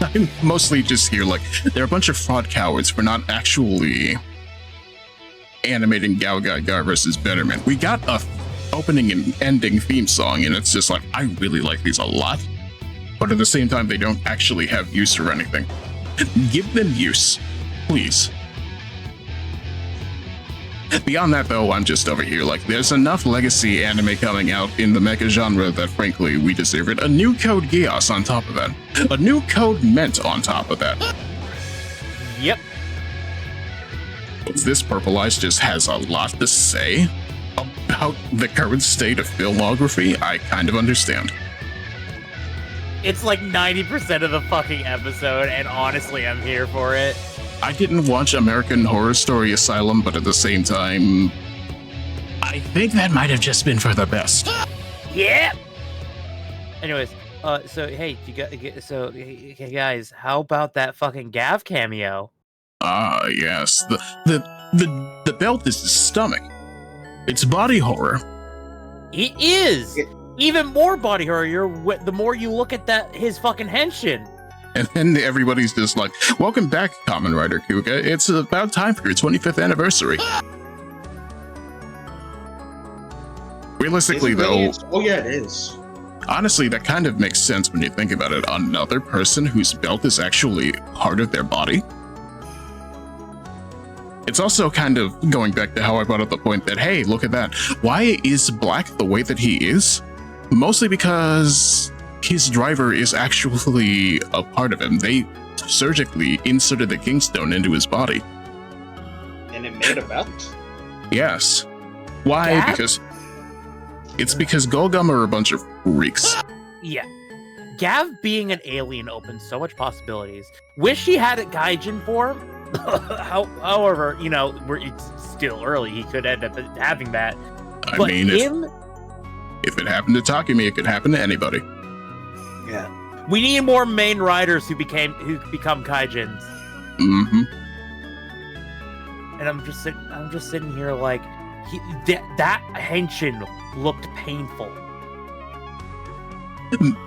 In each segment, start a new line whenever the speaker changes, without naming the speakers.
I'm mostly just here, like, they're a bunch of fraud cowards for not actually animating Gao Ga versus Betterment. We got a opening and ending theme song, and it's just like, I really like these a lot, but at the same time, they don't actually have use for anything. Give them use, please. Beyond that, though, I'm just over here, like, there's enough legacy anime coming out in the mecha genre that, frankly, we deserve it. A new Code Geass on top of that. A new Code Ment on top of that.
Yep.
This Purple Eyes just has a lot to say about the current state of filmography. I kind of understand.
It's like 90% of the fucking episode, and honestly, I'm here for it.
I didn't watch American Horror Story Asylum, but at the same time, I think that might have just been for the best.
Yeah. Anyways, so hey, hey guys, how about that fucking Gav cameo?
Ah, yes. The belt is his stomach. It's body horror.
It is. Even more body horror. The more you look at his fucking henshin.
And then everybody's just like, welcome back, Kamen Rider Kuga. It's about time for your 25th anniversary. Realistically, though...
Oh, yeah, it is.
Honestly, that kind of makes sense when you think about it. Another person whose belt is actually part of their body. It's also kind of going back to how I brought up the point that, hey, look at that. Why is Black the way that he is? Mostly because his driver is actually a part of him. They surgically inserted the Kingstone into his body.
And it made a belt?
Yes. Why?
Gav?
Because Golgum are a bunch of freaks.
Yeah. Gav being an alien opens so much possibilities. Wish he had a Gaijin form. However, you know, it's still early. He could end up having that.
I mean, if it happened to Takumi, it could happen to anybody.
Yeah.
We need more main riders who become Gaijins.
Mm-hmm.
And I'm just sitting here like, that henshin looked painful.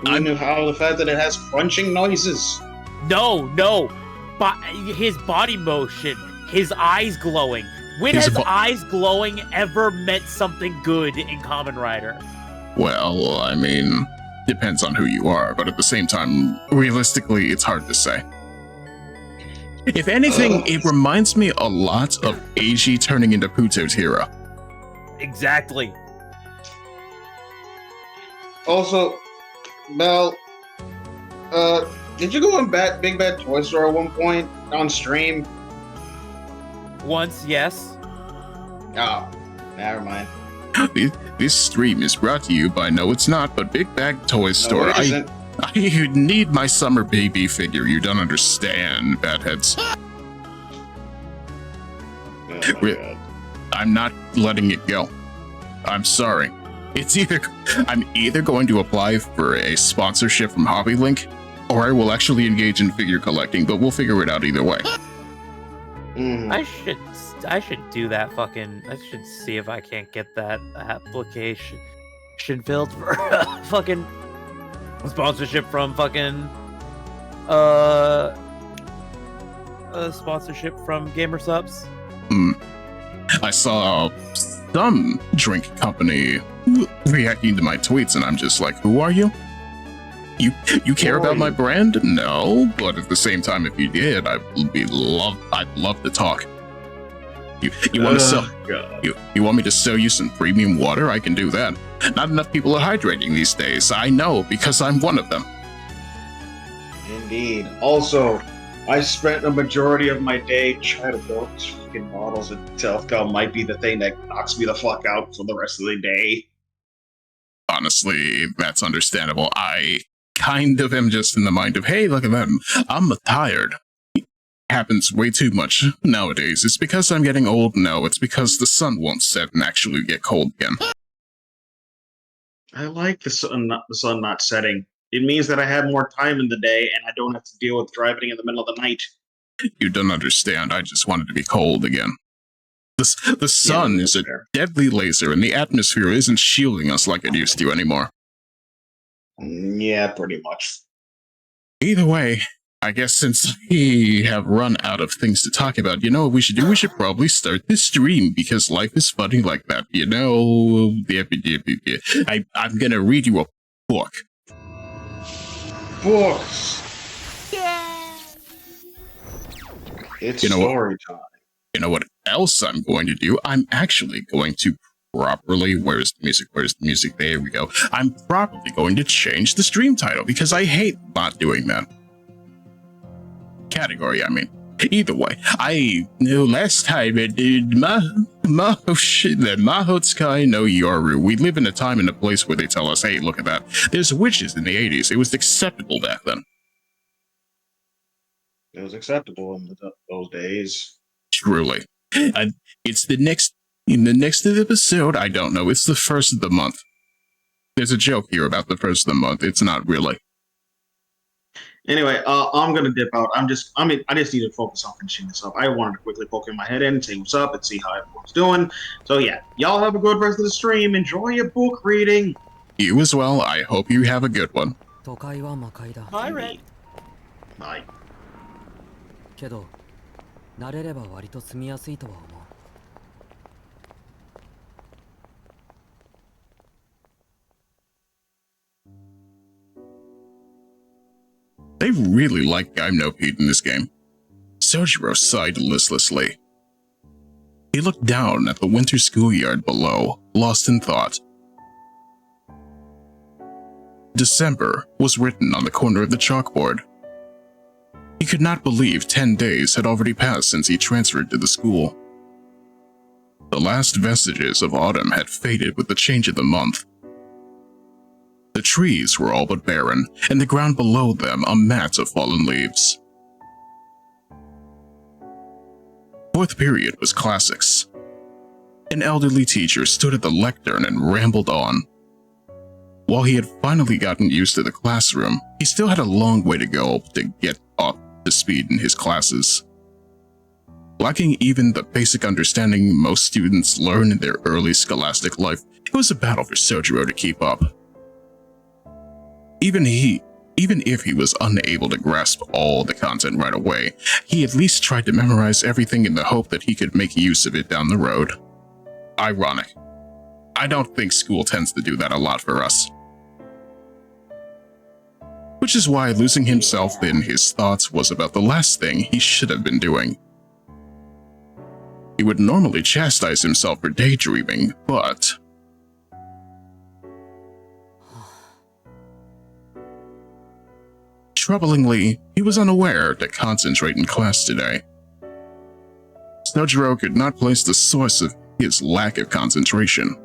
I knew how the fact that it has crunching noises.
No. But his body motion, his eyes glowing. When has eyes glowing ever meant something good in Kamen Rider?
Well, I mean, depends on who you are, but at the same time, realistically, it's hard to say. If anything, it reminds me a lot of Eiji turning into Putotira.
Exactly.
Also, Mel, did you go in Big Bad Toy Store at one point on stream?
Once, yes.
Oh, never mind.
This stream is brought to you by No It's Not, but Big Bag Toy Store.
No,
I need my summer baby figure. You don't understand, Badheads.
Oh my God.
I'm not letting it go. I'm sorry. I'm either going to apply for a sponsorship from HobbyLink, or I will actually engage in figure collecting, but we'll figure it out either way.
I should do that fucking... I should see if I can't get that application filled for fucking sponsorship from fucking... sponsorship from Gamer Subs.
I saw some drink company reacting to my tweets, and I'm just like, who are you? You care about my brand? No, but at the same time, if you did, I'd love to talk. You want to sell? You want me to sell you some premium water? I can do that. Not enough people are hydrating these days. I know, because I'm one of them.
Indeed. Also, I spent a majority of my day trying to build these fucking models, and Telfcal might be the thing that knocks me the fuck out for the rest of the day.
Honestly, that's understandable. I kind of am just in the mind of, hey, look at them. I'm tired. It happens way too much nowadays. It's because I'm getting old? No, it's because the sun won't set and actually get cold again.
I like the sun not setting. It means that I have more time in the day and I don't have to deal with driving in the middle of the night.
You don't understand. I just wanted to be cold again. The sun is a deadly laser, and the atmosphere isn't shielding us like it used to anymore.
Yeah, pretty much.
Either way, I guess since we have run out of things to talk about, you know what we should do? We should probably start this stream because life is funny like that, you know? I'm gonna read you a book.
Books.
Yeah.
It's
You know what?
story time.
You know what else I'm going to do? I'm actually going to properly, where's the music? There we go. I'm properly going to change the stream title because I hate not doing that. Category, I mean. Either way, I knew last time it did Mahotsukai no Yoru. We live in a time and a place where they tell us, hey, look at that. There's witches in the 80s. It was acceptable back then.
It was acceptable in those days.
Truly. It's in the next episode, I don't know, it's the first of the month. There's a joke here about the first of the month. It's not really.
Anyway, I'm gonna dip out. I just need to focus on finishing this up. I wanted to quickly poke in my head in, see what's up, and see how everyone's doing. So yeah, y'all have a good rest of the stream. Enjoy your book reading.
You as well. I hope you have a good one.
Hi, Red.
Bye.
けど慣れれば割と住みやすいとは思う
They really like Gaimnopede in this game. Sojiro sighed listlessly. He looked down at the winter schoolyard below, lost in thought. December was written on the corner of the chalkboard. He could not believe 10 days had already passed since he transferred to the school. The last vestiges of autumn had faded with the change of the month. The trees were all but barren, and the ground below them a mat of fallen leaves. Fourth period was classics. An elderly teacher stood at the lectern and rambled on. While he had finally gotten used to the classroom, he still had a long way to go to get up to speed in his classes. Lacking even the basic understanding most students learn in their early scholastic life, it was a battle for Sojiro to keep up. Even if he was unable to grasp all the content right away, he at least tried to memorize everything in the hope that he could make use of it down the road. Ironic. I don't think school tends to do that a lot for us. Which is why losing himself in his thoughts was about the last thing he should have been doing. He would normally chastise himself for daydreaming, but... Troublingly, he was unaware to concentrate in class today. Sojiro could not place the source of his lack of concentration.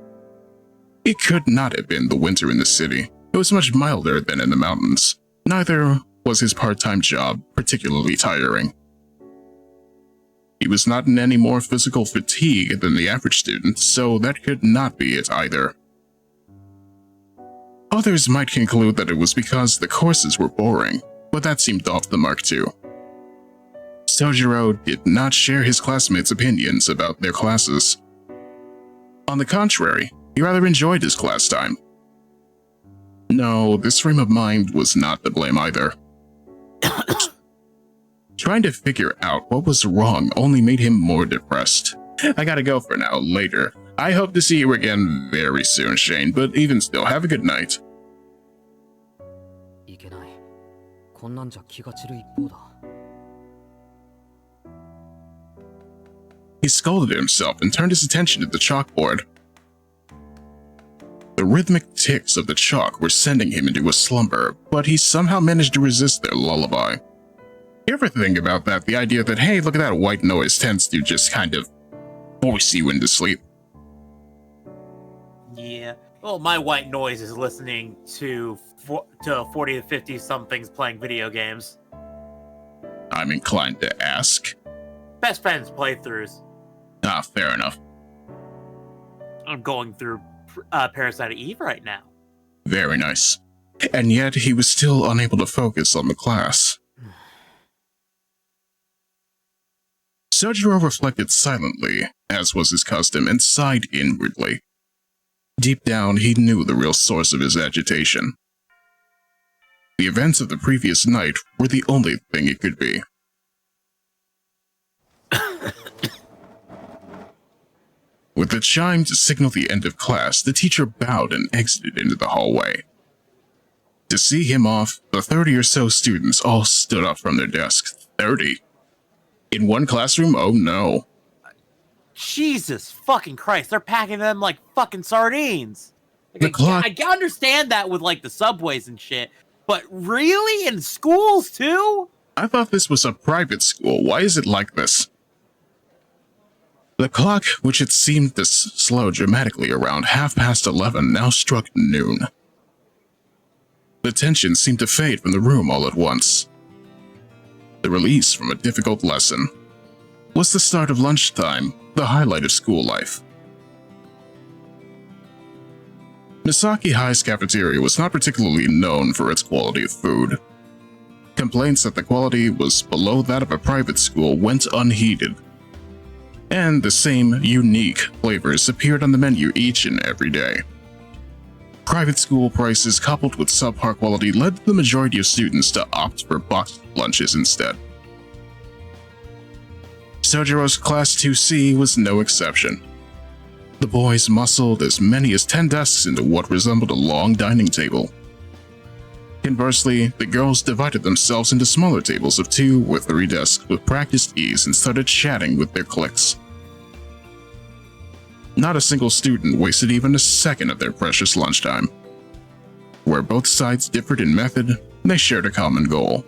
It could not have been the winter in the city. It was much milder than in the mountains. Neither was his part-time job particularly tiring. He was not in any more physical fatigue than the average student, so that could not be it either. Others might conclude that it was because the courses were boring, but that seemed off the mark too. Sojiro did not share his classmates' opinions about their classes. On the contrary, he rather enjoyed his class time. No, this frame of mind was not to blame either. Trying to figure out what was wrong only made him more depressed. I gotta go for now, later. I hope to see you again very soon, Shane, but even still, have a good night.
いけないこんなんじゃ気が散る一方だ
He scolded himself and turned his attention to the chalkboard. The rhythmic ticks of the chalk were sending him into a slumber, but he somehow managed to resist their lullaby. You ever think about that? The idea that, hey, look at that white noise tends to just kind of force you into sleep.
Yeah. Well, my white noise is listening to 40 to 50 somethings playing video games.
I'm inclined to ask.
Best friends playthroughs.
Ah, fair enough.
I'm going through Parasite Eve right now.
Very nice. And yet he was still unable to focus on the class. Sojiro reflected silently, as was his custom, and sighed inwardly. Deep down, he knew the real source of his agitation. The events of the previous night were the only thing it could be. With the chime to signal the end of class, the teacher bowed and exited into the hallway. To see him off, the 30 or so students all stood up from their desks. 30? In one classroom? Oh no.
Jesus fucking Christ, they're packing them like fucking sardines. Like, I understand that with like the subways and shit, but really? In schools too?
I thought this was a private school. Why is it like this? The clock, which had seemed to slow dramatically around 11:30, now struck noon. The tension seemed to fade from the room all at once. The release from a difficult lesson was the start of lunchtime, the highlight of school life. Misaki High's cafeteria was not particularly known for its quality of food. Complaints that the quality was below that of a private school went unheeded, and the same unique flavors appeared on the menu each and every day. Private school prices coupled with subpar quality led the majority of students to opt for boxed lunches instead. Sojiro's Class 2C was no exception. The boys muscled as many as 10 desks into what resembled a long dining table. Conversely, the girls divided themselves into smaller tables of 2 or 3 desks with practiced ease and started chatting with their cliques. Not a single student wasted even a second of their precious lunchtime. Where both sides differed in method, they shared a common goal.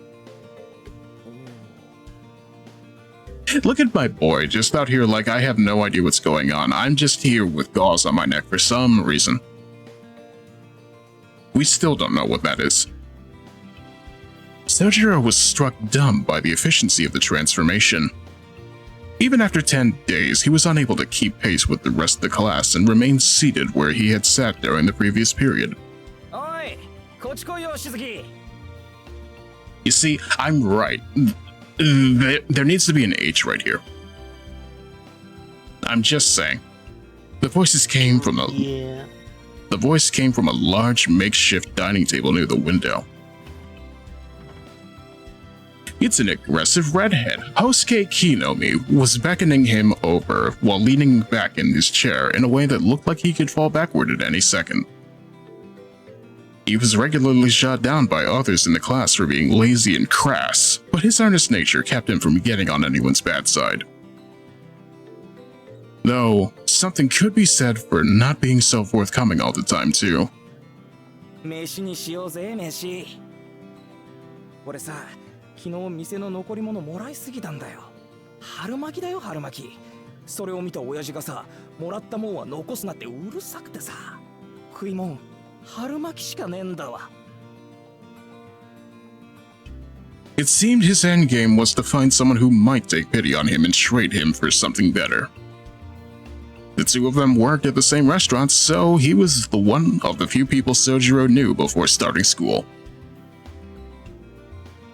Look at my boy, just out here like I have no idea what's going on. I'm just here with gauze on my neck for some reason. We still don't know what that is. Sojiro was struck dumb by the efficiency of the transformation. Even after 10 days, he was unable to keep pace with the rest of the class and remained seated where he had sat during the previous period. You see, I'm right. There needs to be an H right here. I'm just saying. The voice came from a large makeshift dining table near the window. It's an aggressive redhead. Hosuke Kinomi was beckoning him over while leaning back in his chair in a way that looked like he could fall backward at any second. He was regularly shot down by others in the class for being lazy and crass, but his earnest nature kept him from getting on anyone's bad side. Though, something could be said for not being so forthcoming all the time, too.
飯にしようぜ、飯。俺さ、昨日店の残り物もらいすぎたんだよ。春巻きだよ、春巻き。それを見た親父がさ、もらったもんは残すなってうるさくてさ。食いもん、春巻きしかねえんだわ。
It seemed his endgame was to find someone who might take pity on him and trade him for something better. The two of them worked at the same restaurant, so he was the one of the few people Sojiro knew before starting school.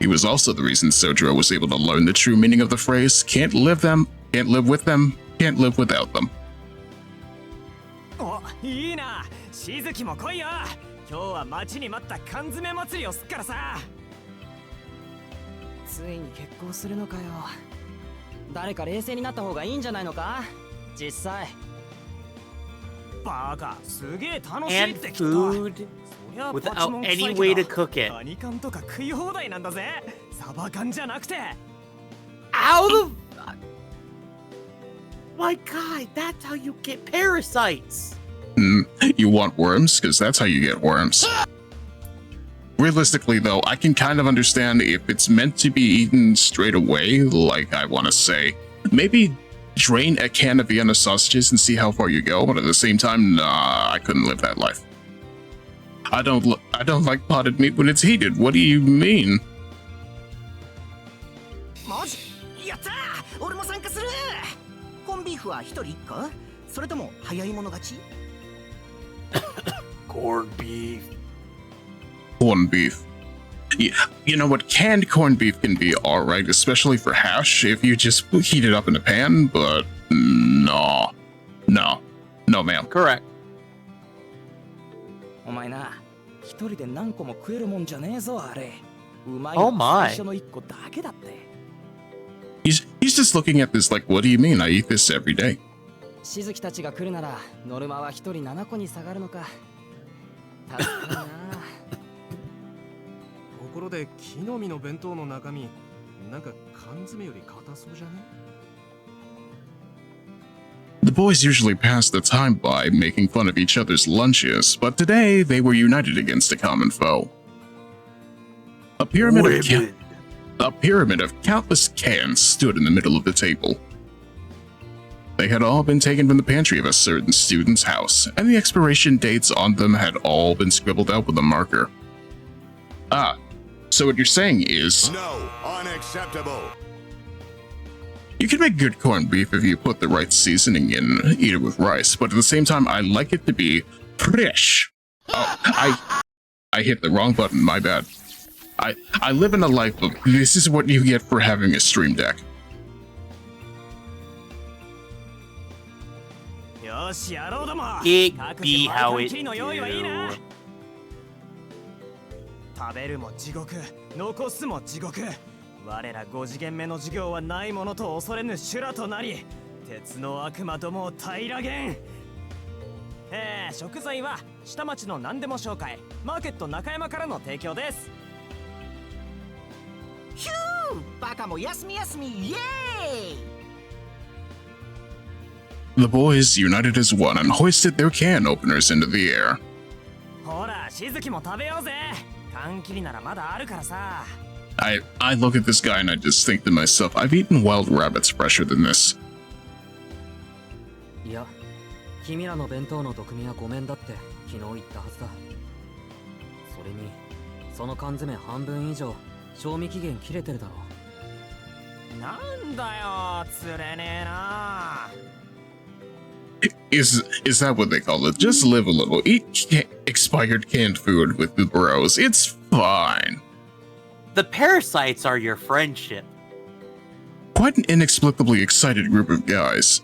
He was also the reason Sojiro was able to learn the true meaning of the phrase, can't live with them, can't live without them.
お、いいな。しずきも来いよ。今日は待ちに待った缶詰祭りをすっからさ。ついに結婚するのかよ。誰か冷静になった方がいいんじゃないのか？実際。バカ、すげえ楽しいってきっと。
And food without any way to cook it.
カニ缶とか食い放題なんだぜ。サバ缶じゃなくて。
Out of... My God, that's how you get parasites.
You want worms? Because that's how you get worms. Realistically, though, I can kind of understand if it's meant to be eaten straight away, like I want to say. Maybe drain a can of Vienna sausages and see how far you go, but at the same time, nah, I couldn't live that life. I don't like potted meat when it's heated. What do you mean?
マジ？やったー！俺も参加する！コンビーフは一人一個？それとも早い者勝ち？
Corned beef.
Corned beef. Yeah, you know what? Canned corned beef can be alright, especially for hash if you just heat it up in a pan, but no. No, ma'am.
Correct.
お前な、一一人で何個も食えるもんじゃねえぞあれ。うまい
Oh
の
my.
は最初の一個だけだって。
He's just looking at this like, what do you mean? I eat this every day.
しずきたちが来るならノルマは一人7個に下がるのか。助かるな。
ところで木の実の弁当の中身なんか缶詰より硬そうじゃね？
The boys usually pass the time by making fun of each other's lunches, but today they were united against a common foe. A pyramid of countless cans stood in the middle of the table. They had all been taken from the pantry of a certain student's house, and the expiration dates on them had all been scribbled out with a marker. Ah, so what you're saying is...
No, unacceptable.
You can make good corned beef if you put the right seasoning in, eat it with rice, but at the same time, I like it to be fresh. Oh, I hit the wrong button, my bad. I live in a life of this is what you get for having a stream deck.
よしやろうども。
It
各
be
自
how
毎
it
回きりの用意はいいな。
do.
食べるも地獄、残すも地獄。我ら5次元目の授業はないものと恐れぬ修羅となり、鉄の悪魔どもを平らげん。食材は下町の何でも紹介、マーケット中山からの提供です。
ヒュー、バカも休み休み、イエーイ。
The boys united as one and hoisted their can openers into the air.
ほら、しずきも食べようぜ。缶切りならまだあるからさ。
I look at this guy and I just think to myself, I've eaten wild rabbits fresher than this.
いや、君らの弁当の毒味はごめんだって昨日言ったはずだ。それに、その缶詰半分以上、賞味期限切れてるだろう。
なんだよ、釣れねえな。
Is that what they call it? Just live a little. Eat expired canned food with the bros. It's fine.
The parasites are your friendship.
Quite an inexplicably excited group of guys.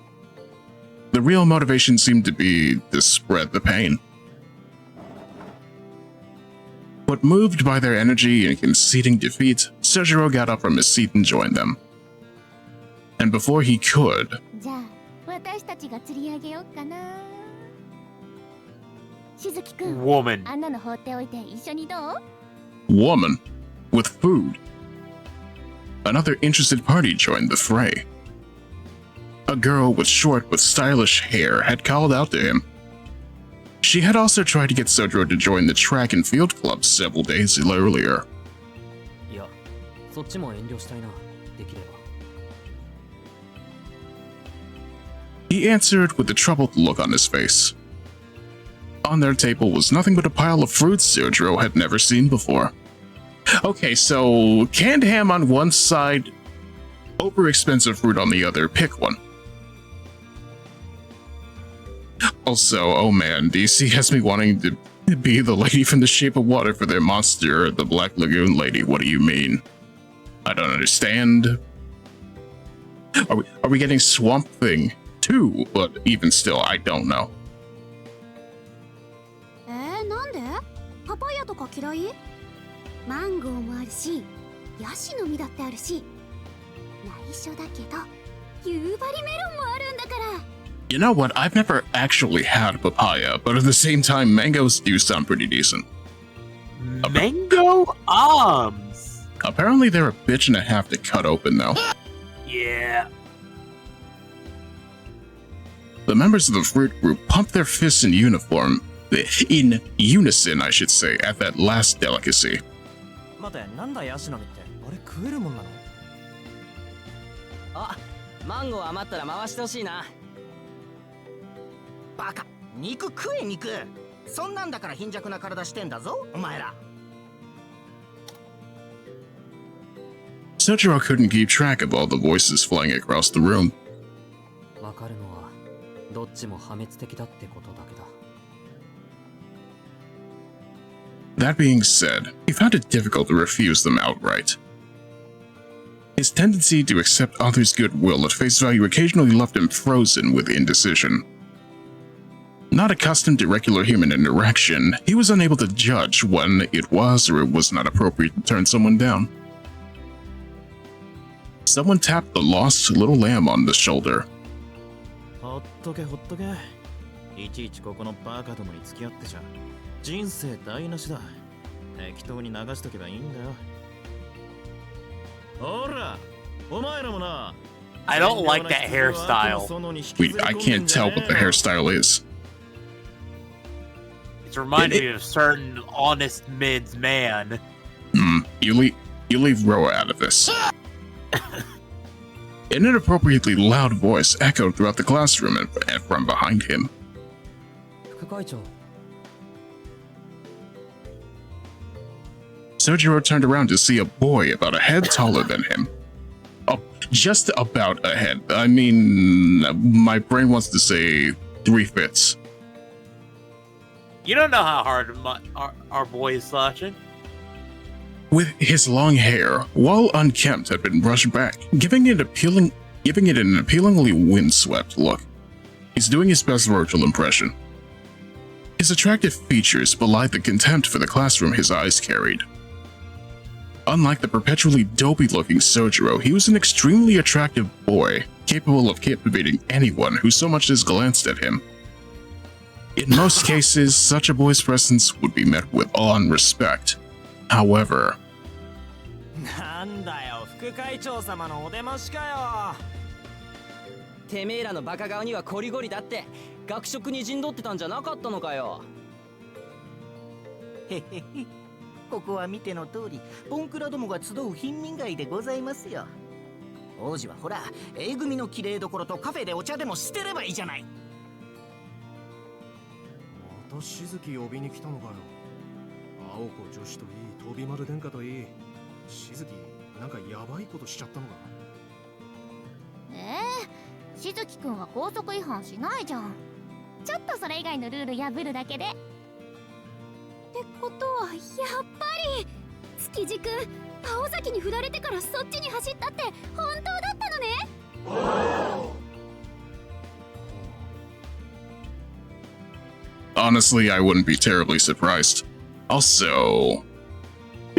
The real motivation seemed to be to spread the pain. But moved by their energy and conceding defeat, Sojiro got up from his seat and joined them. And before he could...
じゃあ私たちが釣り上げようかな。しずきくん、
Woman.
あんなの放っておいて一緒にどう？
woman with food. Another interested party joined the fray. A girl with short but stylish hair had called out to him. She had also tried to get Sojiro to join the track and field club several days earlier.
いや、そっちも遠慮したいな。できれば。
He answered with a troubled look on his face. On their table was nothing but a pile of fruits Sojiro had never seen before. Okay, so canned ham on one side, over-expensive fruit on the other. Pick one. Also, oh man, DC has me wanting to be the lady from The Shape of Water for their monster, the Black Lagoon lady. What do you mean? I don't understand. Are we getting Swamp Thing too? But even still, I don't know.
なんで？パパイヤとか嫌い？マンゴーもあるし、ヤシの実だってあるし、内緒だけど、夕張メロンもあるんだから。
You know what? I've never actually had papaya, but at the same time, mangoes do sound pretty decent.
Mango arms.
Apparently, they're a bitch and a half to cut open, though.
Yeah.
The members of the fruit group pumped their fists in unison, I should say, at that last delicacy.
待て、なんだヤシの実って。あれ食えるもんなの？
あ、マンゴー余ったら回してほしいな。
バカ、肉食え肉。そんなんだから貧弱な体してんだぞ、お前ら。
Sojiro couldn't keep track of all the voices flying across the room.
わかるのは、どっちも破滅的だってことだけだ。
That being said, he found it difficult to refuse them outright. His tendency to accept others' goodwill at face value occasionally left him frozen with indecision. Not accustomed to regular human interaction, he was unable to judge when it was or it was not appropriate to turn someone down. Someone tapped the lost little lamb on the shoulder.
ほっとけほっとけ。いちいちここのバカどもに付き合ってちゃ人生台無しだ。適当に流しとけばいいんだよ。ほら、お前らもな。
I don't like that hairstyle.
Wait, I can't tell what the hairstyle is.
It's reminding me of a certain honest mid's man.
You leave Roa out of this. An inappropriately loud voice echoed throughout the classroom and from behind him.
副会長
Sojiro turned around to see a boy about a head taller than him. Oh, just about a head. I mean, my brain wants to say 3/5.
You don't know how hard our boy is slashing.
With his long hair, while unkempt, had been brushed back, giving it an appealingly windswept look. He's doing his best Virgil impression. His attractive features belied the contempt for the classroom his eyes carried. Unlike the perpetually dopey-looking Sojiro, he was an extremely attractive boy, capable of captivating anyone who so much as glanced at him. In most cases, such a boy's presence would be met with awe and respect. However,
なんだよ、副会長様のお出ましかよ。
てめえらのバカ顔にはコリゴリだって学食に陣取ってたんじゃなかったのかよ。
へへへ。ここは見ての通り、ボンクラどもが集う貧民街でございますよ。王子はほら、A組の綺麗どころとカフェでお茶でもしてればいいじゃない。
またしずき呼びに来たのかよ。青子女子といい、飛び丸殿下といい。しずき、なんかヤバいことしちゃったのか。
しずきくんは校則違反しないじゃん。ちょっとそれ以外のルール破るだけで。ってことはやっぱり築地くん、青崎に振られてからそっちに走ったって本当だったのね。
honestly, I wouldn't be terribly surprised. Also,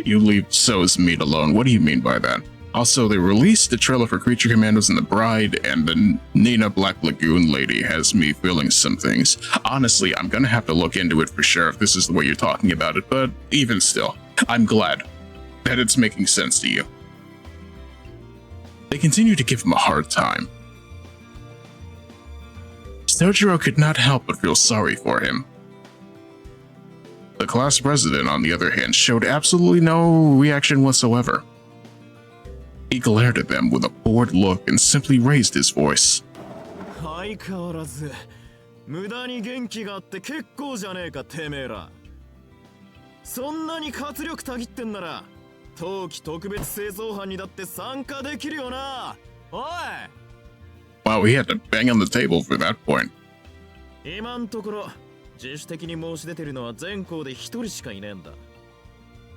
you leave So's meat alone. What do you mean by that? Also, they released the trailer for Creature Commandos and the Bride, and the Nina Black Lagoon lady has me feeling some things. Honestly, I'm gonna have to look into it for sure if this is the way you're talking about it, but even still, I'm glad that it's making sense to you. They continue to give him a hard time. Sojiro could not help but feel sorry for him. The class president, on the other hand, showed absolutely no reaction whatsoever. He glared at them with a bored look and simply raised his voice.
相変わらず無駄に元気があって結構じゃねえかてめえら。そんなに活力たぎってんなら冬季特別清掃班にだって参加できるよな。おい。
Wow, he had to bang on the table for that point.
今んところ自主的に申し出てるのは全校で一人しかいねえんだ。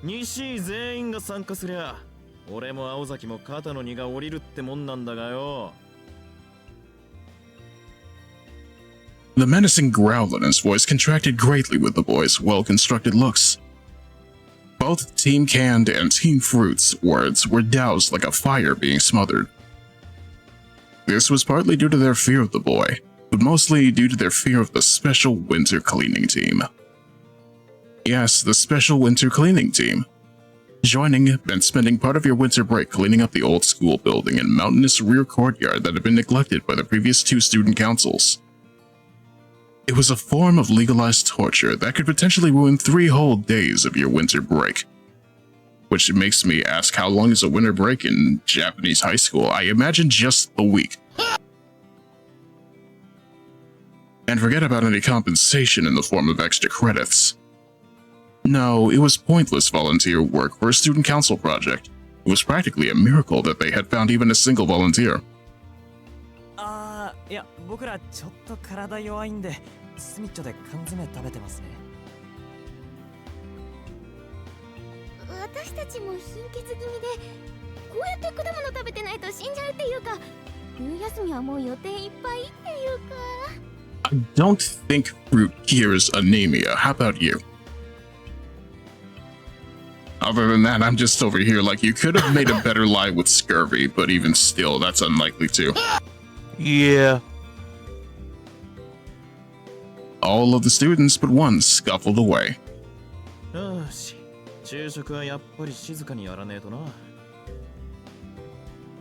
西井全員が参加すりゃ俺も青崎も肩の荷が下りるってもんなんだがよ。
The menacing growl in his voice contracted greatly with the boy's well-constructed looks. Both Team Canned and Team Fruit's words were doused like a fire being smothered. This was partly due to their fear of the boy, but mostly due to their fear of the Special Winter Cleaning Team. Yes, the Special Winter Cleaning Team. Joining and spending part of your winter break cleaning up the old school building and mountainous rear courtyard that had been neglected by the previous two student councils. It was a form of legalized torture that could potentially ruin 3 whole days of your winter break. Which makes me ask, how long is a winter break in Japanese high school? I imagine just a week. And forget about any compensation in the form of extra credits. No, it was pointless volunteer work for a student council project. It was practically a miracle that they had found even a single volunteer.
いや、僕らちょっと体弱いんで、スミッチョで缶詰食べてますね。
私たちも貧血気味で、こうやって果物食べてないと死んじゃうっていうか、冬休みはもう予定いっぱいっていうか。
I don't think fruit cures anemia. How about you? Other than that, I'm just over here like you could have made a better lie with scurvy, but even still, that's unlikely too.
Yeah.
All of the students but one scuffled away.
よし、昼食はやっぱり静かにやらねえとな。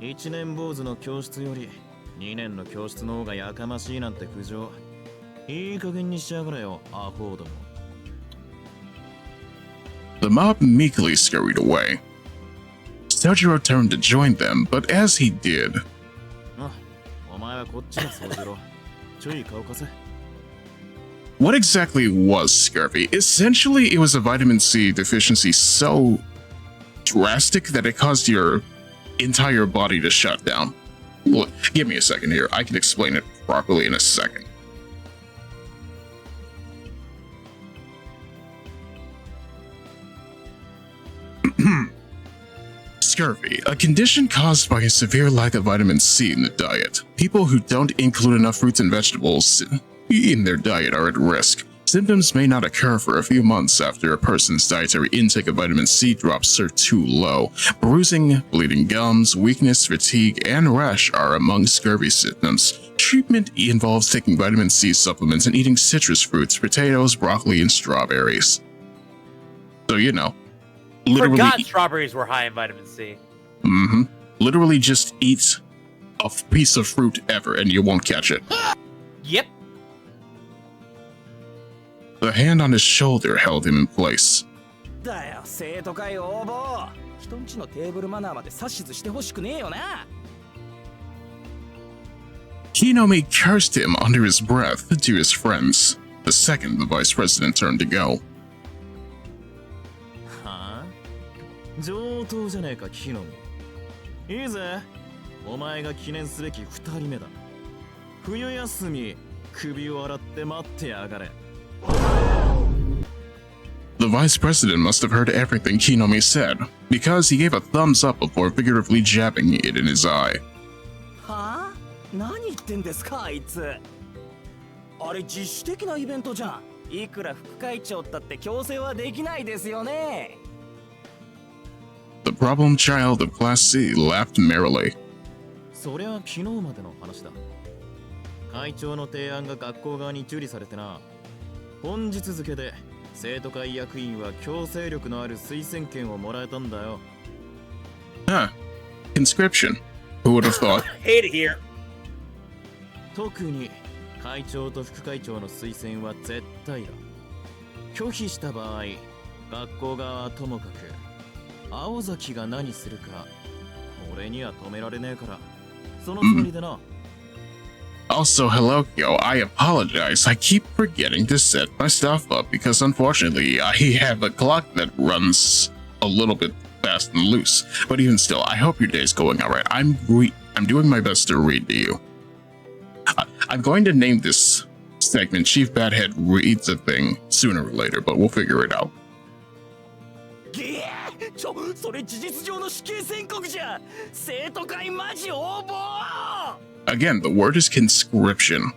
1年坊主の教室より2年の教室の方がやかましいなんて苦情。いい加減にしやがれよ、アホども。
The mob meekly scurried away. Sojiro turned to join them, but as he did,
あ、お前はこっちがそうしろ。ちょい顔貸せ。
what exactly was scurvy? Essentially, it was a vitamin C deficiency so drastic that it caused your entire body to shut down. Look, give me a second here. I can explain it properly in a second. Scurvy, a condition caused by a severe lack of vitamin C in the diet. People who don't include enough fruits and vegetables in their diet are at risk. Symptoms may not occur for a few months after a person's dietary intake of vitamin C drops are too low. Bruising, bleeding gums, weakness, fatigue, and rash are among scurvy symptoms. Treatment involves taking vitamin C supplements and eating citrus fruits, potatoes, broccoli, and strawberries. So, you know, literally...
Forgot strawberries were high in vitamin C.
Mm-hmm. Literally just eat a piece of fruit ever and you won't catch it.
Yep.
The hand on his shoulder held him in place.
だよ、生徒会応募。人んちのテーブルマナーまで指図してほしくねえよな。
Kinomi cursed him under his breath to his friends. The second the vice president turned to go.
はあ？上等じゃねえか、木の実。いいぜ。お前が記念すべき2人目だ。冬休み、首を洗って待ってやがれ。
The vice president must have heard everything Kinomi said, because he gave a thumbs up before vigorously jabbing it in his eye.
はあ？何言ってんですか、あいつ。あれ自主的なイベントじゃん。いくら副会長だって強制はできないですよね。
The problem child of Class C laughed merrily.
それは昨日までの話だ。会長の提案が学校側に受理されてな。本日付で生徒会役員は強制力のある推薦権をもらえたんだよ。
Huh. Conscription. Who would have thought?
Hate it here.
特に会長と副会長の推薦は絶対だ。拒否した場合、学校側はともかく青崎が何するか俺には止められねえから、そのつもりでな。
Also, hello, Kyo. I apologize. I keep forgetting to set my stuff up because unfortunately I have a clock that runs a little bit fast and loose. But even still, I hope your day's going alright. I'm doing my best to read to you. I'm going to name this segment Chief Badhead Reads a Thing sooner or later, but we'll figure it out.
それ事実上の死刑宣告じゃ。生徒会マジ応募。
Again, the word is conscription.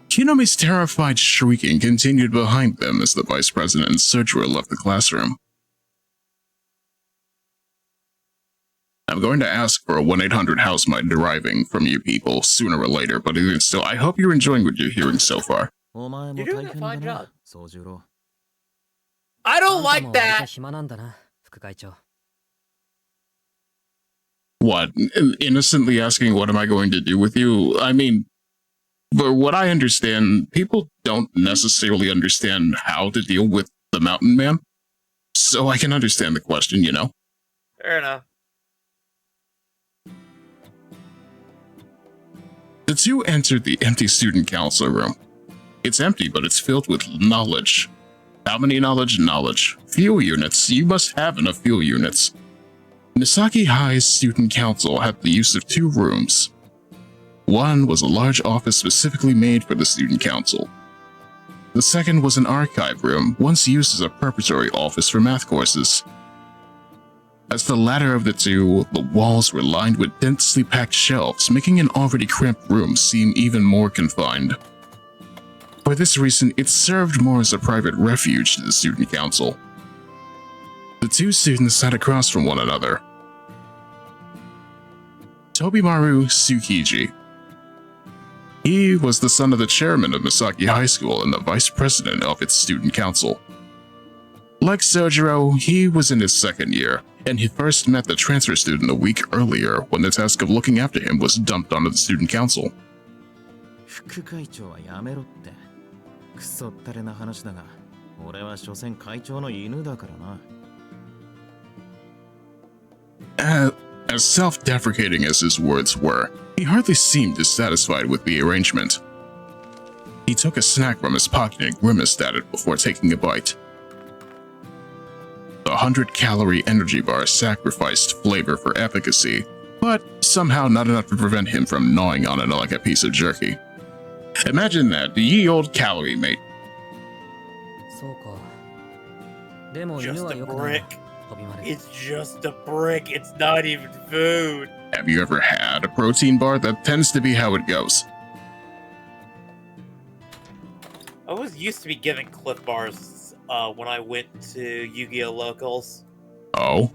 Kinomi's terrified shrieking continued behind them as the vice president and Sojiro left the classroom. I'm going to ask for a 1-800 house might arriving from you people sooner or later, but even still, I hope you're enjoying what you're hearing so far.
You're doing a fine job. I don't like that.
What? Innocently asking what am I going to do with you? I mean, for what I understand, people don't necessarily understand how to deal with the mountain man. So I can understand the question, you know?
Fair enough.
The two entered the empty student council room. It's empty, but it's filled with knowledge. How many knowledge? Knowledge. Fuel units. You must have enough fuel units. Misaki High's student council had the use of 2 rooms. One was a large office specifically made for the student council. The second was an archive room, once used as a preparatory office for math courses. As the latter of the two, the walls were lined with densely packed shelves, making an already cramped room seem even more confined. For this reason, it served more as a private refuge to the student council. The two students sat across from one another. Tobimaru Tsukiji. He was the son of the chairman of Misaki High School and the vice president of its student council. Like Sojiro, he was in his second year, and he first met the transfer student a week earlier when the task of looking after him was dumped onto the student council.
副会長はやめろって。クソったれな話だが、俺は所詮会長の犬だからな。
As self-deprecating as his words were, he hardly seemed dissatisfied with the arrangement. He took a snack from his pocket and grimaced at it before taking a bite. The 100-calorie energy bar sacrificed flavor for efficacy, but somehow not enough to prevent him from gnawing on it like a piece of jerky. Imagine that, ye old calorie, mate.
そうか。でも
Just
犬は
a
良くないな。
brick.
飛びまれ。
It's just a brick. It's not even food.
Have you ever had a protein bar? That tends to be how it goes.
I was used to be given Cliff Bars when I went to Yu-Gi-Oh! Locals.
Oh?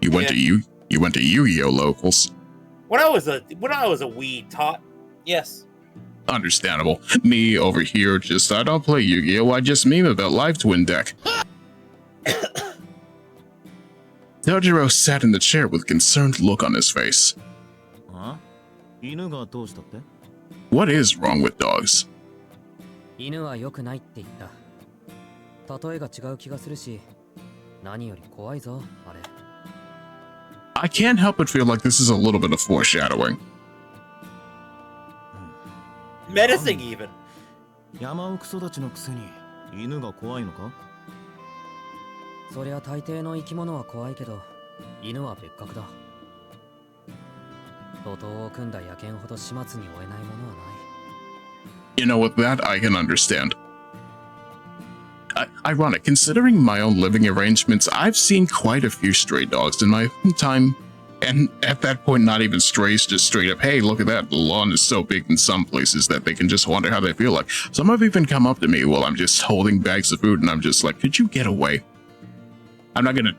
You went to Yu-Gi-Oh! Locals?
When I was a wee tot, yes.
Understandable. Me over here I don't play Yu-Gi-Oh! I just meme about Live Twin Deck. Tojiro sat in the chair with a concerned look on his face.
Huh? 犬がどうしたって？
What is wrong with dogs?
犬は良くないって言った。例えが違う気がするし、何より怖いぞ、あれ。
I can't help but feel like this is a little bit of foreshadowing.
Menacing even.
山奥育ちのくせに犬が怖いのか？
そりゃ大抵の生き物は怖いけど、犬は別格だ。徒党を組んだ野犬ほど始末に負えないものはない。
You know, with that, I can understand. Ironic, considering my own living arrangements, I've seen quite a few stray dogs in my time. And at that point, not even strays, just straight up, hey, look at that, the lawn is so big in some places that they can just wander how they feel like. Some have even come up to me while I'm just holding bags of food and I'm just like, could you get away? I'm not going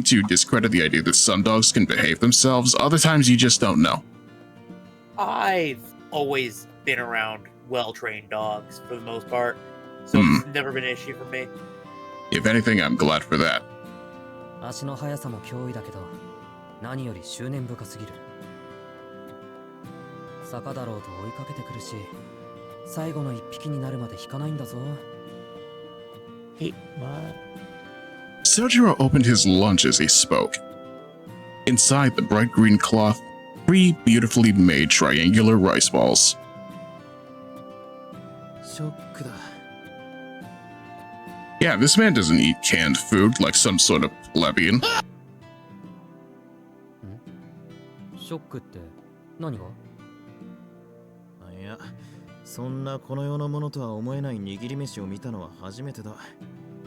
to discredit the idea that some dogs can behave themselves. Other times you just don't know.
I've always been around well-trained dogs for the most part, so it's never been an issue for me.
If anything, I'm glad for that.
足の速さも脅威だけど、何より執念深すぎる。坂だろうと追いかけてくるし、最後の一匹になるまで引かないんだぞ。
Sojiro opened his lunch as he spoke. Inside the bright green cloth, 3 beautifully made triangular rice balls.
ショックだ。
Yeah, this man doesn't eat canned food like some sort of plebeian.
ショックって何が？
いや、そんなこの世のものとは思えない握り飯を見たのは初めてだ。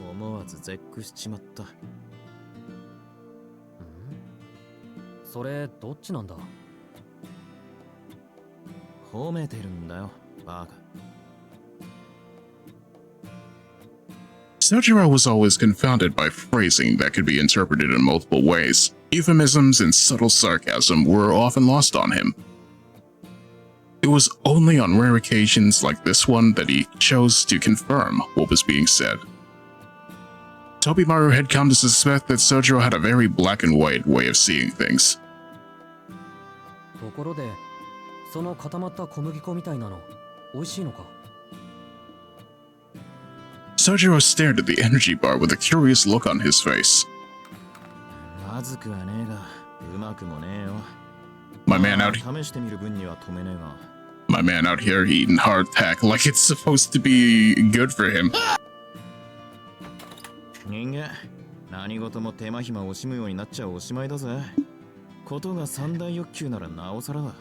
思わず絶句しちまった。
それどっちなんだ？
褒めてるんだよ、バカ。
Sojiro was always confounded by phrasing that could be interpreted in multiple ways. Euphemisms and subtle sarcasm were often lost on him. It was only on rare occasions like this one that he chose to confirm what was being said. Tobimaru had come to suspect that Sojiro had a very black and white way of seeing things.
ところで、その固まった小麦粉みたいなの、美味しいのか？
Sojiro stared at the energy bar with a curious look on his face.
まずくはねえが、うまくもねえよ。
My man out
試してみる分には止めねえが。
My man out here eating hardtack like it's supposed to be good for him.
人間、何事も手間暇惜しむようになっちゃおしまいだぜ。ことが三大欲求ならなおさらだ。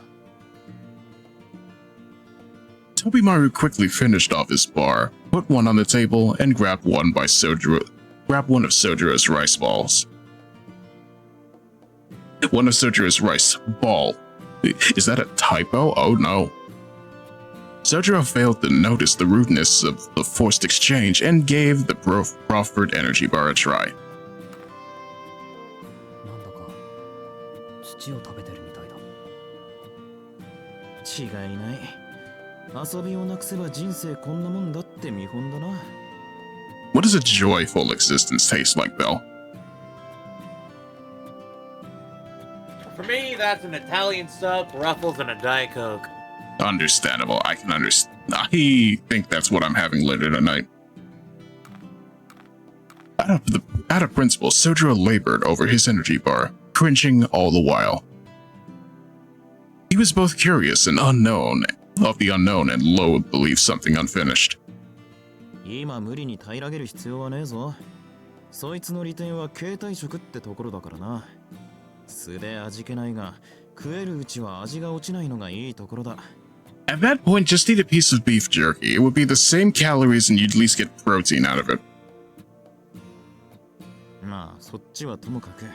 Tobimaru quickly finished off his bar, put one on the table, and grabbed one of Sojiro's rice balls. One of Sojiro's rice ball. Is that a typo? Oh no. Sojiro failed to notice the rudeness of the forced exchange and gave the proffered energy bar a try.
なんだか土を食べてるみたいだ。
違いない。遊びをなくせば人生こんなもんだって見本だな。
What does a joyful existence taste like, Belle?
For me, that's an Italian sub, Ruffles, and a Diet Coke.
Understandable. I can understand. I think that's what I'm having later tonight. Out of principle, Sojiro labored over his energy bar, cringing all the while. He was both curious and unknown of the unknown and loathed to leave something unfinished.
今無理に平らげる必要はねえぞ。そいつの利点は携帯食ってところだからな。素で味気ないが、食えるうちは味が落ちないのがいいところだ。
At that point, just eat a piece of beef jerky. It would be the same calories and you'd at least get protein out of it.
まあ、そっちはともかく。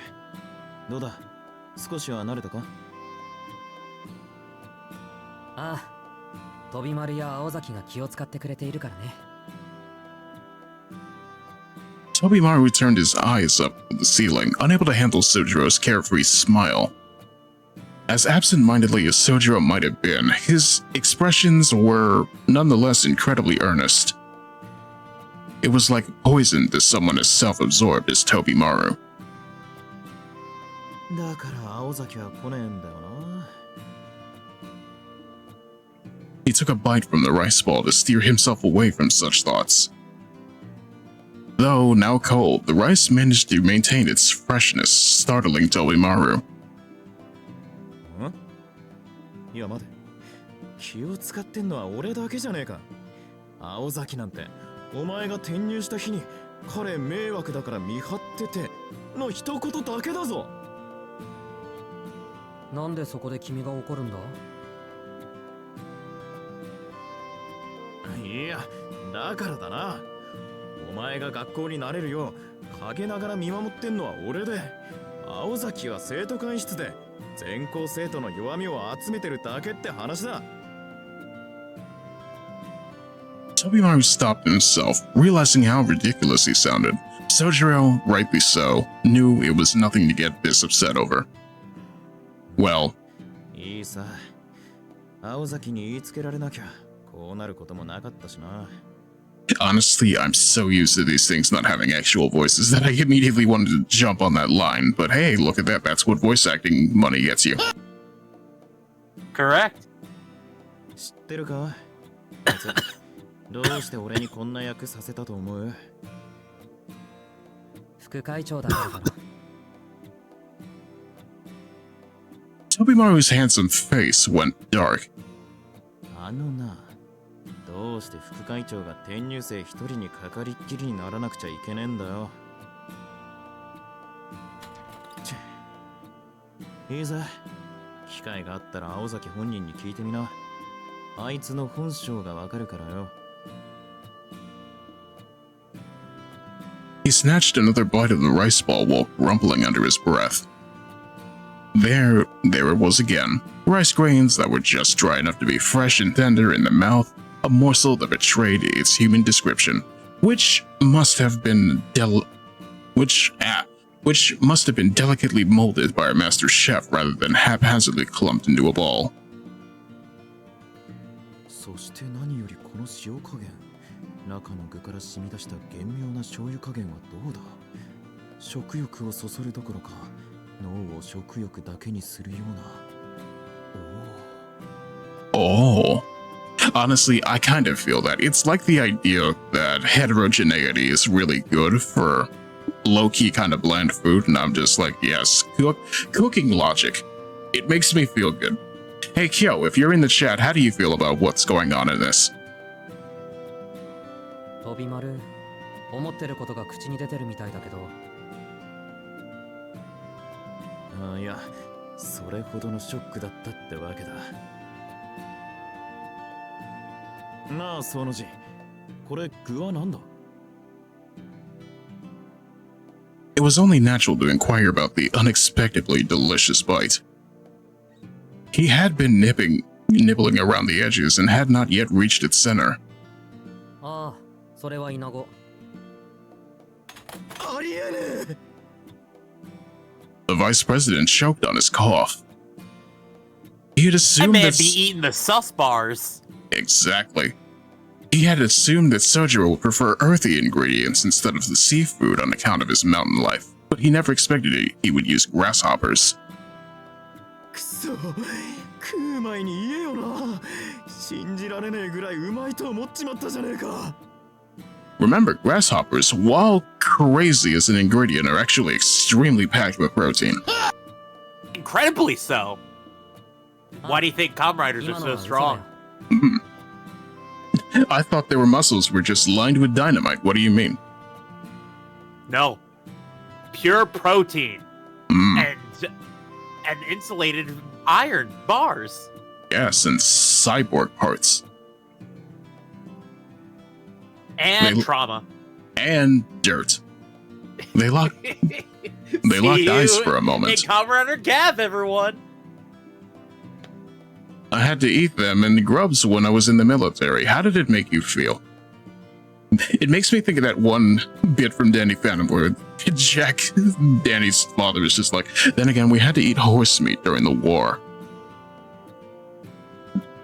どうだ、少しは慣れたか？
ああ、飛び丸や青崎が気を使ってくれているからね。
Tobimaru turned his eyes up to the ceiling, unable to handle Sojiro's carefree smile. As absent-mindedly as Sojiro might have been, his expressions were nonetheless incredibly earnest. It was like poison to someone as self-absorbed as Tobimaru.
だから青崎は来ねえんだよな。
He took a bite from the rice ball to steer himself away from such thoughts. Though now cold, the rice managed to maintain its freshness, startling Tobimaru.
いや待て、気を使ってんのは俺だけじゃねえか。青崎なんてお前が転入した日に彼迷惑だから見張ってての一言だけだぞ。
なんでそこで君が怒るんだ？
いや、だからだな。お前が学校になれるよう陰ながら見守ってんのは俺で、青崎は生徒会室で全校生徒の弱みを集めてるだけって話だ。
Tobimaru stopped himself, realizing how ridiculous he sounded. Sojiro, rightly so, knew it was nothing to get this upset over. Well,
いいさ。青崎に言いつけられなきゃこうなることもなかったしな。
honestly, I'm so used to these things not having actual voices that I immediately wanted to jump on that line. But hey, look at that. That's what voice acting money gets you.
Correct.
知ってるか？どうして俺にこんな役させたと思う？
副会長だからかな。
Tobimaru's handsome face went dark.
あのな、どうして副会長が転入生一人にかかりっきりにならなくちゃいけねえんだよ。いいぜ。機会があったら青崎本人に聞いてみな。あいつの本性がわかるからよ。
He snatched another bite of the rice ball while grumbling under his breath. There it was again. Rice grains that were just dry enough to be fresh and tender in the mouth, a morsel that betrayed its human description, which must have been delicately molded by a master chef rather than haphazardly clumped into a ball.
そして何よりこの塩加減、中の具から染み出した厳妙な醤油加減はどうだ。食欲をそそるどころか、脳を食欲だけにするような。
Oh. Honestly, I kind of feel that. It's like the idea that heterogeneity is really good for low-key kind of bland food, and I'm just like, yes, cooking logic. It makes me feel good. Hey Kyo, if you're in the chat, how do you feel about what's going on in this?
飛び丸、思ってることが口に出てるみたいだけど。
あ、いや、それほどのショックだったってわけだ。なあ、その字、これ具はなんだ？
It was only natural to inquire about the unexpectedly delicious bite. He had been nibbling around the edges and had not yet reached its center.
ああ、それはイナゴ。
ありえねえ。
The vice president choked on his cough. He had
That
assumed
man
that...
be eating the sus bars.
Exactly. He had assumed that Sojiro would prefer earthy ingredients instead of the seafood on account of his mountain life, but he never expected he would use grasshoppers.
くそ、食う前に言えよな。信じられねえぐらいうまいと思っちまったじゃねえか。
Remember, grasshoppers, while crazy as an ingredient, are actually extremely packed with protein.
Incredibly so. Why do you think Kamen Riders are so strong?
I thought their muscles were just lined with dynamite. What do you mean?
No. Pure protein.
Mm.
And insulated iron bars.
Yes, and cyborg parts.
And
They-
trauma.
And dirt. They locked eyes for a moment.
And Kamen Rider Gav, everyone.
I had to eat them in grubs when I was in the military. How did it make you feel? It makes me think of that one bit from Danny Phantom where Jack, Danny's father, is just like, then again, we had to eat horse meat during the war.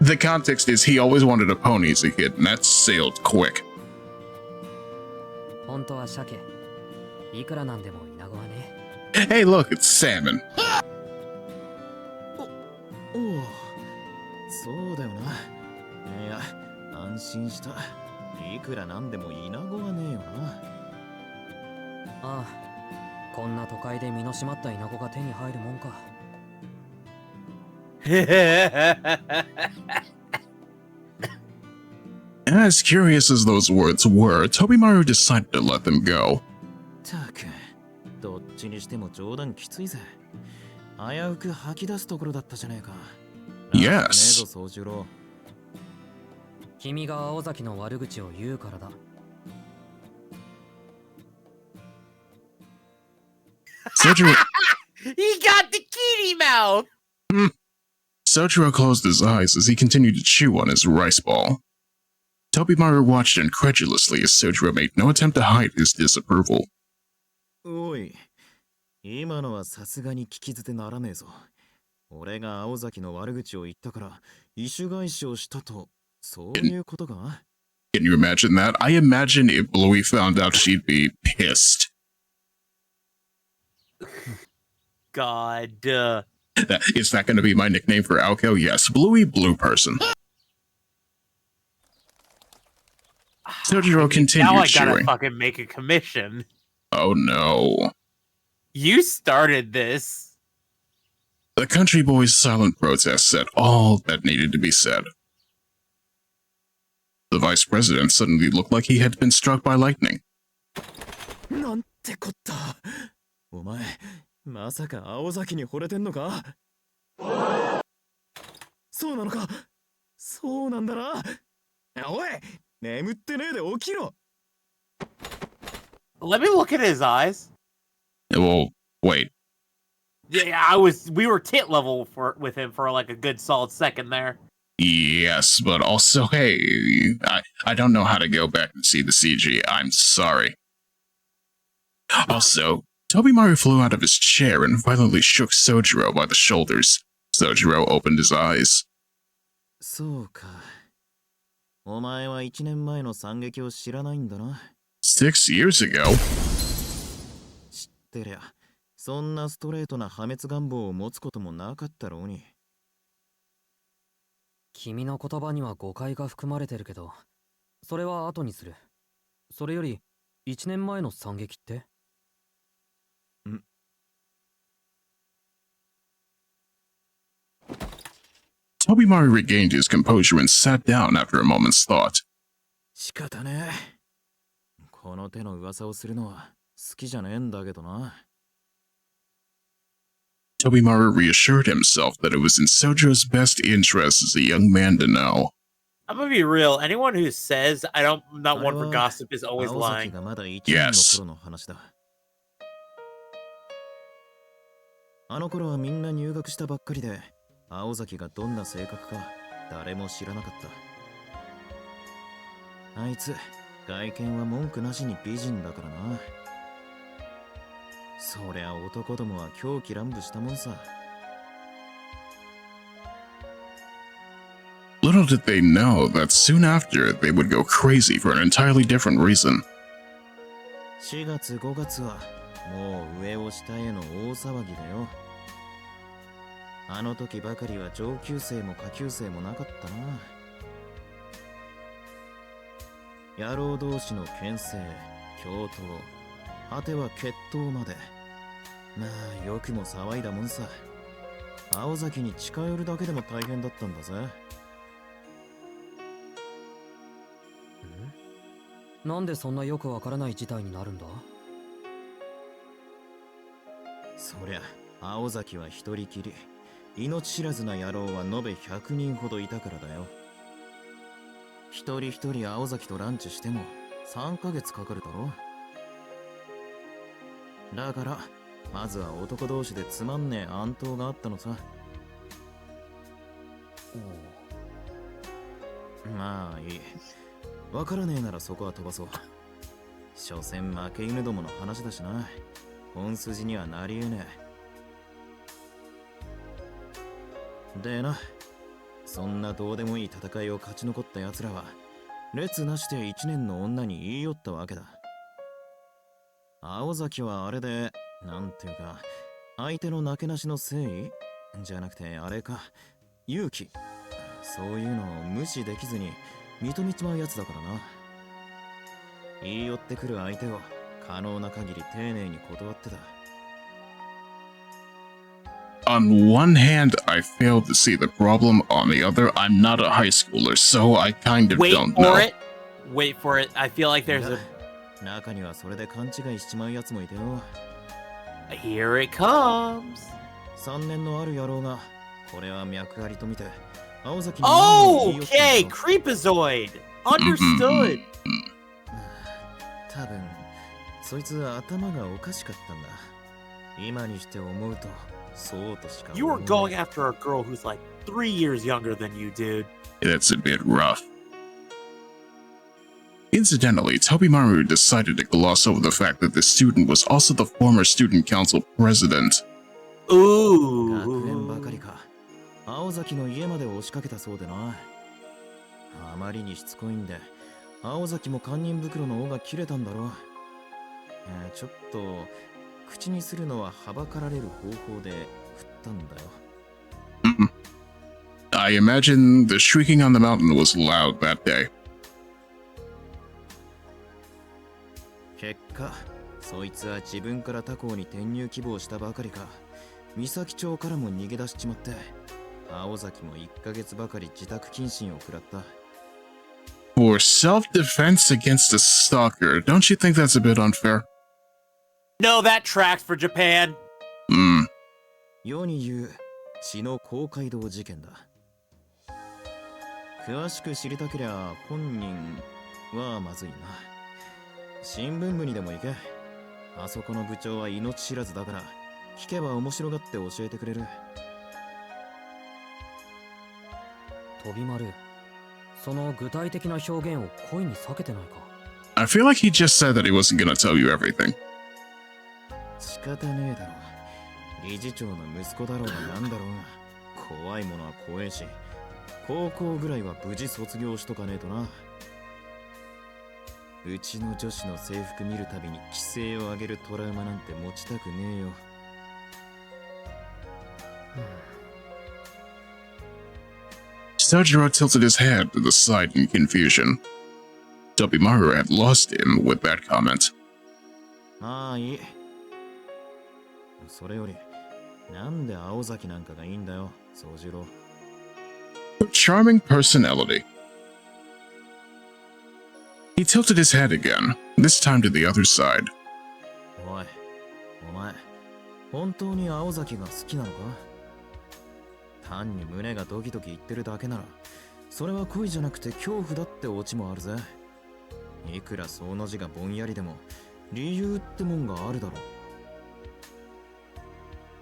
The context is he always wanted a pony as a kid, and that sailed quick.
本当は鮭。いくらなんでもイナゴはね。
Hey, look, it's salmon.
おお、そうだよな。いや、安心した。いくらなんでもイナゴはねえよな。
ああ、こんな都会で身の締まったイナゴが手に入るもんか。
As curious as those words were, Tobimaru decided to let them go.
たく、どっちにしても冗談きついぜ。危うく吐き出すところだったじゃねえか。
Yes.
ねえぞ、宗十郎。
君が青崎の悪口を言うからだ。
Sojiro,
He got the kitty mouth.
Sojiro closed his eyes as he continued to chew on his rice ball. Tobimaru watched incredulously as Sojiro made no attempt to hide his disapproval.
おい、今のはさすがに聞き捨てならねえぞ。俺が青崎の悪口を言ったから異種返しをしたと、そういうことか？
Can you imagine that? I imagine if Bluey found out, she'd be pissed.
God.
Is that going to be my nickname for Aoko? Yes, Bluey Blue Person. Sojiro continued
Now I gotta
chewing.
fucking make a commission.
Oh no.
You started this.
The country boy's silent protest said all that needed to be said. The vice president suddenly looked like he had been struck by lightning.
なんてこった。お前、まさか青崎に惚れてんのか？そうなのか？そうなんだな。おい、眠ってねえで起きろ。
Let me look at his eyes.
Well, wait.
Yeah, we were tit level with him for like a good solid second there.
Yes, but also, hey, I don't know how to go back and see the CG. I'm sorry. Also, Tobimaru flew out of his chair and violently shook Sojiro by the shoulders. Sojiro opened his eyes.
そうか。お前は1年前の惨劇を知らないんだな。
6 years ago?
知ってりゃ、そんなストレートな破滅願望を持つこともなかったろうに。
君の言葉には誤解が含まれてるけど、それは後にする。それより、1年前の惨劇って？
Tobimaru regained his composure and sat down after a moment's thought.
仕方ねえ。この手の噂をするのは好きじゃねえんだけどな。
Tobimaru reassured himself that it was in Sojo's best interest as a young man to know.
I'm gonna be real. Anyone who says I'm not one for gossip is always lying.
Yes.
あの頃はみんな入学したばっかりで、青崎がどんな性格か誰も知らなかった。あいつ、外見は文句なしに美人だからな。そりゃ男どもは狂気乱舞したもんさ。
Little did they know that soon after they would go crazy for an entirely different reason.
4月5月はもう上を下への大騒ぎだよ。あの時ばかりは上級生も下級生もなかったな。野郎同士の牽制、共闘、果ては決闘まで。まあよくも騒いだもんさ。青崎に近寄るだけでも大変だったんだぜ。
なんでそんなよくわからない事態になるんだ？
そりゃ青崎は一人きり、命知らずな野郎は延べ100人ほどいたからだよ。一人一人青崎とランチしても3ヶ月かかるだろ。だからまずは男同士でつまんねえ暗闘があったのさ。まあいい。わからねえならそこは飛ばそう。所詮負け犬どもの話だしな。本筋にはなり得ねえ。でな、そんなどうでもいい戦いを勝ち残った奴らは列なしで1年の女に言い寄ったわけだ。青崎はあれで、なんていうか、相手のなけなしの誠意じゃなくてあれか、勇気、そういうのを無視できずに認めちまうやつだからな。言い寄ってくる相手を可能な限り丁寧に断ってた。
On one hand, I fail to see the problem. On the other, I'm not a high schooler, so I kind of
Wait
don't
for
know.
it. Wait for it. I feel like there's a.
中にはそれで勘違いしちまうやつもいてよ。
Here it comes.
3年のある野郎が、これは脈ありと見て、青崎に何度も言い寄ってん
Okay,
の。
Creepazoid. Understood.
多分そいつ頭がおかしかったんだ。今にして思うとそうとしか
You were
思え
going
ない。
after a girl who's like 3 years younger than you, dude.
That's a bit rough. Incidentally, Tobimaru decided to gloss over the fact that the student was also the former student council president.
学園ば
Ooh.
かりか。青崎の家まで押しかけたそうでな。あまりにしつこいんで、青崎も堪忍袋の尾が切れたんだろう。ちょっと口にするのははばかられる方法で振ったんだよ。
I imagine the shrieking on the mountain was loud that day.
結果、そいつは自分から他校に転入希望したばかりか、三崎町からも逃げ出しちまって、青崎も1ヶ月ばかり自宅謹慎を食らった。
For self-defense against a stalker, don't you think that's a bit unfair?
No, that tracks for Japan.
世に言う血の公会堂事件だ。詳しく知りたけりゃ本人はまずいな。新聞部にでも行け。あそこの部長は命知らずだから、聞けば面白がって教えてくれる。
飛び丸、その具体的な表現を恋に避けてないか？
I feel like he just said that he wasn't gonna tell you everything.
仕方ねえだろ。理事長の息子だろうがなんだろうが、怖いものは怖えし、高校ぐらいは無事卒業しとかねえとな。うちの女子の制服見るたびに規制を上げるトラウマなんて持ちたくねえよ。
Stojiro tilted his head to the side in confusion. Tobimaru had lost him with that comment.
まあいい。それより、なんで青崎なんかがいいんだよ、宗次郎。
Charming personality. He tilted his head again, this time to the other side.
おい、お前、本当に青崎が好きなのか？単に胸がドキドキ言ってるだけなら、それは恋じゃなくて恐怖だってオチもあるぜ。いくらその字がぼんやりでも、理由ってもんがあるだろう。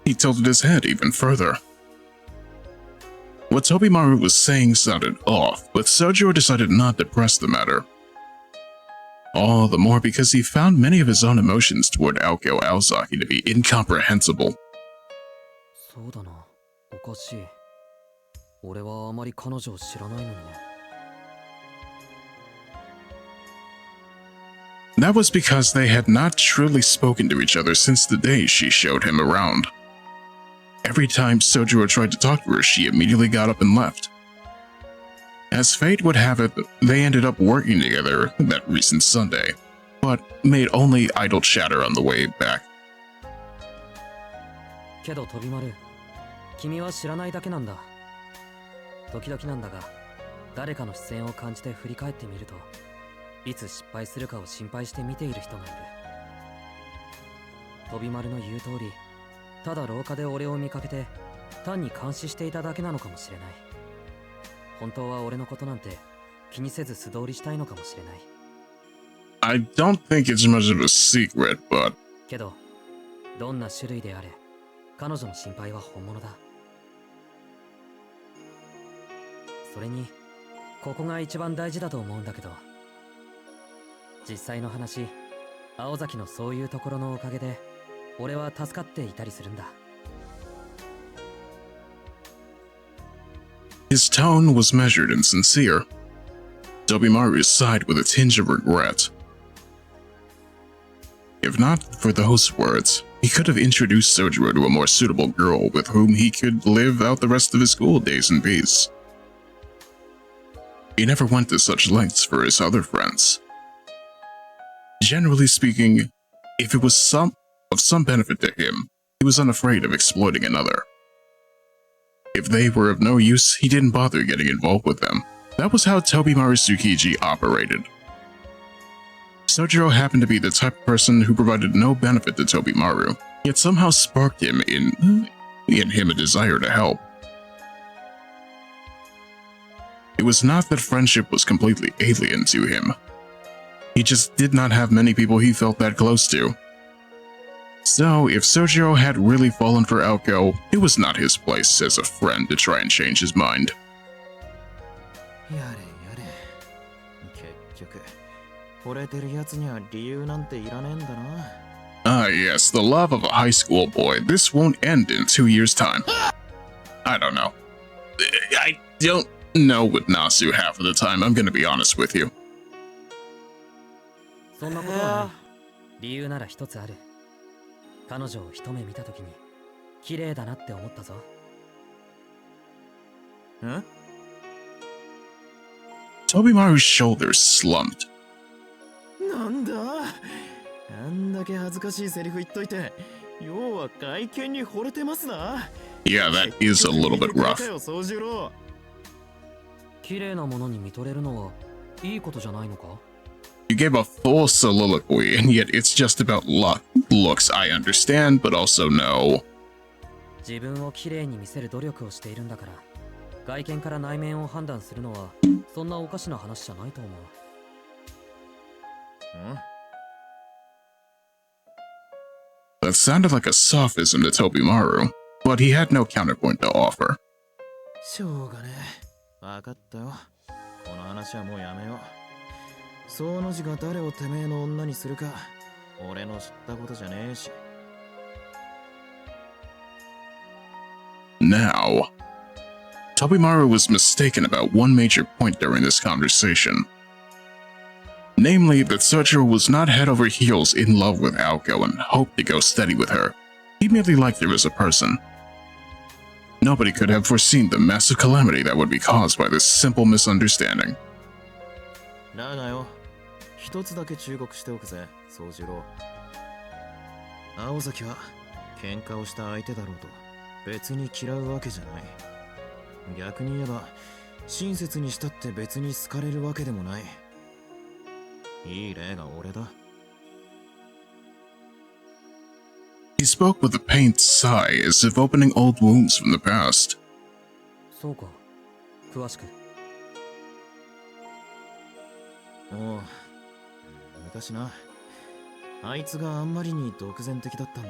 he tilted his head even further. What Tobimaru was saying sounded off, but Sojiro decided not to press the matter. All the more because he found many of his own emotions toward Aokyo Aozaki to be incomprehensible.
そうだな、おかしい。俺はあまり彼女を知らないのにね。
That was because they had not truly spoken to each other since the day she showed him around. Every time Sojiro tried to talk to her, she immediately got up and left. As fate would have it, they ended up working together that recent Sunday, but made only idle chatter on the way back.
けど飛び丸、君は知らないだけなんだ。時々なんだが、誰かの視線を感じて振り返ってみると、いつ失敗するかを心配して見ている人がいる。飛び丸の言う通り、ただ廊下で俺を見かけて単に監視していただけなのかもしれない。本当は俺のことなんて気にせず素通りしたいのかもしれない。
I don't think it's much of a secret, but...
けど、どんな種類であれ、彼女の心配は本物だ。それに、ここが一番大事だと思うんだけど、実際の話、青崎のそういうところのおかげで、俺は助かっていたりするんだ。
His tone was measured and sincere. Tobimaru sighed with a tinge of regret. If not for those words, he could have introduced Sojiro to a more suitable girl with whom he could live out the rest of his school days in peace. He never went to such lengths for his other friends. Generally speaking, if it was of some benefit to him, he was unafraid of exploiting another. If they were of no use, he didn't bother getting involved with them. That was how Tobimaru Tsukiji operated. Sojiro happened to be the type of person who provided no benefit to Tobimaru, yet somehow sparked him in him a desire to help. It was not that friendship was completely alien to him. He just did not have many people he felt that close to. So, if Sojiro had really fallen for Aoko, it was not his place as a friend to try and change his mind.
やれやれ。結局、惚れてるやつには理由なんていらねえんだな。
Ah, yes, the love of a high school boy. This won't end in 2 years' time. I don't know. I don't know with Nasu half of the time, I'm gonna be honest with you.
そんなことはない。理由なら一つある。彼女を一目見たときに、綺麗だなって思ったぞ。
ん？
Tobimaru's shoulders slumped.
なんだ？あんだけ恥ずかしいセリフ言っといて、要は外見に惚れてますな。
Yeah, that is a little bit rough.
綺麗なものに見とれるのはいいことじゃないのか？
You gave a full soliloquy, and yet it's just about looks. I understand, but also no.
自分を綺麗に見せる努力をしているんだから、外見から内面を判断するのはそんなおかしな話じゃないと思う。
That sounded like a sophism to Tobimaru, but he had no counterpoint to offer.
しょうがねえ。わかったよ。この話はもうやめよう。その字が誰をてめえの女にするか、俺の知ったことじゃねえし。
Now, Tobimaru was mistaken about one major point during this conversation. Namely, that Sojiro was not head over heels in love with Aoko and hoped to go steady with her. He merely liked her as a person. Nobody could have foreseen the massive calamity that would be caused by this simple misunderstanding.
だがよ、一つだけ忠告しておくぜ、宗次郎。青崎は喧嘩をした相手だろうと別に嫌うわけじゃない。逆に言えば親切にしたって別に好かれるわけでもない。いい例が俺だ。
He spoke with a pained sigh, as if opening old wounds from the past.
そうか、詳しく。
おう、昔な、あいつがあんまりに独善的だったんで、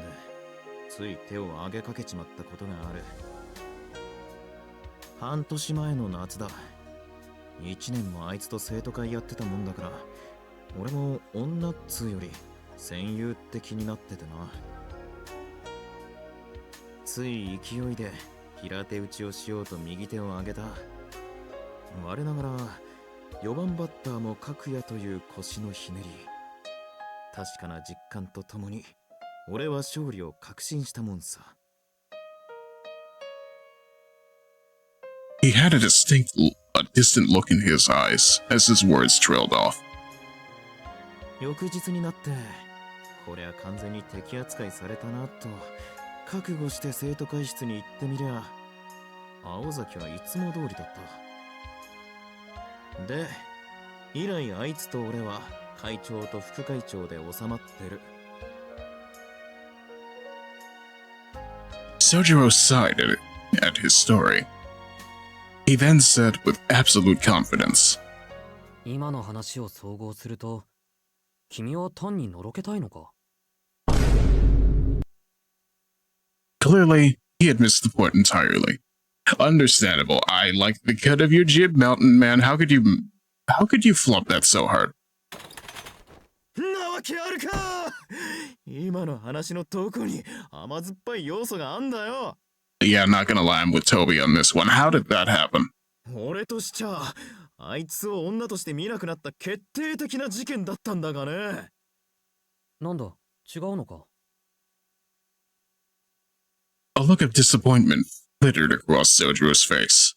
つい手を挙げかけちまったことがある。半年前の夏だ。1年もあいつと生徒会やってたもんだから、俺も女っつうより戦友って気になっててな。つい勢いで平手打ちをしようと右手を上げた。我ながら4番バッターも角也という腰のひねり。確かな実感とともに俺は勝利を確信したもんさ。
He had a distant look in his eyes as his words trailed off.
翌日になって、こりゃ完全に敵扱いされたなと覚悟して生徒会室に行ってみりゃ、青崎はいつも通りだった。で、以来あいつと俺は会長と副会長で収まってる。
Sojiro sighed at his story. He then said with absolute confidence,
今の話を総合すると、君は単にのろけたいのか？
Clearly, he had missed the point entirely. Understandable. I like the cut of your jib, Mountain Man. How could you flub that so hard?
なわけあるか。今の話のどこに甘酸っぱい要素があんだよ。
Yeah, I'm not gonna lie, I'm with Toby on this one. How did that happen?
俺としちゃあいつを女として見なくなった決定的な事件だったんだがね。
なんだ、違うのか？
A look of disappointment glittered across Sojiro's face.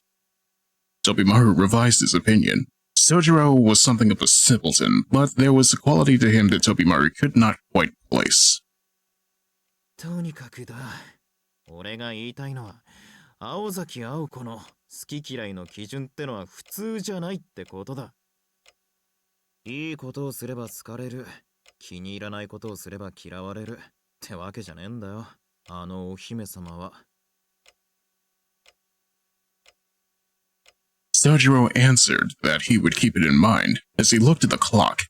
Tobimaru revised his opinion. Sojiro was something of a simpleton, but there was a quality to him that Tobimaru could not quite place.
とにかくだ。俺が言いたいのは、青崎青子の好き嫌いの基準ってのは普通じゃないってことだ。いいことをすれば好かれる、気に入らないことをすれば嫌われるってわけじゃねえんだよ、あのお姫様は。
Sojiro answered that he would keep it in mind as he looked at the clock.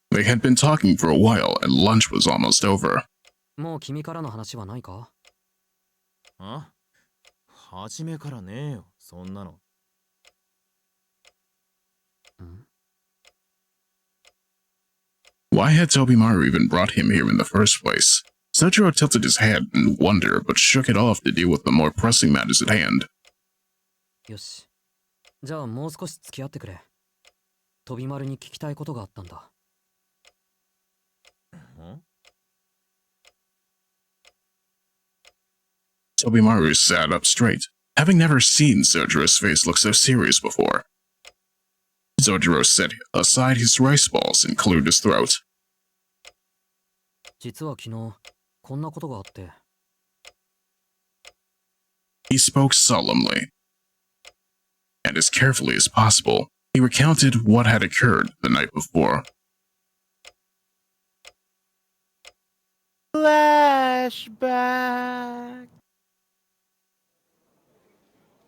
They had been talking for a while and lunch was almost over.
もう君からの話はないか？
あ？初めからねえよ、そんなの。
ん？
Why had Tobimaru even brought him here in the first place? Sojiro tilted his head in wonder, but shook it off to deal with the more pressing matters at hand.
よし。じゃあもう少し付き合ってくれ。飛び丸に聞きたいことがあったんだ。
ん？
Tobimaru sat up straight, having never seen Sojiro's face look so serious before. Sojiro set aside his rice balls and cleared his throat.
実は昨日、こんなことがあって。
He spoke solemnly. And as carefully as possible, he recounted what had occurred the night before.
Flashback.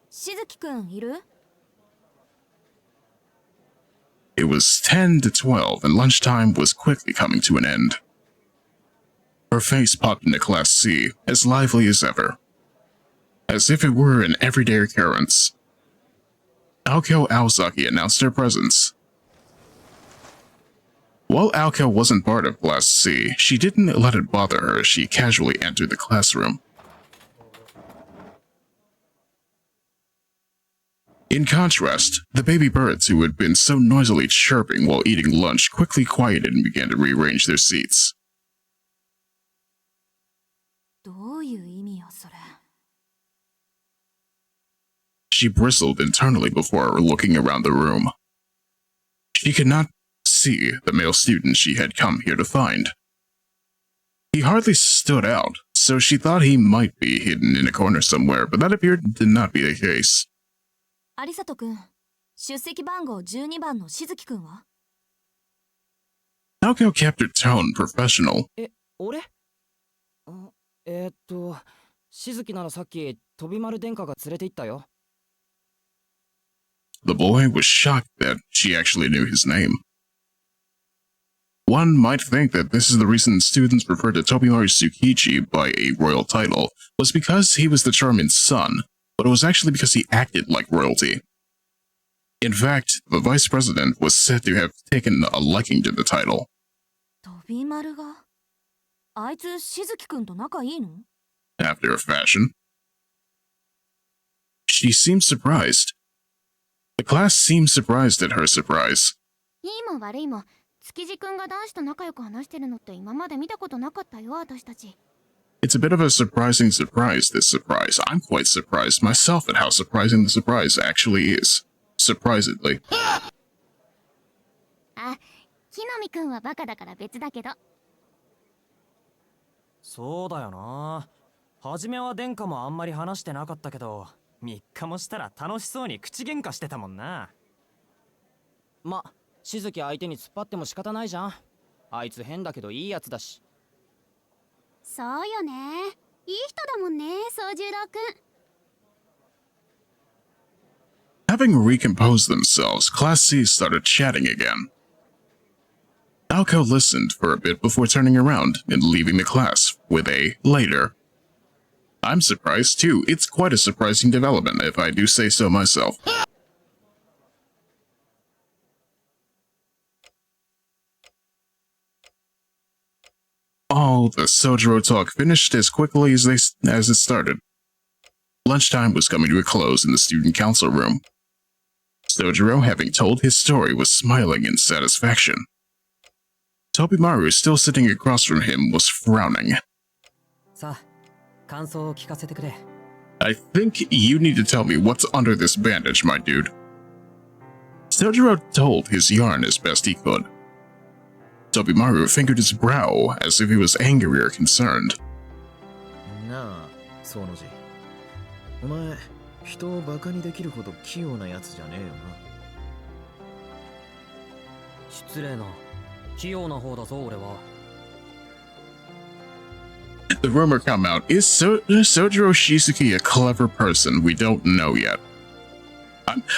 しずきくんいる？
It was 10 to 12, and lunchtime was quickly coming to an end. Her face popped into Class C, as lively as ever. As if it were an everyday occurrence. Aoko Aosaki announced her presence. While Aoko wasn't part of Class C, she didn't let it bother her as she casually entered the classroom. In contrast, the baby birds who had been so noisily chirping while eating lunch quickly quieted and began to rearrange their seats.
どういう意味よそれ。
She bristled internally before looking around the room. She could not see the male student she had come here to find. He hardly stood out, so she thought he might be hidden in a corner somewhere, but that appeared to not be the case.
有里くん、出席番号12番のしずきくんは？
Naoko kept her tone professional.
俺？しずきならさっき飛び丸殿下が連れて行ったよ。
The boy was shocked that she actually knew his name. One might think that this is the reason students referred to Tobimaru Tsukichi by a royal title, was because he was the Charmin's son, but it was actually because he acted like royalty. In fact, the vice president was said to have taken a liking to the title.
飛び丸があいつしずきくんと仲いいの？
After a fashion. She seemed surprised. The class seemed surprised at her surprise.
いいも悪いも築地くんが男子と仲良く話してるのって今まで見たことなかったよ私たち。
It's a bit of a surprising surprise, this surprise. I'm quite surprised myself at how surprising the surprise actually is. Surprisingly.
あ、木の実くんはバカだから別だけど。
そうだよな。初めは殿下もあんまり話してなかったけど、3日もしたら楽しそうに口喧嘩してたもんな。ま、しずき相手に突っ張っても仕方ないじゃん。あいつ変だけどいいやつだし。
そうよね。いい人だもんね、宗十郎くん。
Having recomposed themselves, Class C started chatting again. Naoko listened for a bit before turning around and leaving the class with a later. I'm surprised too. It's quite a surprising development, if I do say so myself. All the Sojiro talk finished as quickly as it started. Lunchtime was coming to a close in the student council room. Sojiro, having told his story, was smiling in satisfaction. Tobimaru, still sitting across from him, was frowning. I think you need to tell me what's under this bandage, my dude. Sojiro told his yarn as best he could. Tobimaru fingered his brow as if he was angry or concerned.
なあ、そうのじ。お前、人をバカにできるほど器用なやつじゃねえよな。
失礼な。器用な方だぞ、俺は。
The rumor come out. Is Sojiro Shizuki a clever person? We don't know yet.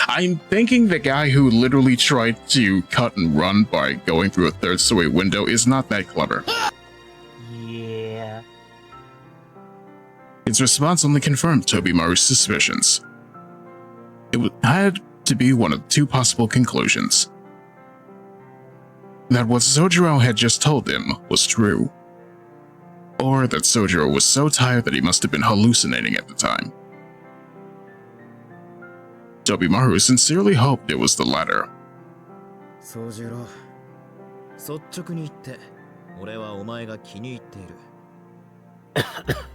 I'm thinking the guy who literally tried to cut and run by going through a third-story window is not that clever.
Yeah.
His response only confirmed Tobimaru's suspicions. It had to be one of two possible conclusions. That what Sojiro had just told him was true. Or that Sojiro was so tired that he must have been hallucinating at the time. Tobimaru sincerely hoped it was the latter.
宗十郎、率直に言って、俺はお前が気に入っている。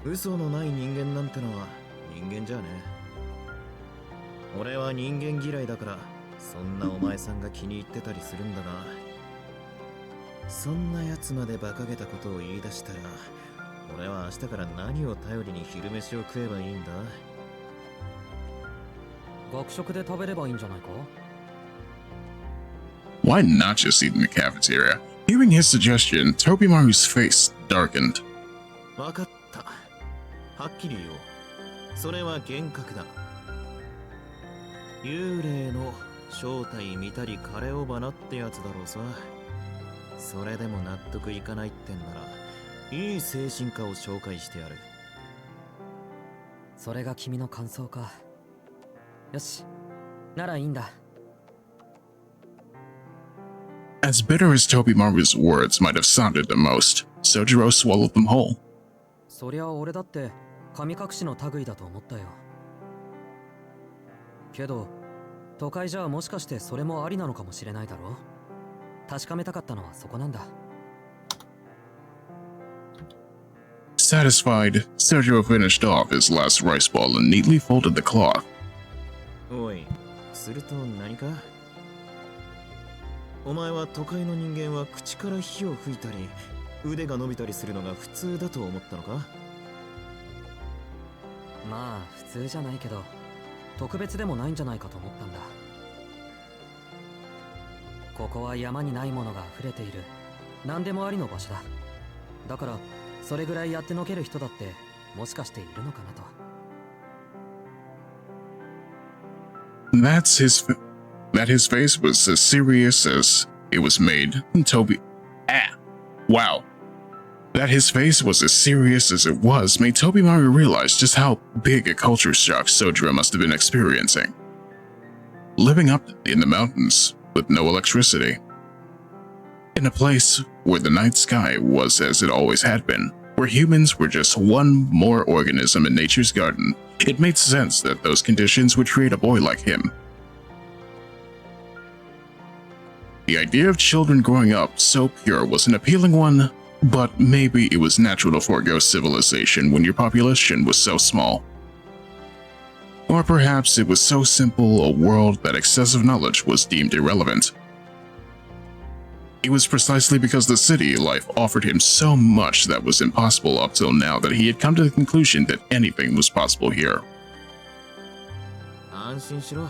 嘘のない人間なんてのは人間じゃねえ。俺は人間嫌いだから、そんなお前さんが気に入ってたりするんだが、そんな奴まで馬鹿げたことを言い出したら、俺は明日から何を頼りに昼飯を食えばいいんだ。
学食で食べればいいんじゃないか?
Why not just eat in the cafeteria? Hearing his suggestion, Tobimaru's face darkened.
わかった。はっきり言おう。それは幻覚だ。幽霊の正体見たり枯れ尾花ってやつだろうさ。それでも納得いかないってんなら、いい精神科を紹介してやる。
それが君の感想か。よし、ならいいんだ。
As bitter as Tobimaru's words might have sounded the most, Sojiro swallowed them whole.
そりゃ俺だって神隠しの類だと思ったよ。けど、都会じゃもしかしてそれもありなのかもしれないだろう。確かめたかったのはそこなんだ。
Satisfied, Sojiro finished off his last rice ball and neatly folded the cloth.
おい、すると何か？お前は都会の人間は口から火を吹いたり、腕が伸びたりするのが普通だと思ったのか？
まあ普通じゃないけど、特別でもないんじゃないかと思ったんだ。ここは山にないものが溢れている何でもありの場所だ。だからそれぐらいやってのける人だってもしかしているのかなと。
That his face was as serious as it was made. Wow. That his face was as serious as it was made Tobimaru realize just how big a culture shock Sojiro must have been experiencing. Living up in the mountains with no electricity. In a place where the night sky was as it always had been, where humans were just one more organism in nature's garden, it made sense that those conditions would create a boy like him. The idea of children growing up so pure was an appealing one, but maybe it was natural to forego civilization when your population was so small. Or perhaps it was so simple a world that excessive knowledge was deemed irrelevant. It was precisely because the city life offered him so much that was impossible up till now that he had come to the conclusion that anything was possible here.
安心しろ。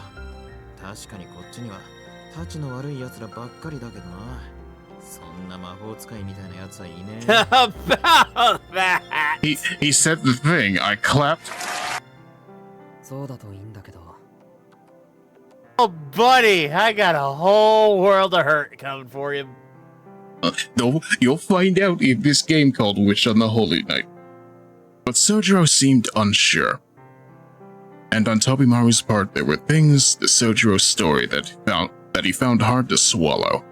確かにこっちにはタチの悪い奴らばっかりだけどな。そんな魔法使いみたいな奴はいねえ。
About that.
He said the thing, I clapped.
そうだといいんだけど。
Oh, buddy, I got a whole world of hurt coming for you.
Though you'll find out in this game called Witch on the Holy Night. But Sojiro seemed unsure. And on Tobimaru's part, there were things the Sojiro story that he found hard to swallow.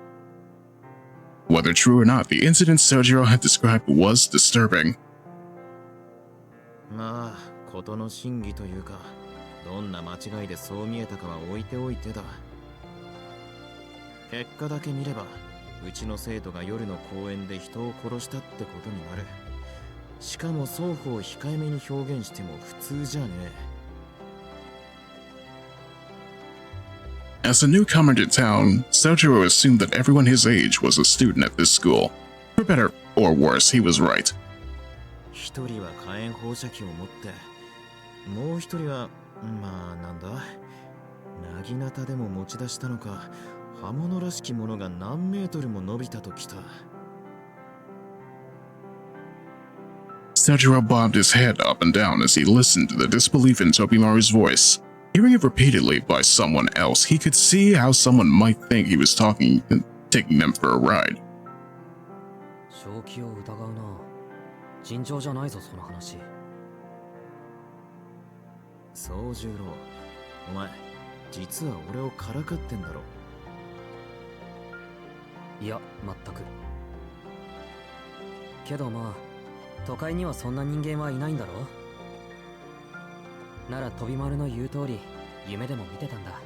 Whether true or not, the incident Sojiro had described was disturbing.
まあ、事の真偽というか、どんな間違いでそう見えたかは置いておいてだ。結果だけ見れば、うちの生徒が夜の公園で人を殺したってことになる。しかも双方を控えめに表現しても普通じゃねえ。
As a newcomer to town, Sojiro assumed that everyone his age was a student at this school. For better or worse, he was right.
一人は火炎放射器を持って、もう一人は、まあなんだ、なぎなたでも持ち出したのか、刃物らしきものが何メートルも伸びたときた。
Sojiro bobbed his head up and down as he listened to the disbelief in Tobimaru's voice. Hearing it repeatedly by someone else, he could see how someone might think he was taking them for a ride.
正気を疑うな。尋常じゃないぞその話。
宗十郎、お前、実は俺をからかってんだろ。
いや、全く。けどまあ、都会にはそんな人間はいないんだろ。なら飛び丸の言う通り、夢でも見てたんだ。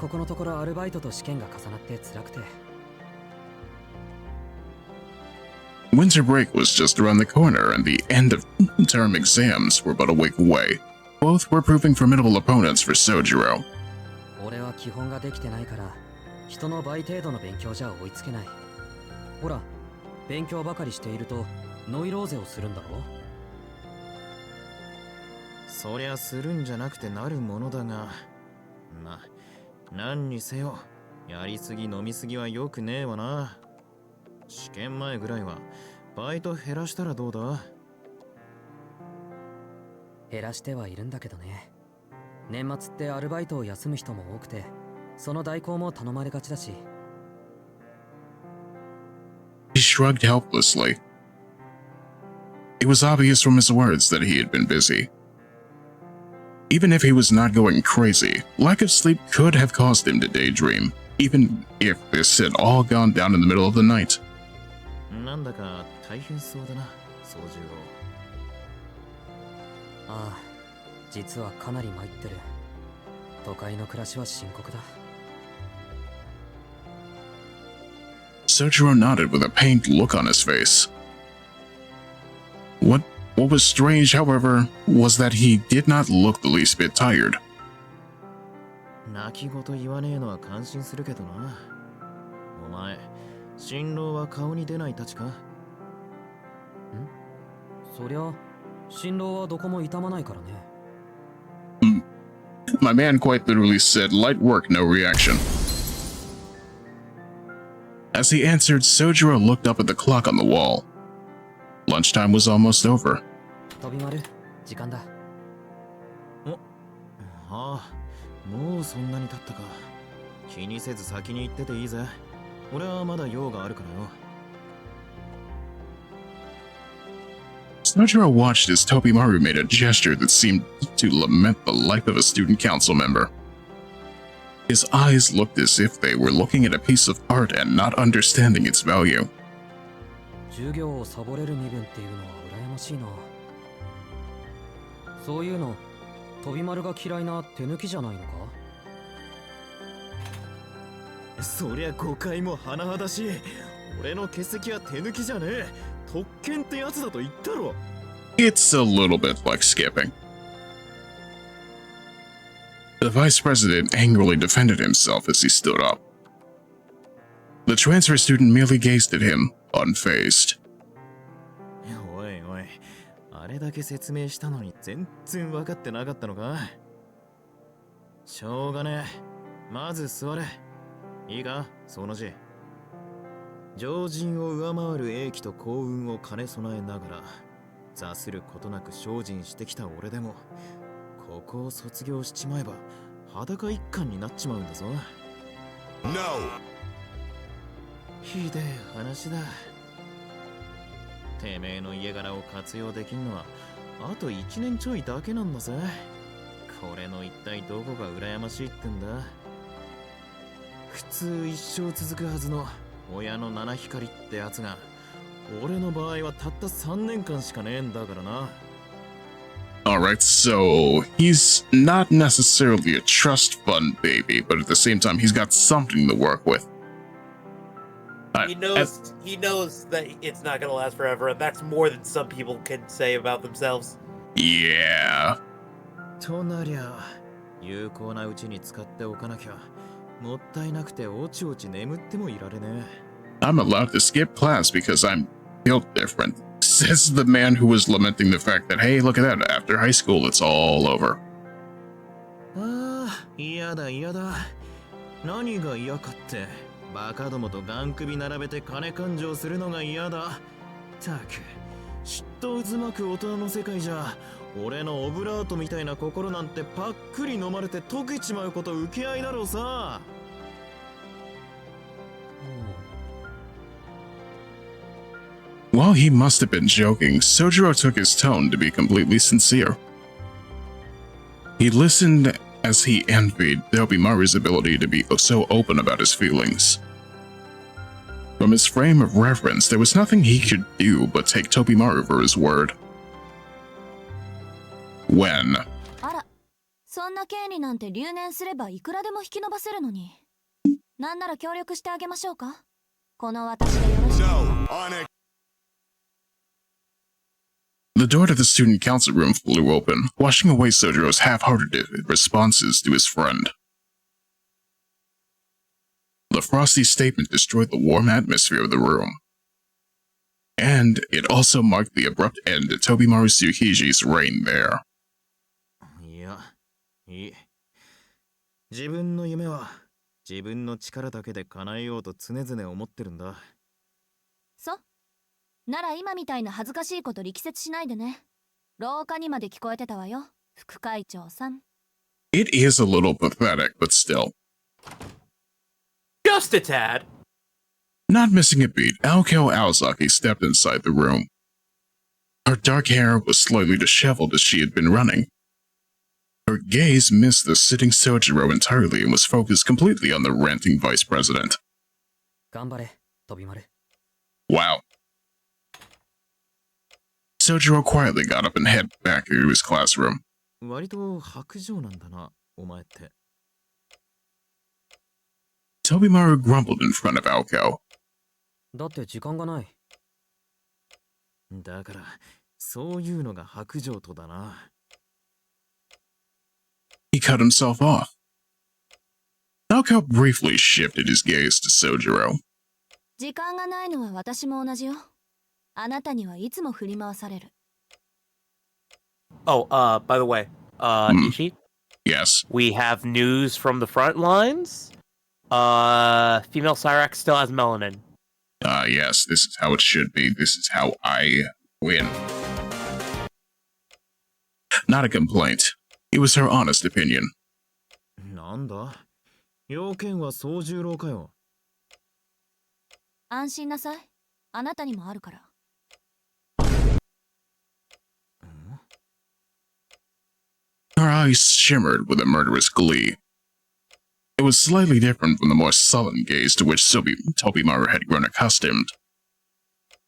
ここのところアルバイトと試験が重なって辛くて。
Winter break was just around the corner, and the end of term exams were but a week away. Both were proving formidable opponents for Sojiro.
俺は基本ができてないから、人の倍程度の勉強じゃ追いつけない。ほら、勉強ばかりしているとノイローゼをするんだろ。
そりゃするんじゃなくてなるものだが、まあ、何にせよ、やりすぎ飲みすぎはよくねえわな。試験前ぐらいはバイト減らしたらどうだ？
減らしてはいるんだけどね。年末ってアルバイトを休む人も多くて、その代行も頼まれがちだし。
He shrugged helplessly. It was obvious from his words that he had been busy. Even if he was not going crazy, lack of sleep could have caused him to daydream, even if this had all gone down in the middle of the night.
なんだか大変そうだな、宗十郎。
ああ、実はかなり参ってる。都会の暮らしは深刻だ。
Sojiro nodded with a pained look on his face. What was strange, however, was that he did not look the least bit tired.
泣き言言わねえのは感心するけどな。お前、新郎は顔に出ないたちか？ん？
そりゃ、新郎はどこも痛まないからね。
My man quite literally said, light work, no reaction. As he answered, Sojiro looked up at the clock on the wall. Lunchtime was almost over.
飛び丸、時間だ。
ああ、もうそんなに経ったか。気にせず先に行ってていいぜ。俺はまだ用があるからよ。
Sojiro watched as Tobimaru made a gesture that seemed to lament the life of a student council member. His eyes looked as if they were looking at a piece of art and not understanding its value.
授業をサボれる身分っていうのは羨ましいな。そういうの、飛び丸が嫌いな手抜きじゃないのか？
そりゃ誤解も甚だしい。俺の欠席は手抜きじゃねえ。特権ってやつだと言ったろ。
It's a little bit like skipping. The vice president angrily defended himself as he stood up. The transfer student merely gazed at him, unfazed.
おいおい、あれだけ説明したのに全然分かってなかったのか？しょうがねえ。まず座れ。いいか、その字。常人を上回る英気と幸運を兼ね備えながら、座することなく精進してきた俺でも、ここを卒業しちまえば裸一貫になっちまうんだぞ。
No!
ひでえ話だ。てめえの家柄を活用できんのはあと1年ちょいだけなんだぜ。これの一体どこが羨ましいってんだ。普通一生続くはずの親の七光ってやつが、俺の場合はたった3年間しかねえんだからな。
Alright, so he's not necessarily a trust fund baby, but at the same time, he's got something to work with.
He knows that it's not going to last forever, and that's more than some people can say about themselves.
Yeah.
となりゃ、有効なうちに使っておかなきゃ、もったいなくておちおち眠ってもいられねえ。
I'm allowed to skip class because I'm built different, says the man who was lamenting the fact that, hey, look at that, after high school, it's all over.
ああ、嫌だ嫌だ。何が嫌かって、バカどもとガン首並べて金勘定するのが嫌だ。たく、嫉妬渦巻く大人の世界じゃ、俺のオブラートみたいな心なんてパックリ飲まれて溶けちまうこと受け合いだろうさ。
While he must have been joking, Sojiro took his tone to be completely sincere. He listened as he envied Tobimaru's ability to be so open about his feelings. From his frame of reference, there was nothing he could do but take Tobimaru for his word. When?
あら、そんな権利なんて留年すればいくらでも引き延ばせるのに。なんなら協力してあげましょうか。この私でよろしく。
No! Onyx!
The door to the student council room flew open, washing away Sojiro's half-hearted responses to his friend. The frosty statement destroyed the warm atmosphere of the room. And it also marked the abrupt end to Tobimaru Tsukiji's reign there.
いや、いい。自分の夢は自分の力だけで叶えようと常々思ってるんだ。
そうなら今みたいな恥ずかしいこと力説しないでね。廊下にまで聞こえてたわよ、副会長さん。
It is a little pathetic, but still.
Just a tad.
Not missing a beat, Aokyo Aozaki stepped inside the room. Her dark hair was slightly disheveled as she had been running. Her gaze missed the sitting Sojiro entirely and was focused completely on the ranting vice president.
頑張れ、飛び丸。
Wow. Sojiro quietly got up and headed back into his classroom.
割と薄情なんだな、お前って。
Tobimaru grumbled in front of Aoko.
だって時間がない。
だから、そういうのが薄情とだな。
He cut himself off. Aoko briefly shifted his gaze to Sojiro.
時間がないのは私も同じよ。あなたにはいつも振り回される。
Oh, by the way, Ichi?
Yes.
We have news from the front lines. Female Cyrax still has melanin.
Yes, this is how it should be. This is how I win. Not a complaint. It was her honest opinion.
なんだ？要件は総十郎かよ。
安心なさい。あなたにもあるから。
Her eyes shimmered with a murderous glee. It was slightly different from the more sullen gaze to which Tobimaru had grown accustomed.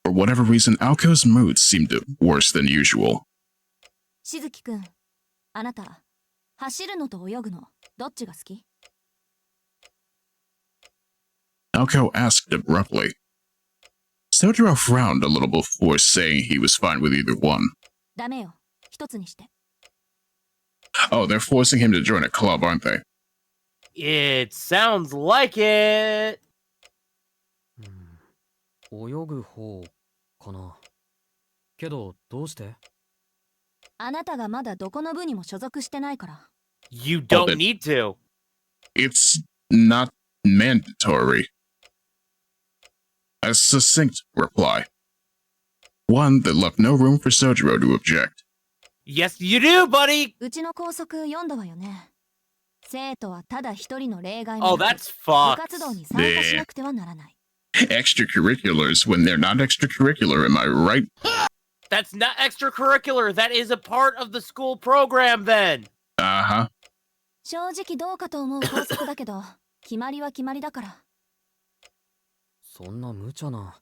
For whatever reason, Aoko's mood seemed worse than usual.
しずきくん、あなた、走るのと泳ぐの、どっちが好き？
Aoko asked abruptly. Sojiro frowned a little before saying he was fine with either one.
ダメよ、一つにして。
Oh, they're forcing him to join a club, aren't they?
It sounds like it.
泳ぐ方かな。けど、どうして？
あなたがまだどこの部にも所属してないから。
You don't need to.
It's not mandatory. A succinct reply. One that left no room for Sojiro to object.
Yes, you do, buddy.
うちの校則読んだわよね。生徒はただ一人の例外
Oh,
もなく
that's
部
fucked.
活動に参加しなくてはならない。
Extracurriculars when they're not extracurricular, am I right?
That's not extracurricular. That is a part of the school program then.
Uh-huh.
正直どうかと思う校則だけど、決まりは決まりだから。
そんな無茶な。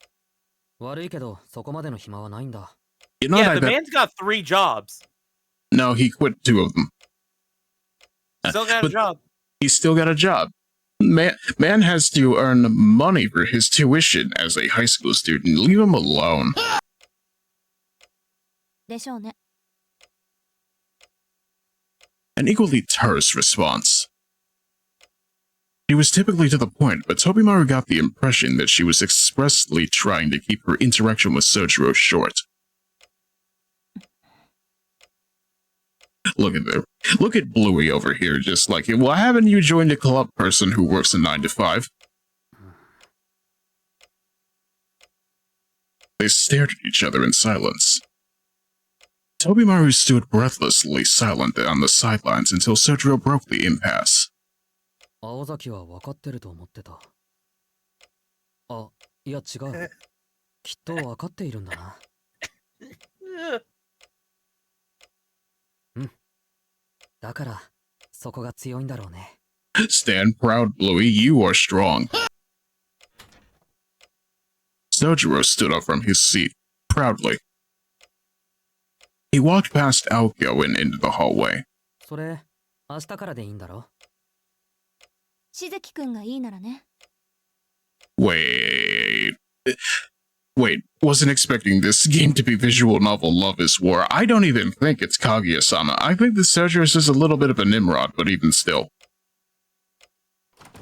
悪いけど、そこまでの暇はないんだ。
You know
Yeah,
I
the
bet...
man's got 3 jobs.
No, he quit 2 of them.
Still got a
But
job.
He's still got a job. Man has to earn money for his tuition as a high school student. Leave him alone.
でしょうね。
An equally terse response. She was typically to the point, but Tobimaru got the impression that she was expressly trying to keep her interaction with Sojiro short. Look at there. Look at Bluey over here, just like, why haven't you joined a club person who works a 9 to 5? They stared at each other in silence. Tobimaru stood breathlessly silent on the sidelines until Sojiro broke the impasse.
青崎は分かってると思ってた。あ、いや違う。きっと分かっているんだな。うん。だから、そこが強いんだろうね。
Stand proud, Bluey, you are strong. Sojiro stood up from his seat, proudly. He walked past Aoko and into the hallway.
それ、明日からでいいんだろ？
しずきくんがいいならね。
Wait, wasn't expecting this game to be visual novel Love is War. I don't even think it's Kaguya-sama. I think the Sojiro is just a little bit of a Nimrod, but even still.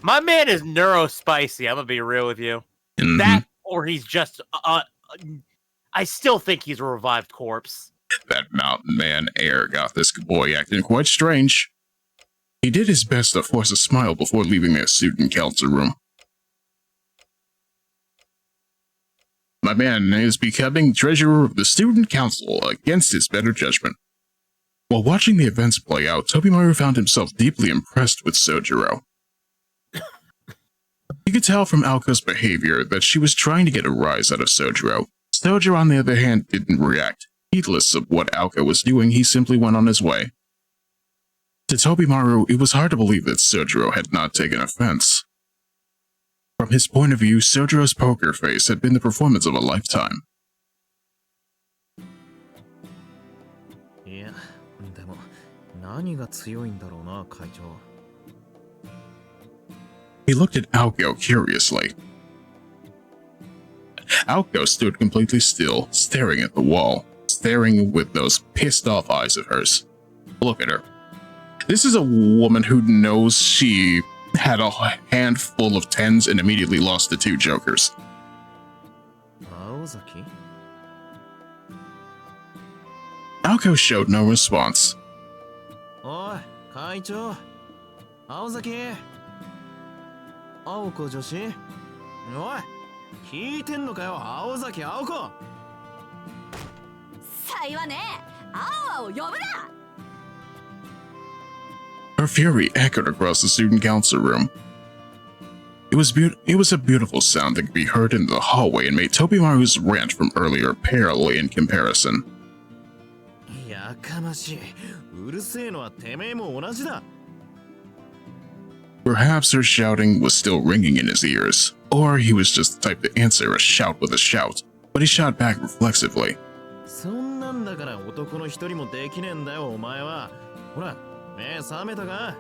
My man is neurospicy. I'm gonna be real with you.
Mm-hmm.
That, or he's just, I still think he's a revived corpse.
That mountain man air got this boy acting quite strange. He did his best to force a smile before leaving the student council room. My man is becoming treasurer of the student council against his better judgment. While watching the events play out, Tobimaru found himself deeply impressed with Sojiro. You could tell from Aoko's behavior that she was trying to get a rise out of Sojiro. Sojiro, on the other hand, didn't react. Heedless of what Aoko was doing, he simply went on his way. To Tobimaru, it was hard to believe that Sojiro had not taken offense. From his point of view, Sojiro's poker face had been the performance of a lifetime.
いや、でも何が強いんだろうな、会長。
He looked at Aoko curiously. Aoko stood completely still, staring at the wall, staring with those pissed-off eyes of hers. Look at her. This is a woman who knows she had a handful of 10s and immediately lost to 2 jokers.
青崎?
Aoko showed no response.
おい、会長。青崎。青子女子。おい、聞いてんのかよ、青崎青子。
さいはね、青を呼ぶな。
Her fury echoed across the student council room. It was a beautiful sound that could be heard in the hallway and made Tobimaru's rant from earlier pale in comparison.
ややかましい。うるせえのはてめえも同じだ。
Perhaps her shouting was still ringing in his ears, or he was just the type to answer a shout with a shout, but he shot back reflexively.
そんなんだから男の一人もできねえんだよお前は。ほら、目覚めたか？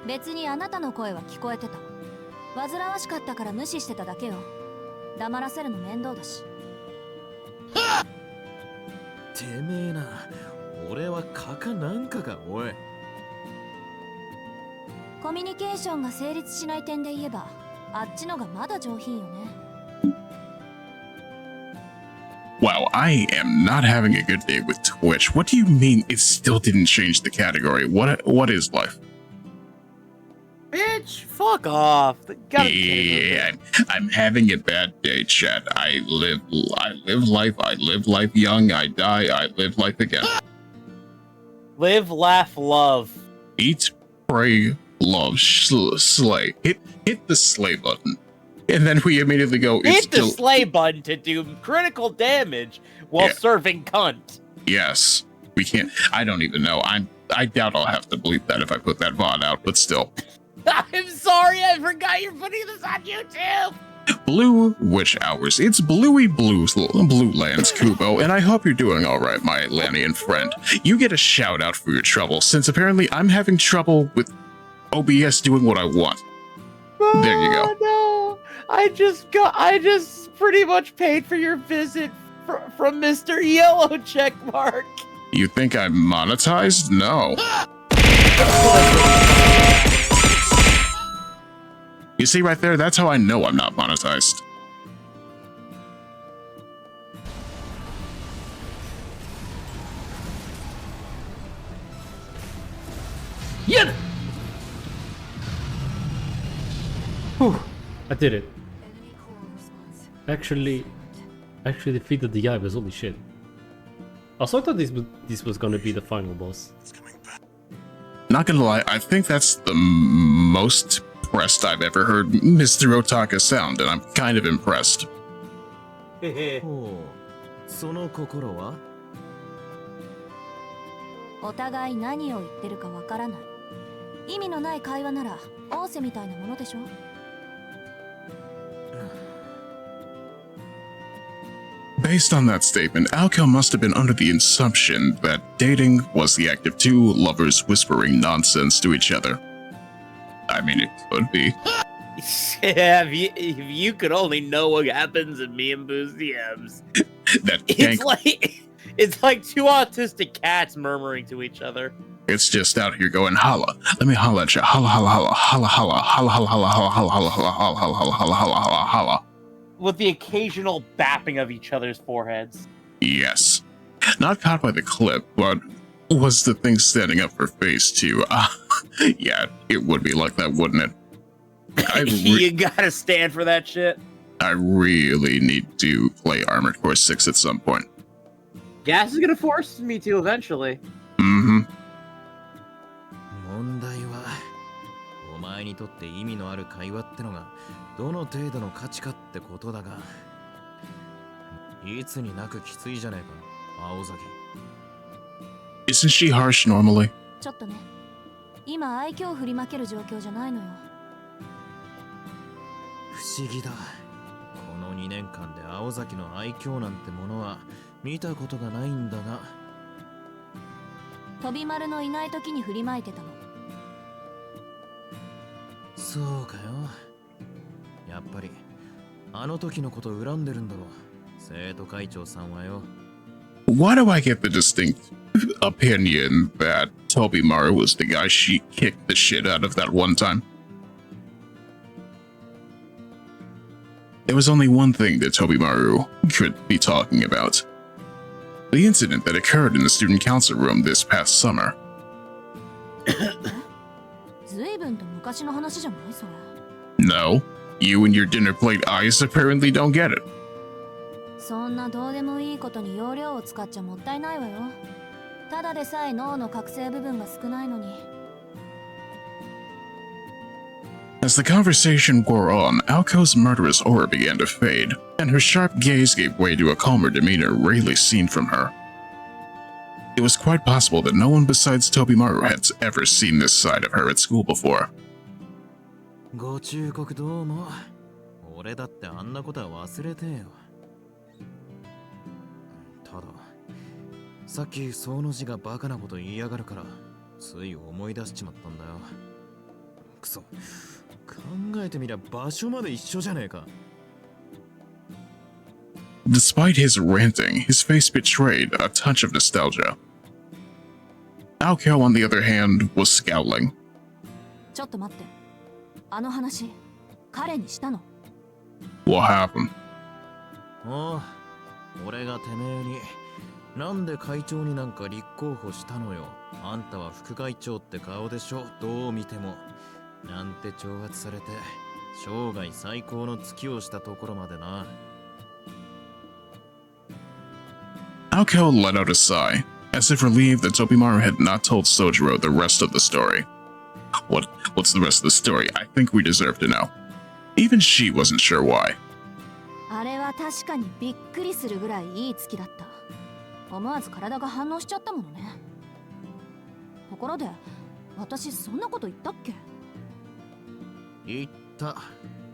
別にあなたの声は聞こえてた。煩わしかったから無視してただけよ。黙らせるの面倒だし。
てめえな、俺はカカなんかか、おい。
コミュニケーションが成立しない点で言えば、あっちのがまだ上品よね。
Wow, I am not having a good day with Twitch. What do you mean it still didn't change the category? What is life?
Bitch, fuck off.
Yeah, I'm having a bad day, chat. I live life young. I die, I live life again.
Live, laugh, love.
Eat, pray, love, slay. Hit the slay button. And then we immediately go,
Hit the slay button to do critical damage while serving cunt.
Yes. We can't. I don't even know. I doubt I'll have to bleep that if I put that VOD out, but still.
I'm sorry, I forgot you're putting this on YouTube.
Blue Witch Hours. It's Bluey Blueland's Kubo, and I hope you're doing alright, my Lanian friend. You get a shout out for your trouble, since apparently I'm having trouble with OBS doing what I want. There you go.
No, I just pretty much paid for your visit from Mr. Yellow Checkmark.
You think I'm monetized? No. You see right there, that's how I know I'm not monetized.
Yeah! Whew, I did it. Actually defeated the Yibers, holy shit. Also, I thought this was gonna be the final boss.
Not gonna lie, I think that's the most impressed I've ever heard Mr. Otaka sound, and I'm kind of impressed.
ほう、その心は？
お互い何を言ってるかわからない。意味のない会話なら、仰せみたいなものでしょ。
Based on that statement, Alco must have been under the assumption that dating was the act of two lovers whispering nonsense to each other. I mean, it could be.
Yeah, if you could only know what happens in me and Boo's DMs. It's like two autistic cats murmuring to each other.
It's just out here going holla. Let me holla at you. Holla, holla, holla, holla, holla, holla, holla, holla, holla, holla, holla, holla, holla, holla, holla, holla, holla, holla.
With the occasional bapping of each other's foreheads.
Yes. Not caught by the clip, but was the thing standing up for face too? Yeah, it would be like that, wouldn't it?
You gotta stand for that shit.
I really need to play Armored Core 6 at some point.
Gas is gonna force me to eventually.
Mm-hmm.
問題は、お前にとって意味のある会話ってのがどの程度の価値かってことだが、いつになくきついじゃねえか、青崎。
Isn't she harsh normally?
ちょっとね。今愛嬌を振りまける状況じゃないのよ。
不思議だ。この2年間で青崎の愛嬌なんてものは見たことがないんだが。
飛び丸のいない時に振りまいてたの。
そうかよ。やっぱりあの時のこと恨んでるんだろう、生徒会長さんはよ。
Why do I get the distinct opinion that Tobimaru was the guy she kicked the shit out of that one time? There was only one thing that Tobimaru could be talking about. The incident that occurred in the student council room this past summer.
随分と昔の話じゃないそれ。
No, you and your dinner plate eyes apparently don't get it.
そんなどうでもいいことに容量を使っちゃもったいないわよ。ただでさえ脳の覚醒部分が少ないのに。
As the conversation wore on, Alco's murderous aura began to fade, and her sharp gaze gave way to a calmer demeanor rarely seen from her. It was quite possible that no one besides Tobimaru had ever seen this side of her at school before.
ご忠告どうも。俺だってあんなことは忘れてよ。ただ、さっきその字がバカなこと言いやがるから、つい思い出しちまったんだよ。くそ、考えてみりゃ場所まで一緒じゃねえか。
Despite his ranting, his face betrayed a touch of nostalgia. Alco, on the other hand, was scowling.
ちょっと待って。あの話、彼にしたの？
What happened?
ああ、俺がてめえに、なんで会長になんか立候補したのよ。あんたは副会長って顔でしょ、どう見ても。なんて挑発されて、生涯最高の月をしたところまでな。
Alco let out a sigh, as if relieved that Tobimaru had not told Sojiro the rest of the story. What's the rest of the story? I think we deserve to know. Even she wasn't sure why.
あれは確かにびっくりするぐらいいい月だった。思わず体が反応しちゃったものね。ところで、私そんなこと言ったっけ？
言った。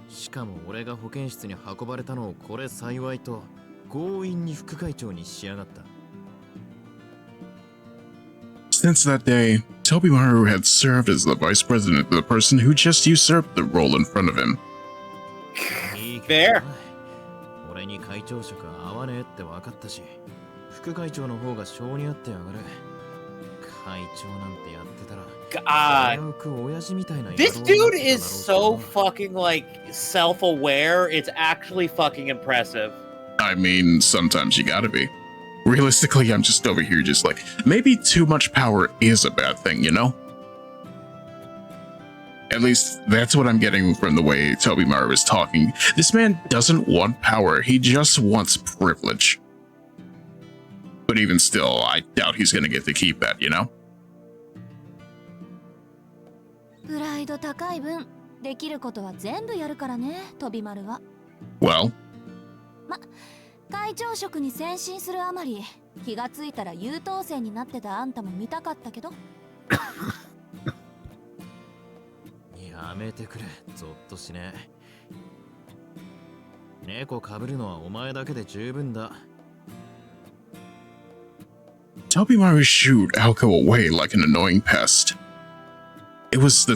しかも俺が保健室に運ばれたのをこれ幸いと強引に副会長にしやがった。
Since that day, Tobimaru had served as the vice president of the person who just usurped the role in front of him.
Fair.
俺に会長職合わねえって分かったし、副会長の方が性に合ってやがる。会長なんてやってたら、親父みたいな。
This dude is so fucking like self-aware. It's actually fucking impressive.
I mean, sometimes you gotta be. Realistically, I'm just over here just like, maybe too much power is a bad thing, you know? At least, that's what I'm getting from the way Tobimaru is talking. This man doesn't want power, he just wants privilege. But even still, I doubt he's gonna get to keep that, you know?
プライド高い分、できることは全部やるからね、飛丸は。
Well?
会長職に先進するあまり、気がついたら優等生になってたあんたも見たかったけど。
やめてくれ、ゾッとしねえ。猫かぶるのはお前だけで十分だ。
Tobimaru shooed Alco away like an annoying pest. It was a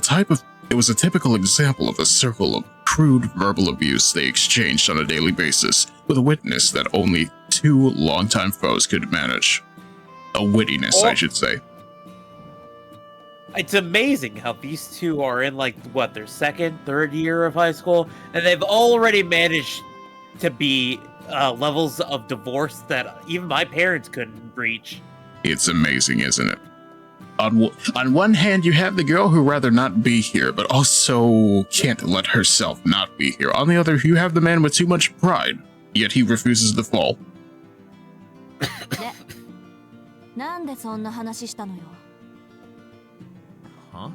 typical example of a circle of crude verbal abuse they exchanged on a daily basis, with a witness that only two longtime foes could manage. A wittiness, I should say.
It's amazing how these two are in like what, their second, third year of high school, and they've already managed to be levels of divorce that even my parents couldn't reach.
It's amazing, isn't it? On one hand, you have the girl who'd rather not be here, but also can't let herself not be here. On the other, you have the man with too much pride, yet he refuses to fall.
なんでそんな話したのよ。
は？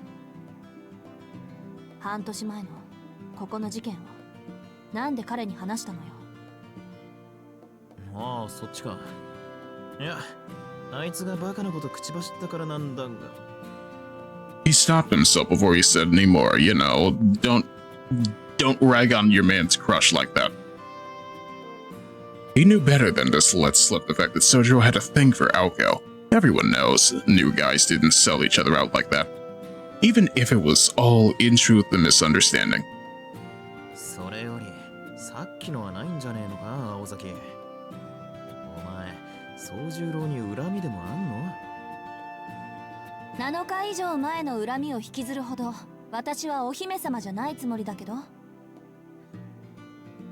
半年前のここの事件をなんで彼に話したのよ。
ああ、そっちか。いや、あいつがバカなこと口走ったからなんだが。
He stopped himself before he said any more. You know, don't rag on your man's crush like that. He knew better than to let slip the fact that Sojiro had a thing for Alco. Everyone knows new guys didn't sell each other out like that. Even if it was all in truth a misunderstanding.
それより、さっきのはないんじゃねえのか、青崎。お前、宗十郎に恨みでもあんの
？7日以上前の恨みを引きずるほど、私はお姫様じゃないつもりだけど。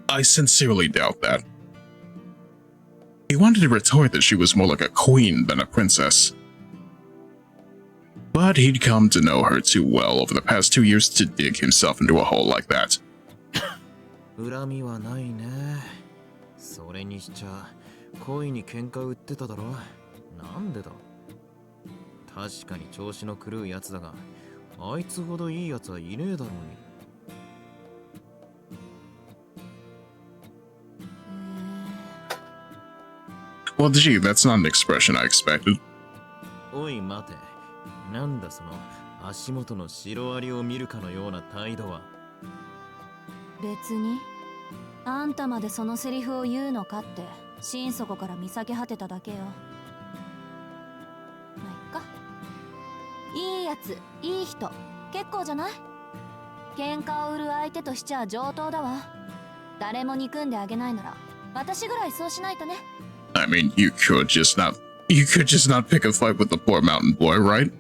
I sincerely doubt that. He wanted to retort that she was more like a queen than a princess. But he'd come to know her too well over the past 2 years to dig himself into a hole like that.
恨みはないね。それにしちゃ、恋に喧嘩売ってただろ。なんでだ？確かに調子の狂うやつだが、あいつほどいいやつはいねえだろうに。
Well, gee, that's not an expression I expected.
おい待て。なんだその足元のシロアリを見るかのような態度は。
別にあんたまでそのセリフを言うのかって心底から見避け果てただけよ。まあいっか。いいやつ、いい人、結構じゃない？喧嘩を売る相手としちゃ上等だわ。誰も憎んであげないなら私ぐらいそうしないとね。
I mean, you could just not pick a fight with the poor mountain boy, right?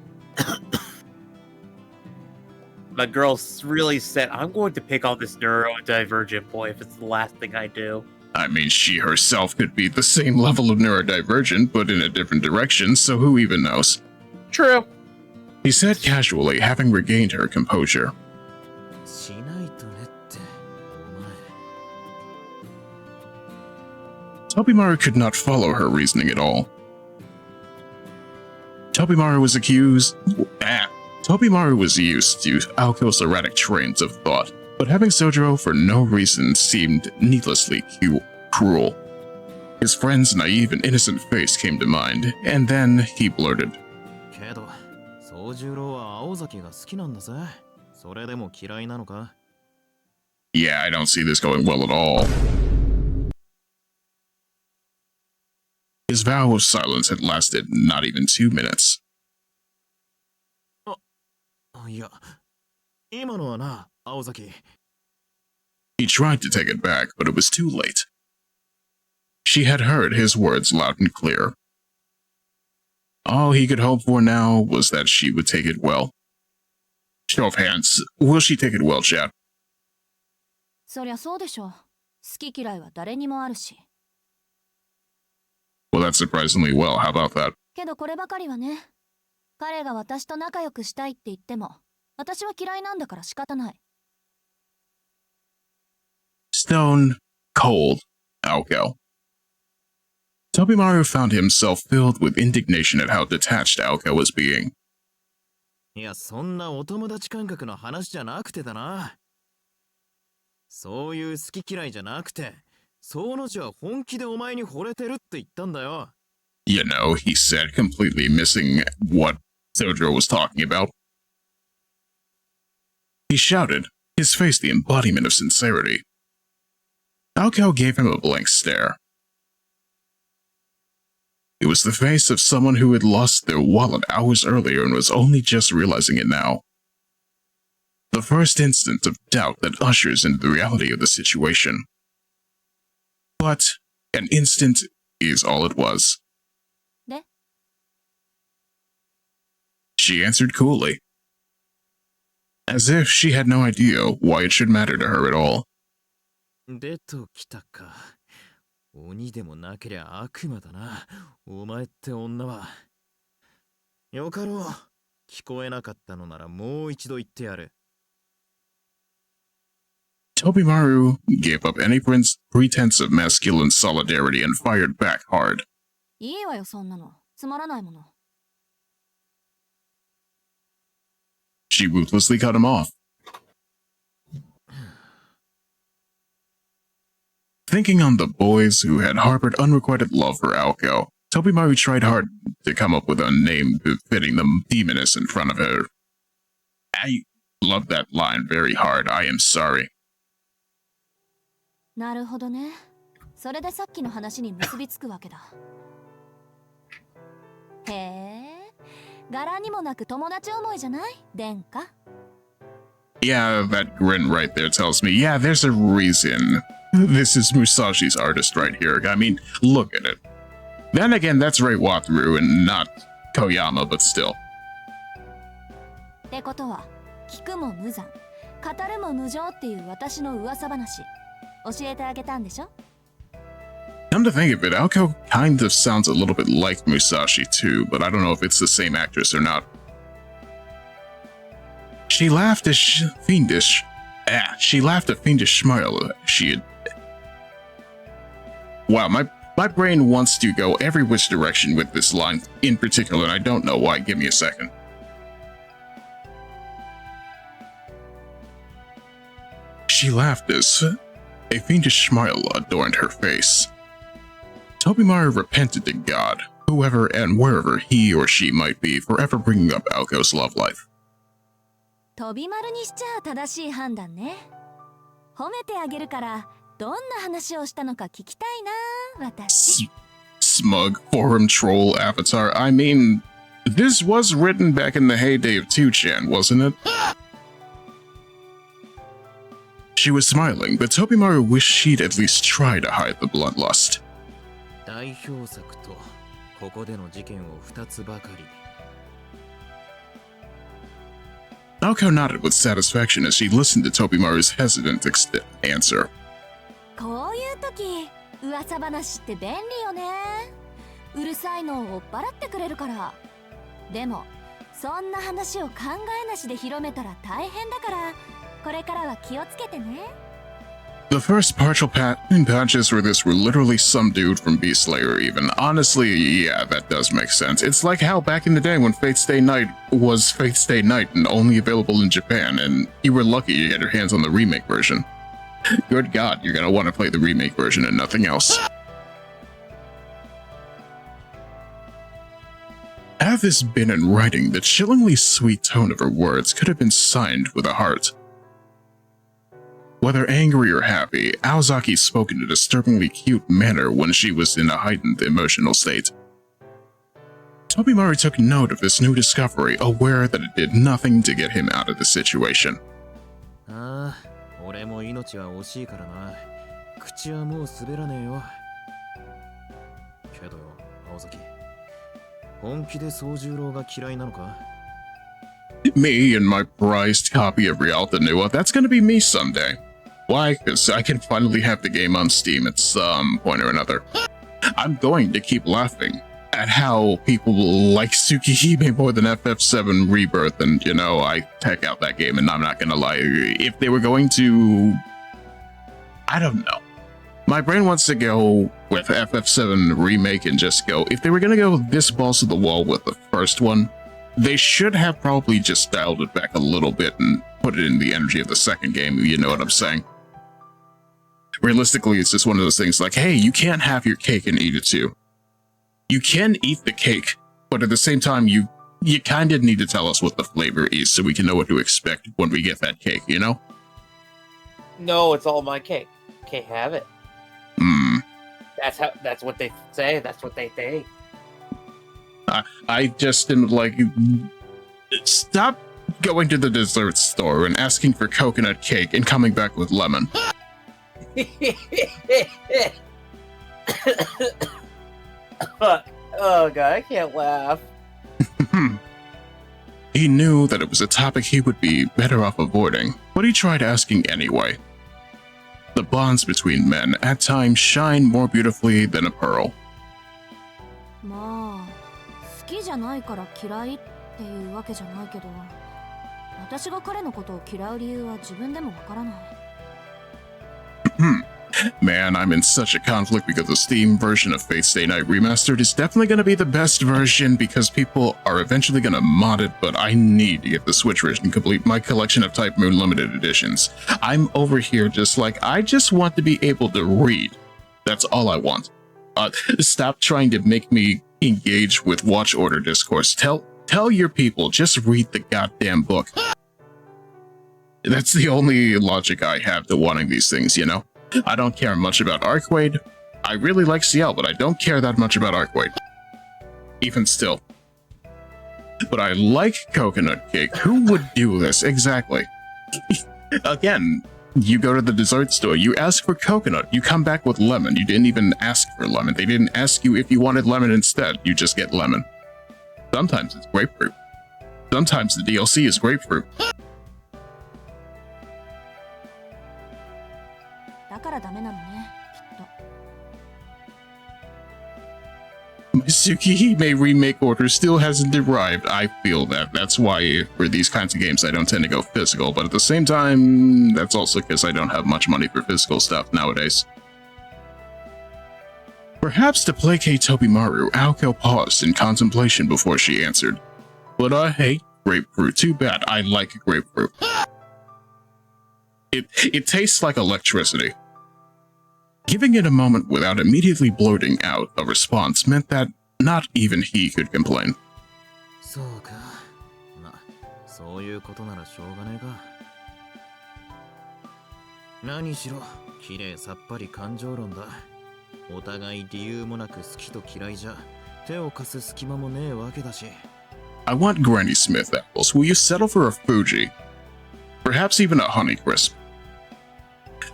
My girl's really said, I'm going to pick on this neurodivergent boy if it's the last thing I do.
I mean, she herself could be the same level of neurodivergent, but in a different direction, so who even knows?
True.
He said casually, having regained her composure.
しないとねって、お前。
Tobimaru could not follow her reasoning at all. Tobimaru was used to Aoko's erratic trains of thought, but having Sojiro for no reason seemed needlessly cruel. His friend's naive and innocent face came to mind, and then he blurted.
けど、宗十郎は青崎が好きなんだぜ。それでも嫌いなのか?
Yeah, I don't see this going well at all. His vow of silence had lasted not even 2 minutes.
いや、今のはな、青崎。
He tried to take it back, but it was too late. She had heard his words loud and clear. All he could hope for now was that she would take it well. Show of hands. Will she take it well, chat?
そりゃそうでしょ。好き嫌いは誰にもあるし。
Well, that's surprisingly well. How about that?
けどこればかりはね。彼が私と仲良くしたいって言っても、私は嫌いなんだから仕方ない。
Stone cold Aoko. Tobimaru found himself filled with indignation at how detached Aoko was being.
いや、そんなお友達感覚の話じゃなくてだな。そういう好き嫌いじゃなくて、その字は本気でお前に惚れてるって言ったんだよ。
You know, he said, completely missing what Sojiro was talking about. He shouted, his face the embodiment of sincerity. Aoko gave him a blank stare. It was the face of someone who had lost their wallet hours earlier and was only just realizing it now. The first instant of doubt that ushers into the reality of the situation. But an instant is all it was.
Ne?
She answered coolly, as if she had no idea why it should matter to her at all.
出ときたか。鬼でもなけりゃ悪魔だな。お前って女は。よかろう。聞こえなかったのならもう一度言ってやる。
Tobimaru gave up any pretense of masculine solidarity and fired back hard.
いいわよ、そんなの。つまらないもの。
She ruthlessly cut him off. Thinking on the boys who had harbored unrequited love for Aoko, Tobimaru tried hard to come up with a name befitting the demoness in front of her. I love that line very hard. I am sorry.
なるほどね。それでさっきの話に結びつくわけだ。へえ、柄にもなく友達思いじゃない？殿下。
Yeah, that grin right there tells me, yeah, there's a reason. This is Musashi's artist right here. I mean, look at it. Then again, that's Rei Wataru and not Koyama, but still.
ってことは、聞くも無残、語るも無情っていう私の噂話、教えてあげたんでしょ?
Come to think of it, Aoko kind of sounds a little bit like Musashi too, but I don't know if it's the same actress or not. She laughed a fiendish smile. Wow, my brain wants to go every which direction with this line in particular, and I don't know why. Give me a second. She laughed as a fiendish smile adorned her face. Tobimaru repented to God, whoever and wherever he or she might be, for ever bringing up Aoko's love life.
飛び丸にしちゃ正しい判断ね。褒めてあげるからどんな話をしたのか聞きたいな、私。
Smug forum troll avatar. I mean, this was written back in the heyday of 2chan, wasn't it? She was smiling, but Tobimaru wished she'd at least try to hide the bloodlust.
代表作とここでの事件を2つばかり。
Aoko nodded with satisfaction as she listened to Tobimaru's hesitant answer.
こういう時、噂話って便利よね。うるさいのを追っ払ってくれるから。でも、そんな話を考えなしで広めたら大変だから、これからは気をつけてね。
The first partial patches for this were literally some dude from Beast Slayer even. Honestly, yeah, that does make sense. It's like how back in the day when Fate Stay Night was Fate Stay Night and only available in Japan, and you were lucky to get your hands on the remake version. Good God, you're gonna want to play the remake version and nothing else. Had this been in writing, the chillingly sweet tone of her words could have been signed with a heart. Whether angry or happy, Aozaki spoke in a disturbingly cute manner when she was in a heightened emotional state. Tobimaru took note of this new discovery, aware that it did nothing to get him out of the situation.
ああ、俺も命は惜しいからな。口はもう滑らねえよ。けどよ、青崎。本気で宗十郎が嫌いなのか?
Me and my prized copy of Rialta Nua, that's gonna be me someday. Why? Because I can finally have the game on Steam at some point or another. I'm going to keep laughing at how people like Tsukihime more than FF7 Rebirth, and you know, I tech out that game, and I'm not gonna lie, if they were going to... I don't know. My brain wants to go with FF7 Remake and just go, if they were gonna go this balls to the wall with the first one, they should have probably just dialed it back a little bit and put it in the energy of the second game, you know what I'm saying? Realistically, it's just one of those things like, hey, you can't have your cake and eat it too. You can eat the cake, but at the same time, you kind of need to tell us what the flavor is so we can know what to expect when we get that cake, you know?
No, it's all my cake. Can't have it. That's what they say. That's what they think.
I just didn't like... Stop going to the dessert store and asking for coconut cake and coming back with lemon.
Oh god, I can't laugh.
He knew that it was a topic he would be better off avoiding, but he tried asking anyway. The bonds between men at times shine more beautifully than a pearl.
まあ、好きじゃないから嫌いっていうわけじゃないけど、私が彼のことを嫌う理由は自分でもわからない。
Man, I'm in such a conflict because the Steam version of Fate Stay Night Remastered is definitely going to be the best version because people are eventually going to mod it, but I need to get the Switch version to complete my collection of Type Moon limited editions. I'm over here just like, I just want to be able to read. That's all I want. Stop trying to make me engage with watch order discourse. Tell your people, just read the goddamn book. That's the only logic I have to wanting these things, you know? I don't care much about Arcwade. I really like CL, but I don't care that much about Arcwade. Even still. But I like coconut cake. Who would do this? Exactly. Again, you go to the dessert store, you ask for coconut, you come back with lemon. You didn't even ask for lemon. They didn't ask you if you wanted lemon instead. You just get lemon. Sometimes it's grapefruit. Sometimes the DLC is grapefruit.
だからダメなのね、きっと。
My Tsukihime remake order still hasn't arrived. I feel that. That's why for these kinds of games I don't tend to go physical, but at the same time, that's also because I don't have much money for physical stuff nowadays. Perhaps to placate Tobimaru, Aoko paused in contemplation before she answered. But I hate grapefruit. Too bad. I like grapefruit. It tastes like electricity. Giving it a moment without immediately blurting out a response meant that not even he could complain.
そうか。ま、そういうことならしょうがねえか。何しろ、綺麗さっぱり感情論だ。お互い理由もなく好きと嫌いじゃ、手を貸す隙間もねえわけだし。
I want Granny Smith apples. Will you settle for a Fuji? Perhaps even a Honeycrisp.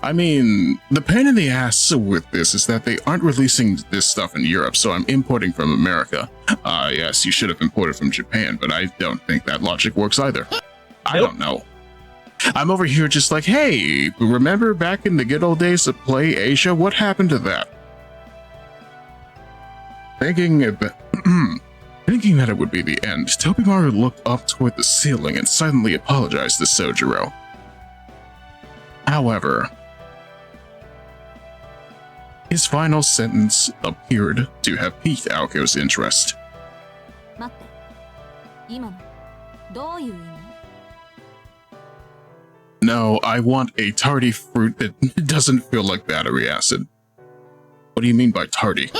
I mean, the pain in the ass with this is that they aren't releasing this stuff in Europe, so I'm importing from America. Yes, you should have imported from Japan, but I don't think that logic works either. I don't know. I'm over here just like, hey, remember back in the good old days of Play Asia? What happened to that? Thinking that it would be the end, Tobimaru looked up toward the ceiling and suddenly apologized to Sojiro. However, his final sentence appeared to have piqued Aoko's interest.
待って。今のどういう意味？
No, I want a tardy fruit that doesn't feel like battery acid. What do you mean by tardy?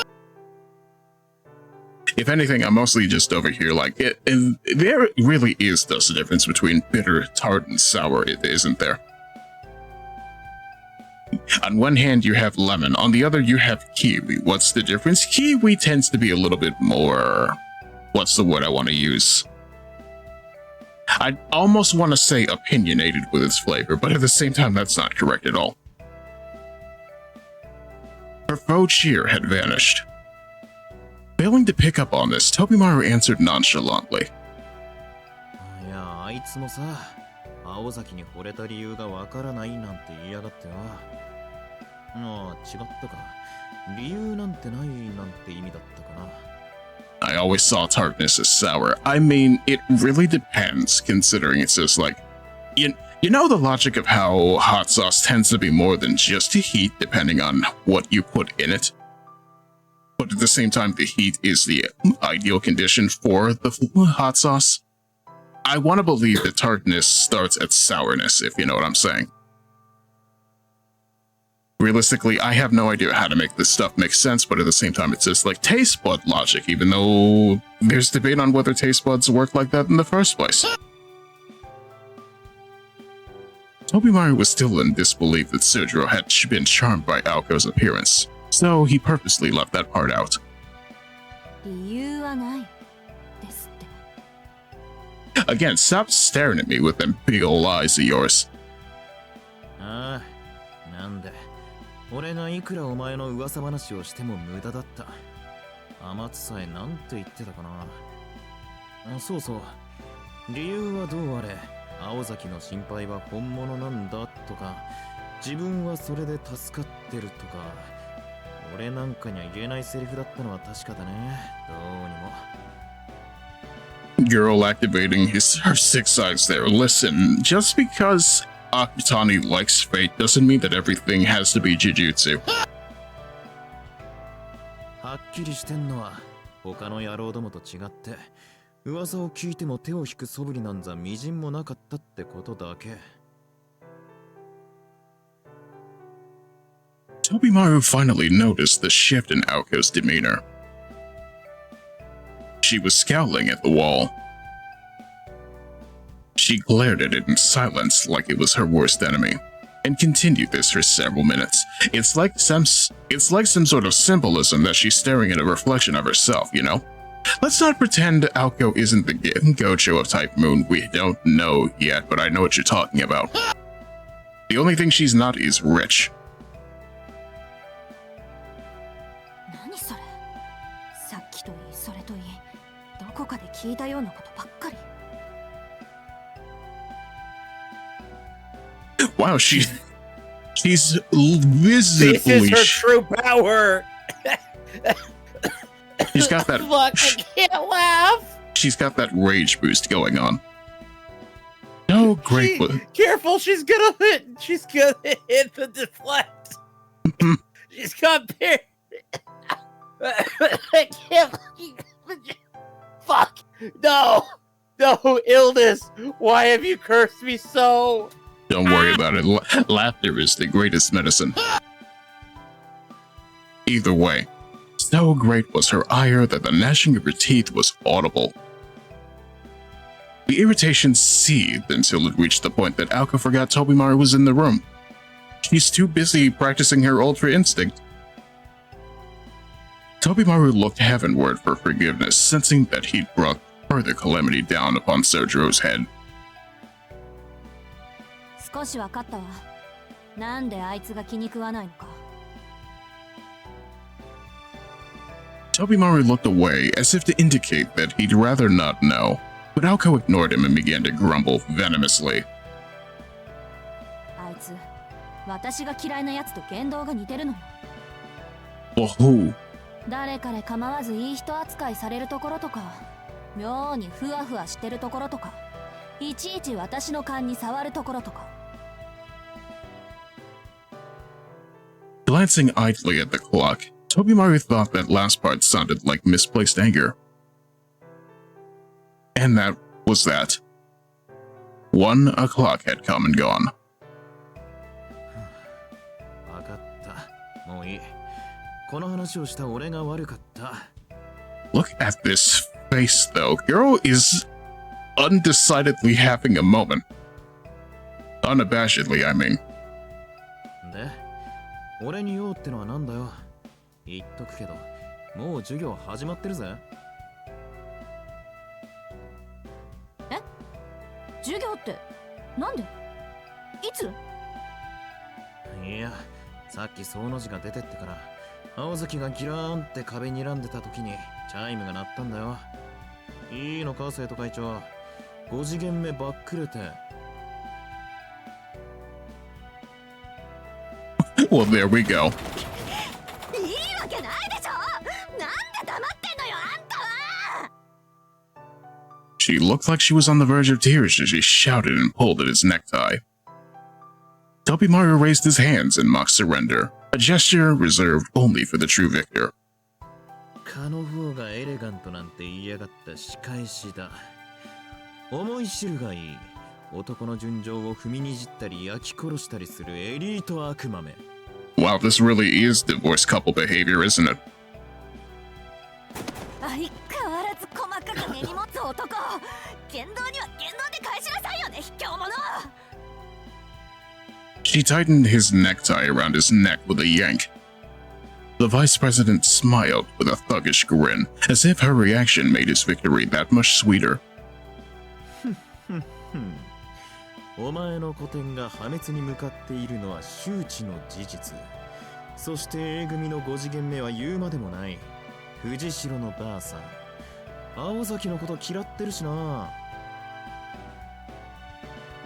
If anything, I'm mostly just over here like it, and there really is thus a difference between bitter, tart, and sour, isn't there? On one hand, you have lemon. On the other, you have kiwi. What's the difference? Kiwi tends to be a little bit more... What's the word I want to use? I almost want to say opinionated with its flavor, but at the same time, that's not correct at all. Her faux cheer had vanished. Failing to pick up on this, Tobimaru answered nonchalantly.
いや、あいつもさ、青崎に惚れた理由がわからないなんて言いやがっては。ああ、違ったか。理由なんてないなんて意味だったかな。
I always saw tartness as sour. I mean, it really depends, considering it's just like... You know the logic of how hot sauce tends to be more than just heat, depending on what you put in it? But at the same time, the heat is the ideal condition for the hot sauce. I want to believe that tartness starts at sourness, if you know what I'm saying. Realistically, I have no idea how to make this stuff make sense, but at the same time, it's just like taste bud logic, even though there's debate on whether taste buds work like that in the first place. Tobimaru was still in disbelief that Sojiro had been charmed by Aoko's appearance, so he purposely left that part out.
理由はないですって。
Again, stop staring at me with them big old eyes of yours.
ああ、なんで。俺がいくらお前の噂話をしても無駄だった。天津さえなんて言ってたかな。そうそう。理由はどうあれ、青崎の心配は本物なんだとか、自分はそれで助かってるとか、俺なんかには言えないセリフだったのは確かだね。どうにも。
Girl activating her six eyes there. Listen, just because Akutani likes fate doesn't mean that everything has to be Jujutsu.
はっきりしてんのは他の野郎どもと違って噂を聞いても手を引く素振りなんざみじんもなかったってことだけ。
Tobimaru finally noticed the shift in Aoko's demeanor. She was scowling at the wall. She glared at it in silence like it was her worst enemy, and continued this for several minutes. It's like some sort of symbolism that she's staring at a reflection of herself, you know? Let's not pretend Aoko isn't the Gojo of Type Moon. We don't know yet, but I know what you're talking about. The only thing she's not is rich.
何それ？さっきといいそれといい、どこかで聞いたようなことばっかり。
Wow, she's visibly...
This is her true power!
She's got that...
Fuck, I can't laugh!
She's got that rage boost going on. No, great...
Careful, she's gonna hit the deflect! She's got pair... I can't... Fuck! No! No, illness! Why have you cursed me so?
Don't worry about it. Laughter is the greatest medicine. Either way, so great was her ire that the gnashing of her teeth was audible. The irritation seethed until it reached the point that Alka forgot Tobimaru was in the room. She's too busy practicing her Ultra Instinct. Tobimaru looked heavenward for forgiveness, sensing that he'd brought further calamity down upon Sojiro's head.
少しわかったわ。なんであいつが気に食わないのか。
Tobimaru looked away as if to indicate that he'd rather not know, but Alko ignored him and began to grumble venomously.
あいつ、私が嫌いなやつと言動が似てるのよ。
Well, who?
誰彼構わずいい人扱いされるところとか、妙にふわふわしてるところとか、いちいち私の勘に触るところとか。
Glancing idly at the clock, Tobimaru thought that last part sounded like misplaced anger. And that was that. 1 o'clock had come and gone.
わかった。もういい。この話をした俺が悪かった。
Look at this face, though. Girl is undecidedly having a moment. Unabashedly, I mean.
で、俺に用ってのはなんだよ。言っとくけど、もう授業始まってるぜ。
え？授業ってなんで？いつ？
いや、さっきその字が出てってから、青月がギラーンって壁に睨んでた時にチャイムが鳴ったんだよ。いいのか、生徒会長。5次元目ばっくれて。
Well, there we go.
いいわけないでしょ。なんで黙ってんのよ、あんたは。
She looked like she was on the verge of tears as she shouted and pulled at his necktie. Tobimaru raised his hands in mock surrender, a gesture reserved only for the true victor.
蚊の方がエレガントなんて言いやがった仕返しだ。思い知るがいい。男の純情を踏みにじったり焼き殺したりするエリート悪魔め。
Wow, this really is divorced couple behavior, isn't it?
相変わらず細かく根に持つ男。言動には言動で返しなさいよね、卑怯者。
She tightened his necktie around his neck with a yank. The vice president smiled with a thuggish grin, as if her reaction made his victory that much sweeter.
お前の古典が破滅に向かっているのは周知の事実。そして A 組の5次元目は言うまでもない。藤代のばあさん。青崎のこと嫌ってるしな。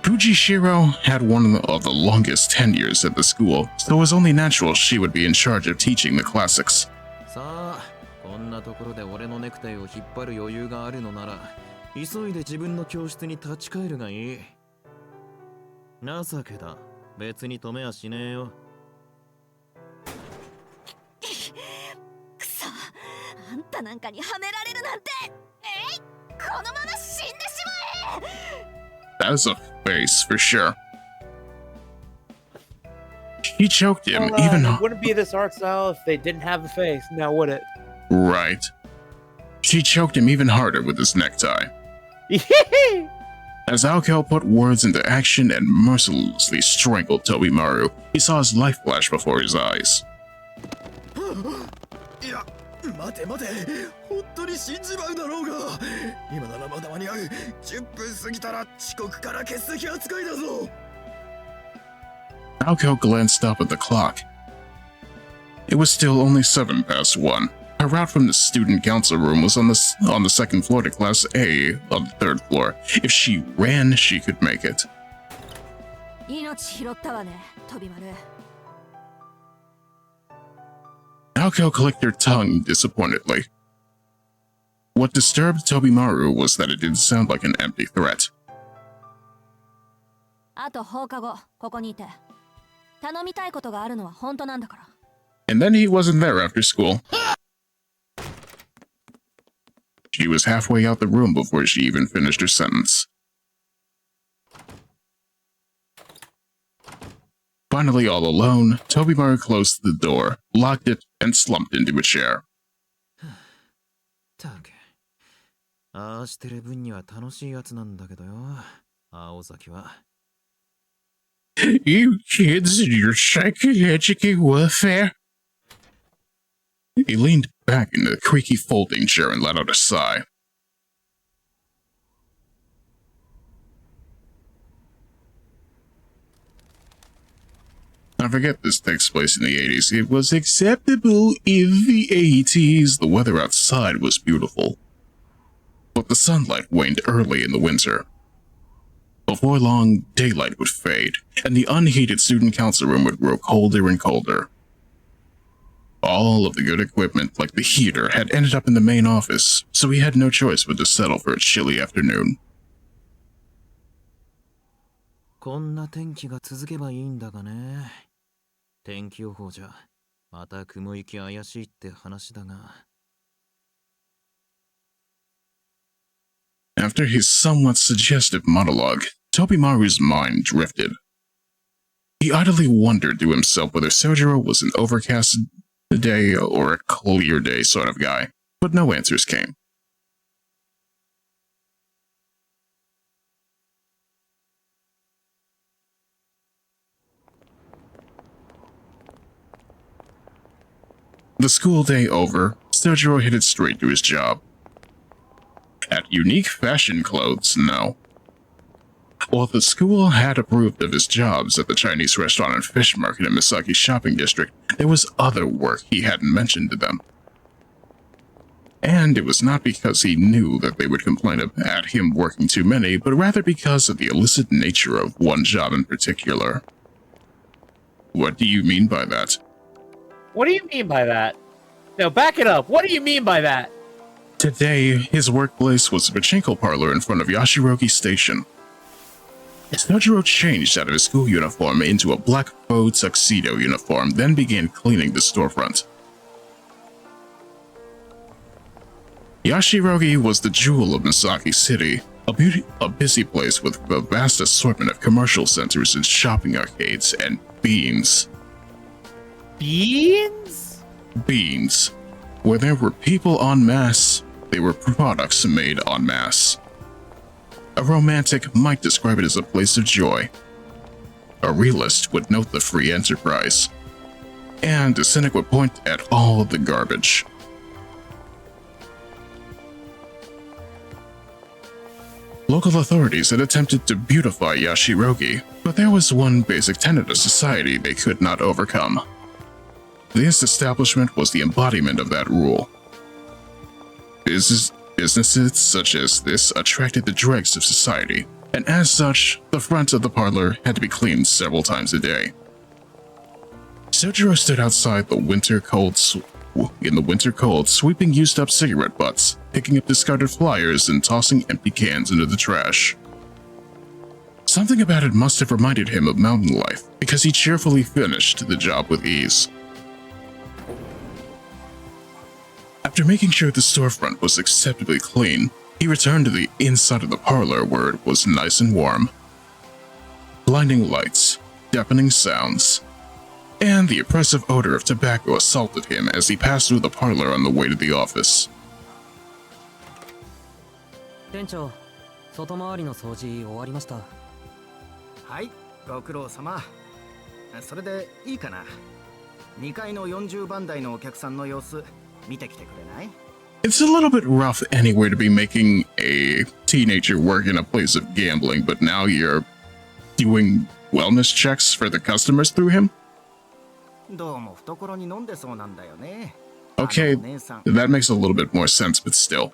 Fujishiro had one of the longest tenures at the school, so it was only natural she would be in charge of teaching the classics.
さあ、こんなところで俺のネクタイを引っ張る余裕があるのなら、急いで自分の教室に立ち返るがいい。情けだ。別に止めはしねえよ。
くそ、あんたなんかにはめられるなんて。このまま死んでしまえ。
That is a face for sure. She choked him even.
It wouldn't be this art style if they didn't have a face, now would it?
Right. She choked him even harder with his necktie. As Aokyo put words into action and mercilessly strangled Tobimaru, he saw his life flash before his eyes.
いや、待て待て、本当に死んじまうだろうが。今ならまだ間に合う。10分過ぎたら遅刻から欠席扱いだぞ。
Aokyo glanced up at the clock. It was still only 7 past 1. Her route from the student council room was on the second floor to Class A on the 3rd floor. If she ran, she could make it.
命拾ったわね、飛び丸。
Aokyo clicked her tongue disappointedly. What disturbed Tobimaru was that it didn't sound like an empty threat.
あと放課後、ここにいて。頼みたいことがあるのは本当なんだから。
And then he wasn't there after school. She was halfway out the room before she even finished her sentence. Finally, all alone, Tobimaru closed the door, locked it, and slumped into a chair.
たく。ああしてる分には楽しいやつなんだけどよ。青崎は。
You kids and your psychiatric warfare. He leaned back in the creaky folding chair and let out a sigh. I forget this takes place in the 80s. It was acceptable in the 80s. The weather outside was beautiful. But the sunlight waned early in the winter. Before long, daylight would fade, and the unheated student council room would grow colder and colder. All of the good equipment, like the heater, had ended up in the main office, so he had no choice but to settle for a chilly afternoon.
こんな天気が続けばいいんだがね。天気予報じゃ、また雲行き怪しいって話だが。
After his somewhat suggestive monologue, Tobimaru's mind drifted. He idly wondered to himself whether Sojiro was an overcast day or a clear day sort of guy, but no answers came. The school day over, Sojiro headed straight to his job. At Unique Fashion Clothes, no. While the school had approved of his jobs at the Chinese restaurant and fish market in Misaki's shopping district, there was other work he hadn't mentioned to them. And it was not because he knew that they would complain at him working too many, but rather because of the illicit nature of one job in particular. What do you mean by that?
What do you mean by that? No, back it up. What do you mean by that?
Today, his workplace was a pachinko parlor in front of Yashirogi Station. Sojiro changed out of his school uniform into a black faux tuxedo uniform, then began cleaning the storefront. Yashirogi was the jewel of Misaki City, a busy place with a vast assortment of commercial centers and shopping arcades and beans.
Beans?
Beans. Where there were people en masse, there were products made en masse. A romantic might describe it as a place of joy. A realist would note the free enterprise. And a cynic would point at all of the garbage. Local authorities had attempted to beautify Yashirogi, but there was one basic tenet of society they could not overcome. This establishment was the embodiment of that rule. Businesses such as this attracted the dregs of society, and as such, the front of the parlor had to be cleaned several times a day. Sojiro stood outside in the winter cold, sweeping used-up cigarette butts, picking up discarded flyers, and tossing empty cans into the trash. Something about it must have reminded him of mountain life, because he cheerfully finished the job with ease. After making sure the storefront was acceptably clean, he returned to the inside of the parlor where it was nice and warm. Blinding lights, deafening sounds, and the oppressive odor of tobacco assaulted him as he passed through the parlor on the way to the office.
店長、外回りの掃除終わりました。
はい、ご苦労様。それでいいかな。2階の40番台のお客さんの様子見てきてくれない？
It's a little bit rough anyway to be making a teenager work in a place of gambling, but now you're doing wellness checks for the customers through him?
どうも懐に飲んでそうなんだよね。
Okay, that makes a little bit more sense, but still.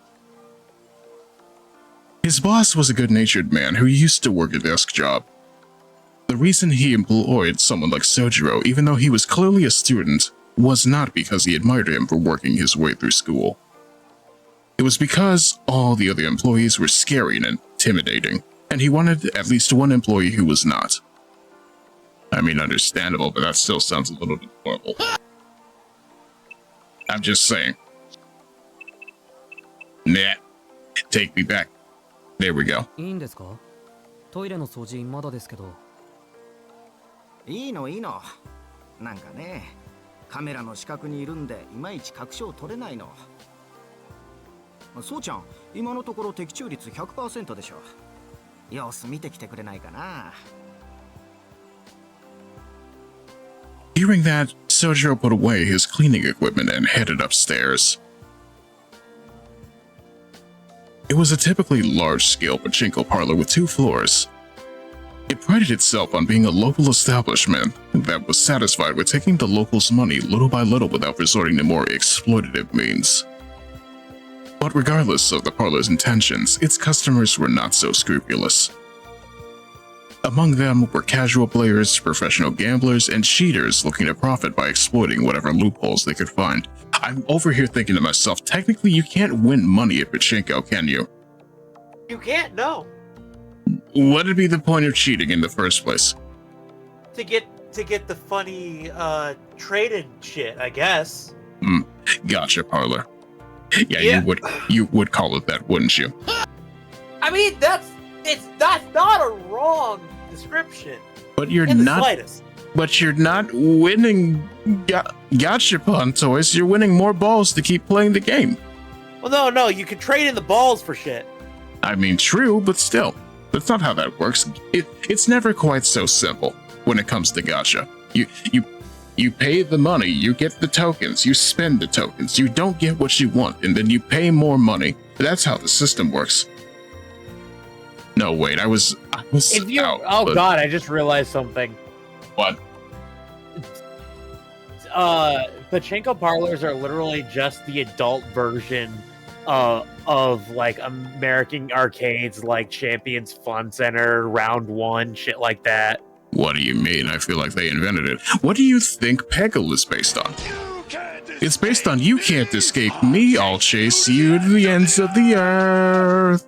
His boss was a good-natured man who used to work a desk job. The reason he employed someone like Sojiro, even though he was clearly a student, was not because he admired him for working his way through school. It was because all the other employees were scary and intimidating, and he wanted at least one employee who was not. I mean, understandable, but that still sounds a little bit horrible. I'm just saying. Nah. Take me back. There we go.
いいんですか？トイレの掃除まだですけど。
いいのいいの。なんかね、カメラの死角にいるんでいまいち確証取れないの。そうちゃん、今のところ的中率 100% でしょ。様子見てきてくれないかな。
Hearing that, Sojiro put away his cleaning equipment and headed upstairs. It was a typically large-scale pachinko parlor with 2 floors. It prided itself on being a local establishment that was satisfied with taking the locals' money little by little without resorting to more exploitative means. But regardless of the parlor's intentions, its customers were not so scrupulous. Among them were casual players, professional gamblers, and cheaters looking to profit by exploiting whatever loopholes they could find. I'm over here thinking to myself, technically you can't win money at pachinko, can you?
You can't, no.
What'd be the point of cheating in the first place?
To get the funny traded shit, I guess.
Gotcha, parlor. Yeah, you would call it that, wouldn't you?
I mean, that's not a wrong description.
But you're
in the
not.
Slightest.
But you're not winning gachapon toys. You're winning more balls to keep playing the game.
Well, no, you can trade in the balls for shit.
I mean, true, but still, that's not how that works. It's never quite so simple when it comes to gacha. You pay the money, you get the tokens, you spend the tokens, you don't get what you want, and then you pay more money. That's how the system works. No, wait, I was out.
Oh god, I just realized something.
What?
Pachinko parlors are literally just the adult version of like American arcades, like Champions Fun Center, Round 1, shit like that.
What do you mean? I feel like they invented it. What do you think Peggle is based on? It's based on you can't escape me, I'll chase you to the ends of the earth.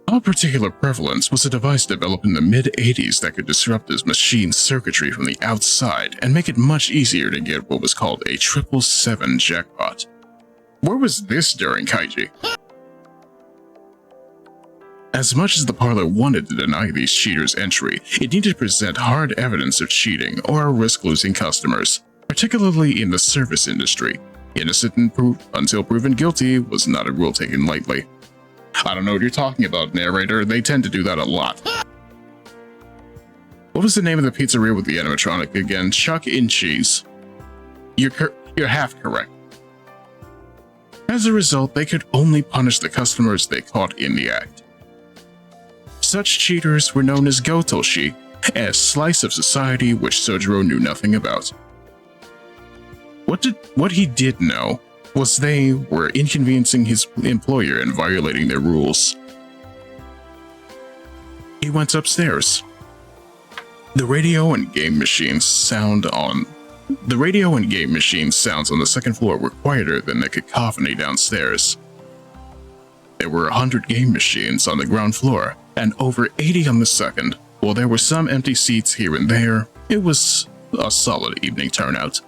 Of particular prevalence was a device developed in the mid-80s that could disrupt this machine's circuitry from the outside and make it much easier to get what was called a 777 jackpot. Where was this during Kaiji? As much as the parlor wanted to deny these cheaters entry, it needed to present hard evidence of cheating or risk losing customers, particularly in the service industry. Innocent until proven guilty was not a rule taken lightly. I don't know what you're talking about, narrator. They tend to do that a lot. What was the name of the pizzeria with the animatronic again? Chuck in Cheese. You're half correct. As a result, they could only punish the customers they caught in the act. Such cheaters were known as Gotoshi, a slice of society which Sojiro knew nothing about. What he did know was they were inconveniencing his employer and violating their rules. He went upstairs. The radio and game machine sounds on the second floor were quieter than the cacophony downstairs. There were 100 game machines on the ground floor and over 80 on the second. While there were some empty seats here and there, it was a solid evening turnout.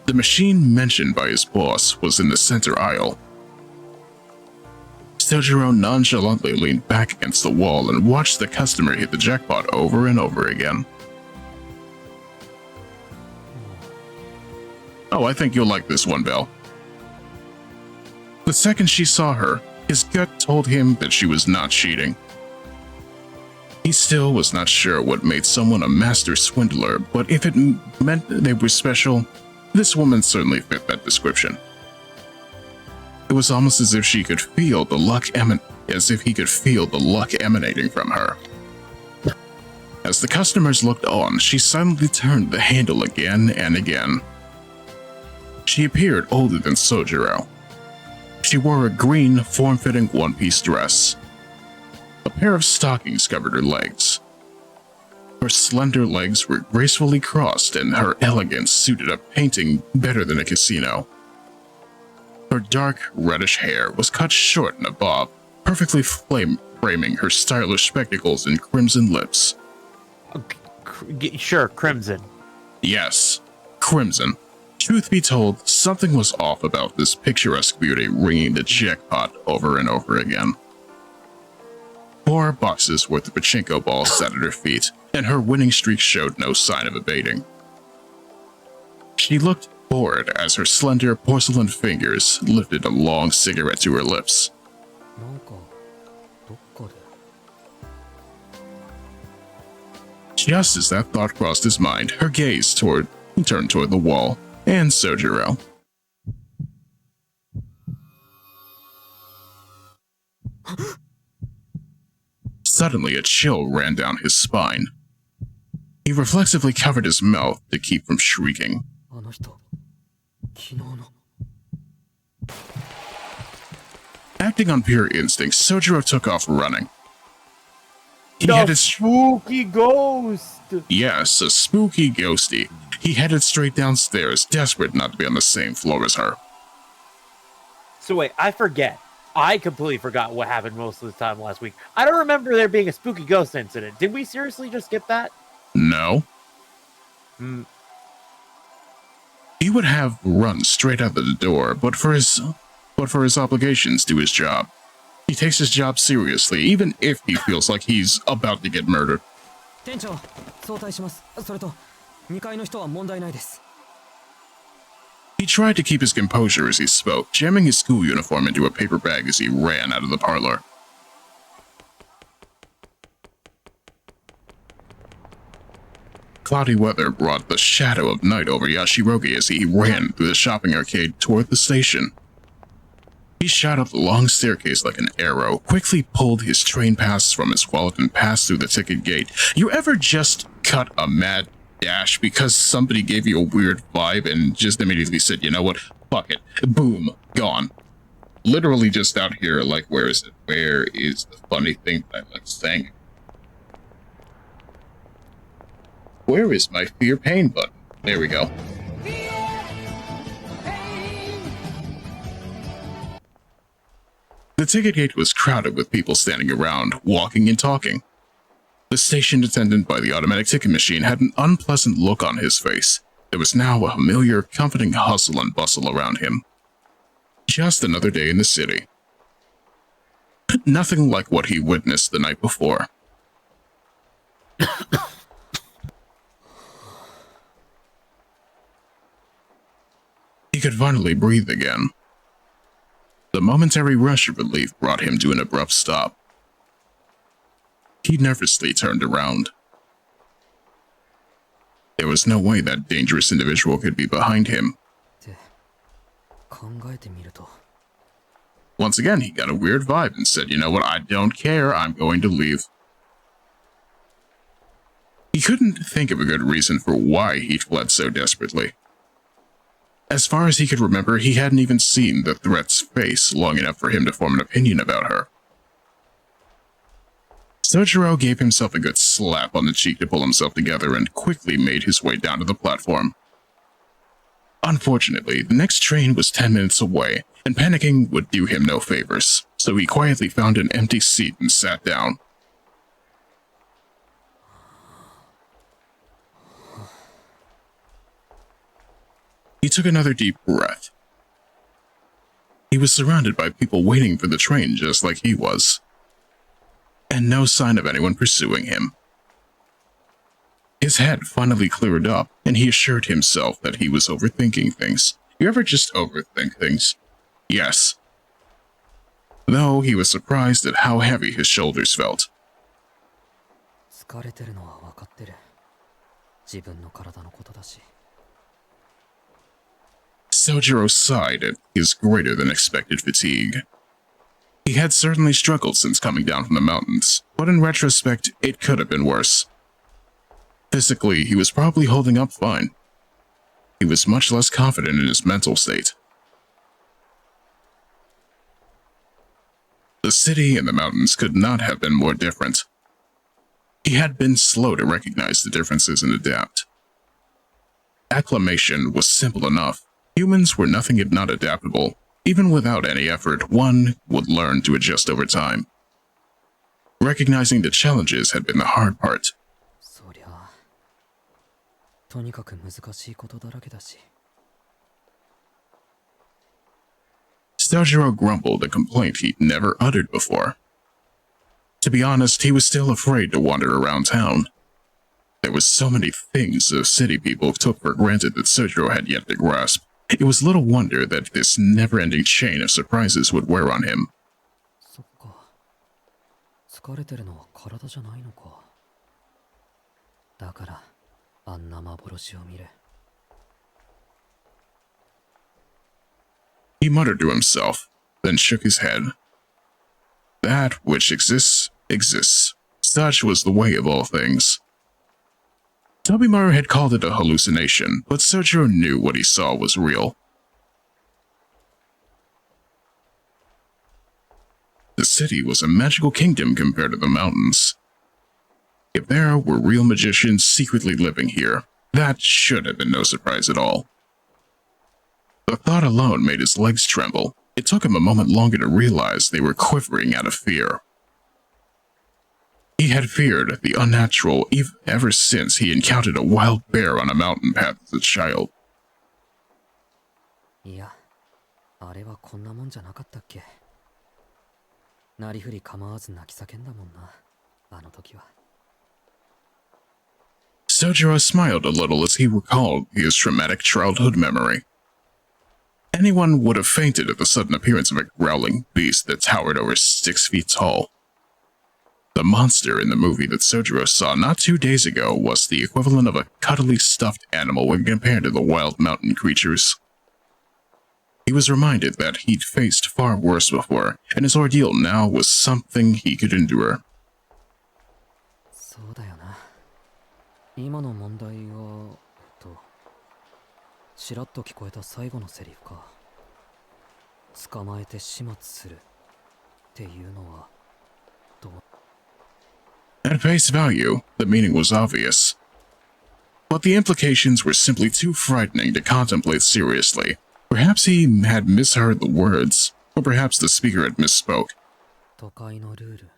The machine mentioned by his boss was in the center aisle. Sojiro nonchalantly leaned back against the wall and watched the customer hit the jackpot over and over again. Oh, I think you'll like this one, Belle. The second she saw her, his gut told him that she was not cheating. He still was not sure what made someone a master swindler, but if it meant they were special, this woman certainly fit that description. It was almost as if he could feel the luck emanating from her. As the customers looked on, she silently turned the handle again and again. She appeared older than Sojiro. She wore a green, form-fitting one-piece dress. A pair of stockings covered her legs. Her slender legs were gracefully crossed, and her elegance suited a painting better than a casino. Her dark, reddish hair was cut short in a bob, perfectly framing her stylish spectacles and crimson lips.
Sure, crimson.
Yes, crimson. Truth be told, something was off about this picturesque beauty ringing the jackpot over and over again. 4 boxes worth of pachinko balls sat at her feet, and her winning streak showed no sign of abating. She looked bored as her slender porcelain fingers lifted a long cigarette to her lips. Just as that thought crossed his mind, her gaze turned toward the wall, and Sojiro. Suddenly, a chill ran down his spine. He reflexively covered his mouth to keep from shrieking. Acting on pure instinct, Sojiro took off running. He headed
spooky ghost!
Yes, a spooky ghosty. He headed straight downstairs, desperate not to be on the same floor as her.
So wait, I forget. I completely forgot what happened most of the time last week. I don't remember there being a spooky ghost incident. Did we seriously just skip that?
No. He would have run straight out the door, but for his obligations to his job. He takes his job seriously, even if he feels like he's about to get murdered. He tried to keep his composure as he spoke, jamming his school uniform into a paper bag as he ran out of the parlor. Cloudy weather brought the shadow of night over Yashirogi as he ran through the shopping arcade toward the station. He shot up the long staircase like an arrow, quickly pulled his train pass from his wallet and passed through the ticket gate. You ever just cut a mad dash because somebody gave you a weird vibe and just immediately said, you know what, fuck it, boom, gone. Literally just out here, like, where is it? Where is the funny thing that I like saying? Where is my fear pain button? There we go. The ticket gate was crowded with people standing around, walking and talking. The station attendant by the automatic ticket machine had an unpleasant look on his face. There was now a familiar, comforting hustle and bustle around him. Just another day in the city. Nothing like what he witnessed the night before. He could finally breathe again. The momentary rush of relief brought him to an abrupt stop. He nervously turned around. There was no way that dangerous individual could be behind him. Once again, he got a weird vibe and said, you know what, I don't care, I'm going to leave. He couldn't think of a good reason for why he fled so desperately. As far as he could remember, he hadn't even seen the threat's face long enough for him to form an opinion about her. Sojiro gave himself a good slap on the cheek to pull himself together and quickly made his way down to the platform. Unfortunately, the next train was 10 minutes away, and panicking would do him no favors, so he quietly found an empty seat and sat down. He took another deep breath. He was surrounded by people waiting for the train just like he was, and no sign of anyone pursuing him. His head finally cleared up, and he assured himself that he was overthinking things. You ever just overthink things? Yes. Though he was surprised at how heavy his shoulders felt. Sojiro sighed at his greater-than-expected fatigue. He had certainly struggled since coming down from the mountains, but in retrospect, it could have been worse. Physically, he was probably holding up fine. He was much less confident in his mental state. The city and the mountains could not have been more different. He had been slow to recognize the differences and adapt. Acclimation was simple enough. Humans were nothing if not adaptable. Even without any effort, one would learn to adjust over time. Recognizing the challenges had been the hard part. Sojiro grumbled a complaint he'd never uttered before. To be honest, he was still afraid to wander around town. There were so many things the city people took for granted that Sojiro had yet to grasp. It was little wonder that this never-ending chain of surprises would wear on him.
そっか。疲れてるのは体じゃないのか。だから、あんな幻を見れ。
He muttered to himself, then shook his head. That which exists, exists. Such was the way of all things. Tobimaru had called it a hallucination, but Sojiro knew what he saw was real. The city was a magical kingdom compared to the mountains. If there were real magicians secretly living here, that should have been no surprise at all. The thought alone made his legs tremble. It took him a moment longer to realize they were quivering out of fear. He had feared the unnatural ever since he encountered a wild bear on a mountain path as a child.
いや、あれはこんなもんじゃなかったっけ。なりふり構わず泣き叫んだもんな、あの時は。
Sojiro smiled a little as he recalled his traumatic childhood memory. Anyone would have fainted at the sudden appearance of a growling beast that towered over 6 feet tall. The monster in the movie that Sojiro saw not 2 days ago was the equivalent of a cuddly stuffed animal when compared to the wild mountain creatures. He was reminded that he'd faced far worse before, and his ordeal now was something he could endure.
そうだよな。今の問題は、ちらっと聞こえた最後のセリフか。捕まえて始末するっていうのはどう？
At face value, the meaning was obvious. But the implications were simply too frightening to contemplate seriously. Perhaps he had misheard the words, or perhaps the speaker had misspoke.
都会のルール。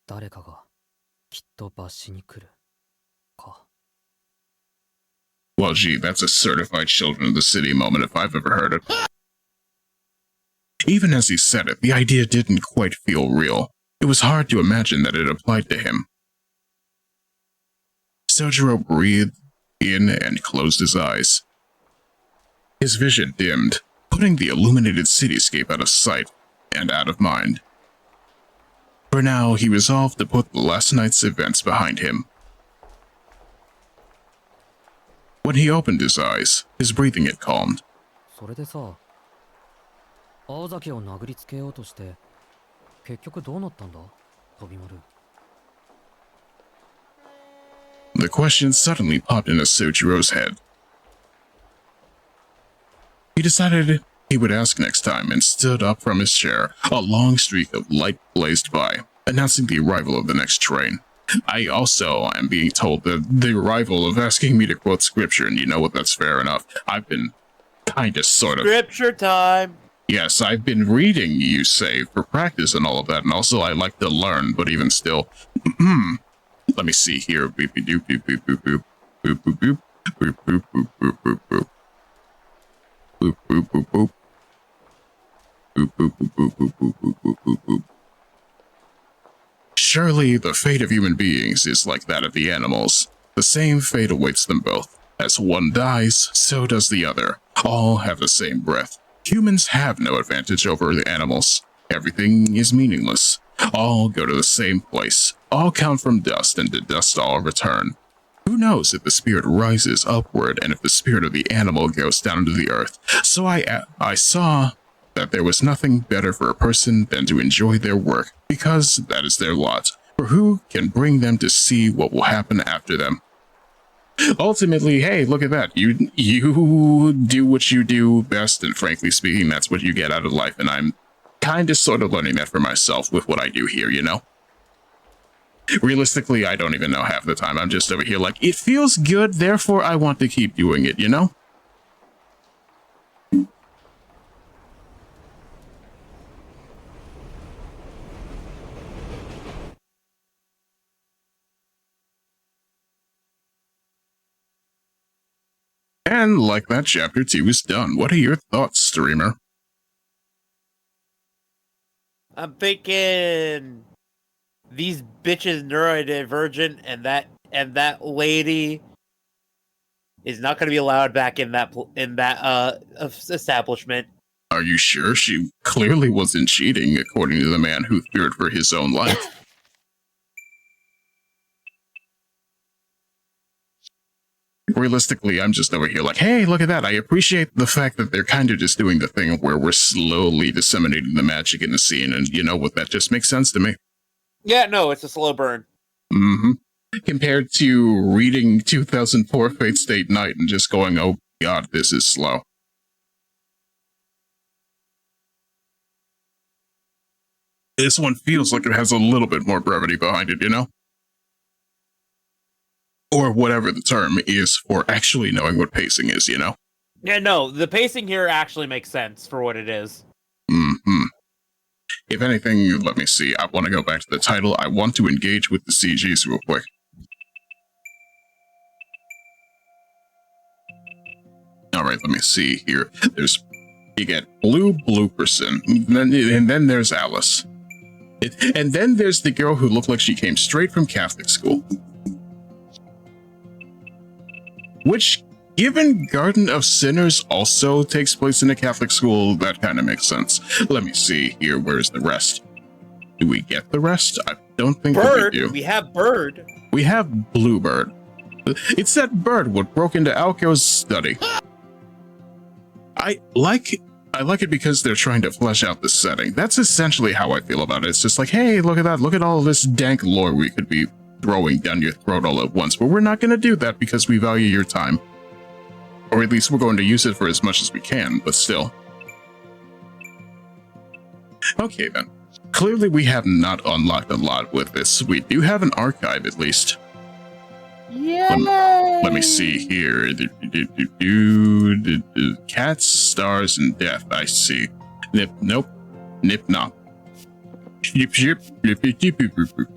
誰かがきっと罰しに来るか。
Well, gee, that's a certified children of the city moment if I've ever heard it. Even as he said it, the idea didn't quite feel real. It was hard to imagine that it applied to him. Sojiro breathed in and closed his eyes. His vision dimmed, putting the illuminated cityscape out of sight and out of mind. For now, he resolved to put the last night's events behind him. When he opened his eyes, his breathing had calmed.
それでさ、青崎を殴りつけようとして、結局どうなったんだ、飛び丸。
The question suddenly popped into Sojiro's head. He decided he would ask next time and stood up from his chair. A long streak of light blazed by, announcing the arrival of the next train. I also am being told that the arrival of asking me to quote scripture, and you know what, that's fair enough. I've been kinda sort of...
Scripture time!
Yes, I've been reading, you say, for practice and all of that, and also I like to learn, but even still... Let me see here. Boop doop boop boop boop boop. Boop boop boop. Boop boop boop boop boop boop. Boop boop boop boop. Boop boop boop boop boop boop boop boop boop boop. Surely the fate of human beings is like that of the animals. The same fate awaits them both. As one dies, so does the other. All have the same breath. Humans have no advantage over the animals. Everything is meaningless. All go to the same place. All count from dust, and to dust all return. Who knows if the spirit rises upward and if the spirit of the animal goes down to the earth? So I saw that there was nothing better for a person than to enjoy their work, because that is their lot. For who can bring them to see what will happen after them? Ultimately, hey, look at that. You do what you do best, and frankly speaking, that's what you get out of life, and I'm kind of sort of learning that for myself with what I do here, you know? Realistically, I don't even know half the time. I'm just over here like, it feels good, therefore I want to keep doing it, you know? And like that, chapter 2 is done. What are your thoughts, streamer?
I'm thinking these bitches neurodivergent, and that lady is not going to be allowed back in that establishment.
Are you sure? She clearly wasn't cheating, according to the man who feared for his own life. Realistically, I'm just over here like, hey, look at that. I appreciate the fact that they're kind of just doing the thing where we're slowly disseminating the magic in the scene, and you know what? That just makes sense to me.
Yeah, no, it's a slow burn.
Mm-hmm. Compared to reading 2004 Fate State Night and just going, oh god, this is slow. This one feels like it has a little bit more brevity behind it, you know? Or whatever the term is for actually knowing what pacing is, you know?
Yeah, no, the pacing here actually makes sense for what it is.
Mm-hmm. If anything, let me see. I want to go back to the title. I want to engage with the CGs real quick. Alright, let me see here. You get Blue Blueperson, and then there's Alice. And then there's the girl who looked like she came straight from Catholic school. Which, given Garden of Sinners also takes place in a Catholic school, that kind of makes sense. Let me see here, where's the rest? Do we get the rest? I don't think
Bird,
that we do.
we have Bird.
We have Bluebird. It's that bird what broke into Alco's study. I like it because they're trying to flesh out the setting. That's essentially how I feel about it. It's just like, hey, look at that. Look at all this dank lore we could be throwing down your throat all at once. But we're not going to do that because we value your time. Or at least we're going to use it for as much as we can, but still. Okay then. Clearly we have not unlocked a lot with this. We do have an archive at least.
Yeah.
Let me see here. Cats, stars, and death. I see. Nip, nope. Nip, nop. Yip, yip, yip, yip, yip, yip, yip.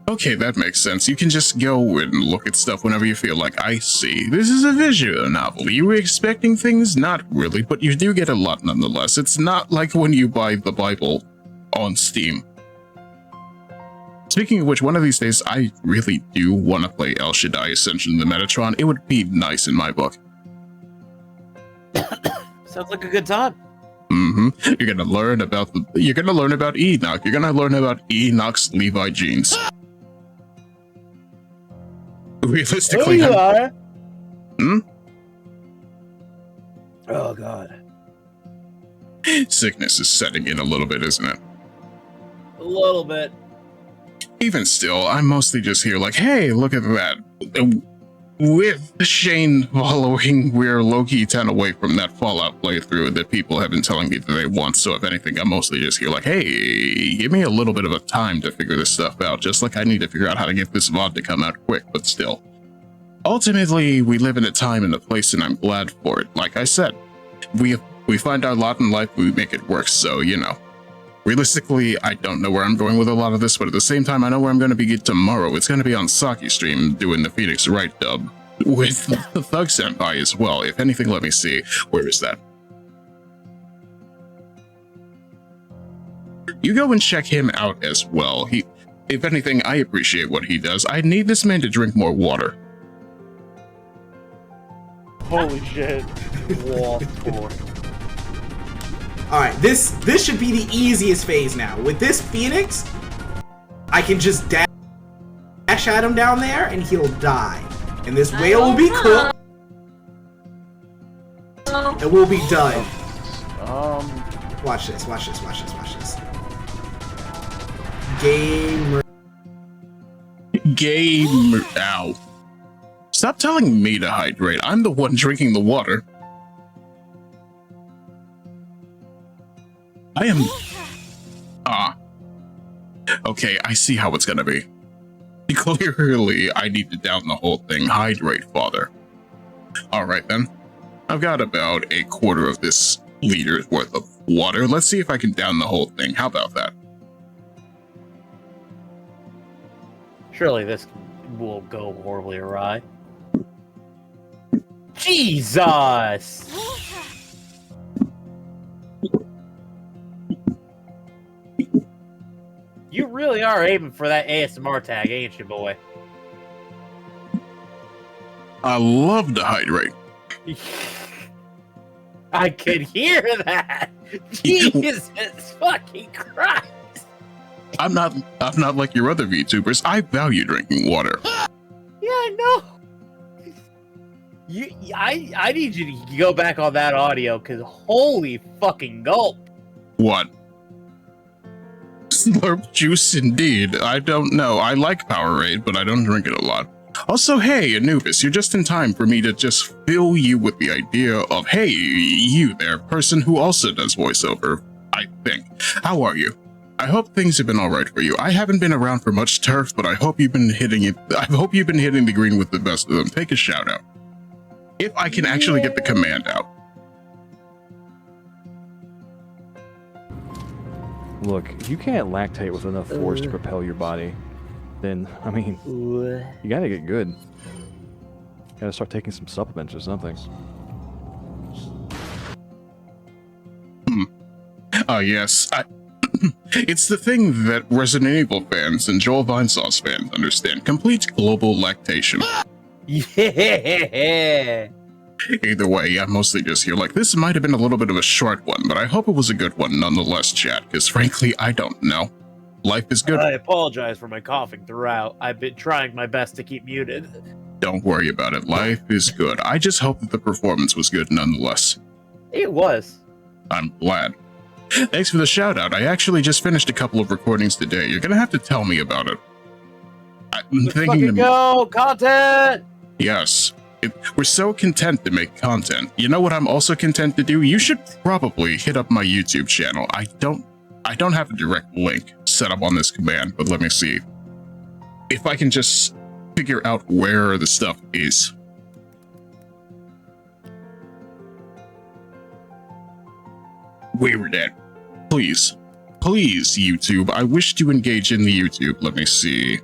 Okay, that makes sense. You can just go and look at stuff whenever you feel like. I see. This is a visual novel. You were expecting things? Not really, but you do get a lot nonetheless. It's not like when you buy the Bible on Steam. Speaking of which, one of these days, I really do want to play El Shaddai Ascension in the Metatron. It would be nice in my book.
Sounds like a good time.
Mm-hmm. You're gonna learn about Enoch. You're gonna learn about Enoch's Levi jeans. Realistically,
you are.
Oh god.
Sickness is setting in a little bit, isn't it?
A little bit.
Even still, I'm mostly just here like, hey, look at that. With Shane following, we're low-key 10 away from that Fallout playthrough that people have been telling me that they want, so if anything, I'm mostly just here like, hey, give me a little bit of a time to figure this stuff out, just like I need to figure out how to get this VOD to come out quick, but still. Ultimately, we live in a time and a place, and I'm glad for it. Like I said, we find our lot in life, we make it work, so, you know. Realistically, I don't know where I'm going with a lot of this, but at the same time, I know where I'm going to be tomorrow. It's going to be on Saki Stream doing the Phoenix Wright dub with the Thug Senpai as well. If anything, let me see. Where is that? You go and check him out as well. If anything, I appreciate what he does. I need this man to drink more water.
Holy shit. Water.
Alright, this should be the easiest phase now. With this Phoenix, I can just dash at him down there and he'll die. And this whale will be cooked. And we'll be done. Watch this, watch this, watch this, watch this.
Gamer. Ow. Stop telling me to hydrate. I'm the one drinking the water. I am... Okay, I see how it's gonna be. Clearly, I need to down the whole thing. Hydrate, father. Alright then. I've got about a quarter of this liter's worth of water. Let's see if I can down the whole thing. How about that?
Surely this will go horribly awry. Jesus! You really are aiming for that ASMR tag, ain't you, boy?
I love to hydrate.
I could hear that. Jesus fucking Christ!
I'm not like your other VTubers. I value drinking water.
Yeah, I know. I need you to go back on that audio, because holy fucking gulp.
What? Slurp juice indeed. I don't know. I like Powerade, but I don't drink it a lot. Also, hey, Anubis, you're just in time for me to just fill you with the idea of, hey, you there, person who also does voiceover, I think. How are you? I hope things have been alright for you. I haven't been around for much turf, but I hope you've been hitting it. I hope you've been hitting the green with the best of them. Take a shout out. If I can actually get the command out.
Look, if you can't lactate with enough force to propel your body, then, I mean, you gotta get good. You gotta start taking some supplements or something.
Yes. It's the thing that Resident Evil fans and Joel Vinesauce fans understand. Complete global lactation.
Yeah!
Either way, I'm mostly just here like, this might have been a little bit of a short one, but I hope it was a good one nonetheless, chat, because frankly, I don't know. Life is good.
I apologize for my coughing throughout. I've been trying my best to keep muted.
Don't worry about it. Life is good. I just hope that the performance was good nonetheless.
It was.
I'm glad. Thanks for the shout out. I actually just finished a couple of recordings today. You're gonna have to tell me about it.
Let's fucking go! Content!
Yes. We're so content to make content. You know what I'm also content to do? You should probably hit up my YouTube channel. I don't have a direct link set up on this command, but let me see. If I can just figure out where the stuff is. Weird at. Please, YouTube. I wish to engage in the YouTube. Let me see.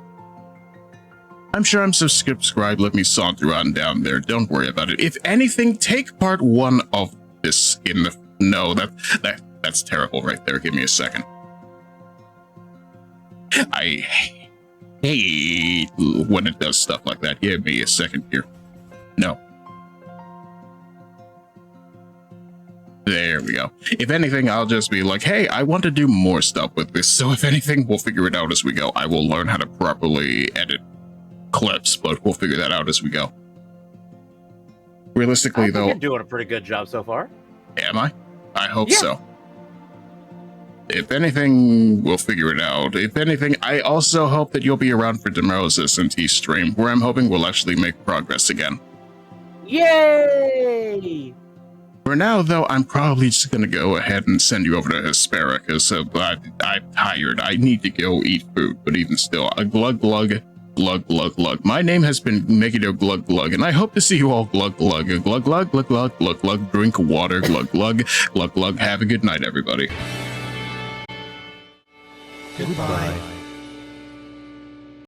I'm sure I'm subscribed. Let me saunter on down there. Don't worry about it. If anything, take part 1 of this in the... No, that's terrible right there. Give me a second. I hate when it does stuff like that. Give me a second here. No. There we go. If anything, I'll just be like, hey, I want to do more stuff with this. So if anything, we'll figure it out as we go. I will learn how to properly edit clips, but we'll figure that out as we go. Realistically, though,
you're doing a pretty good job so far.
Am I? I hope so. If anything, we'll figure it out. If anything, I also hope that you'll be around for tomorrow's S&T stream, where I'm hoping we'll actually make progress again.
Yay!
For now, though, I'm probably just gonna go ahead and send you over to Hespera, because I'm tired. I need to go eat food, but even still, a glug glug. Glug, glug, glug. My name has been Megiddo Glug Glug, and I hope to see you all glug, glug, glug, glug, glug, glug, glug, glug, drink water, glug, glug, glug, glug. Have a good night, everybody.
Goodbye.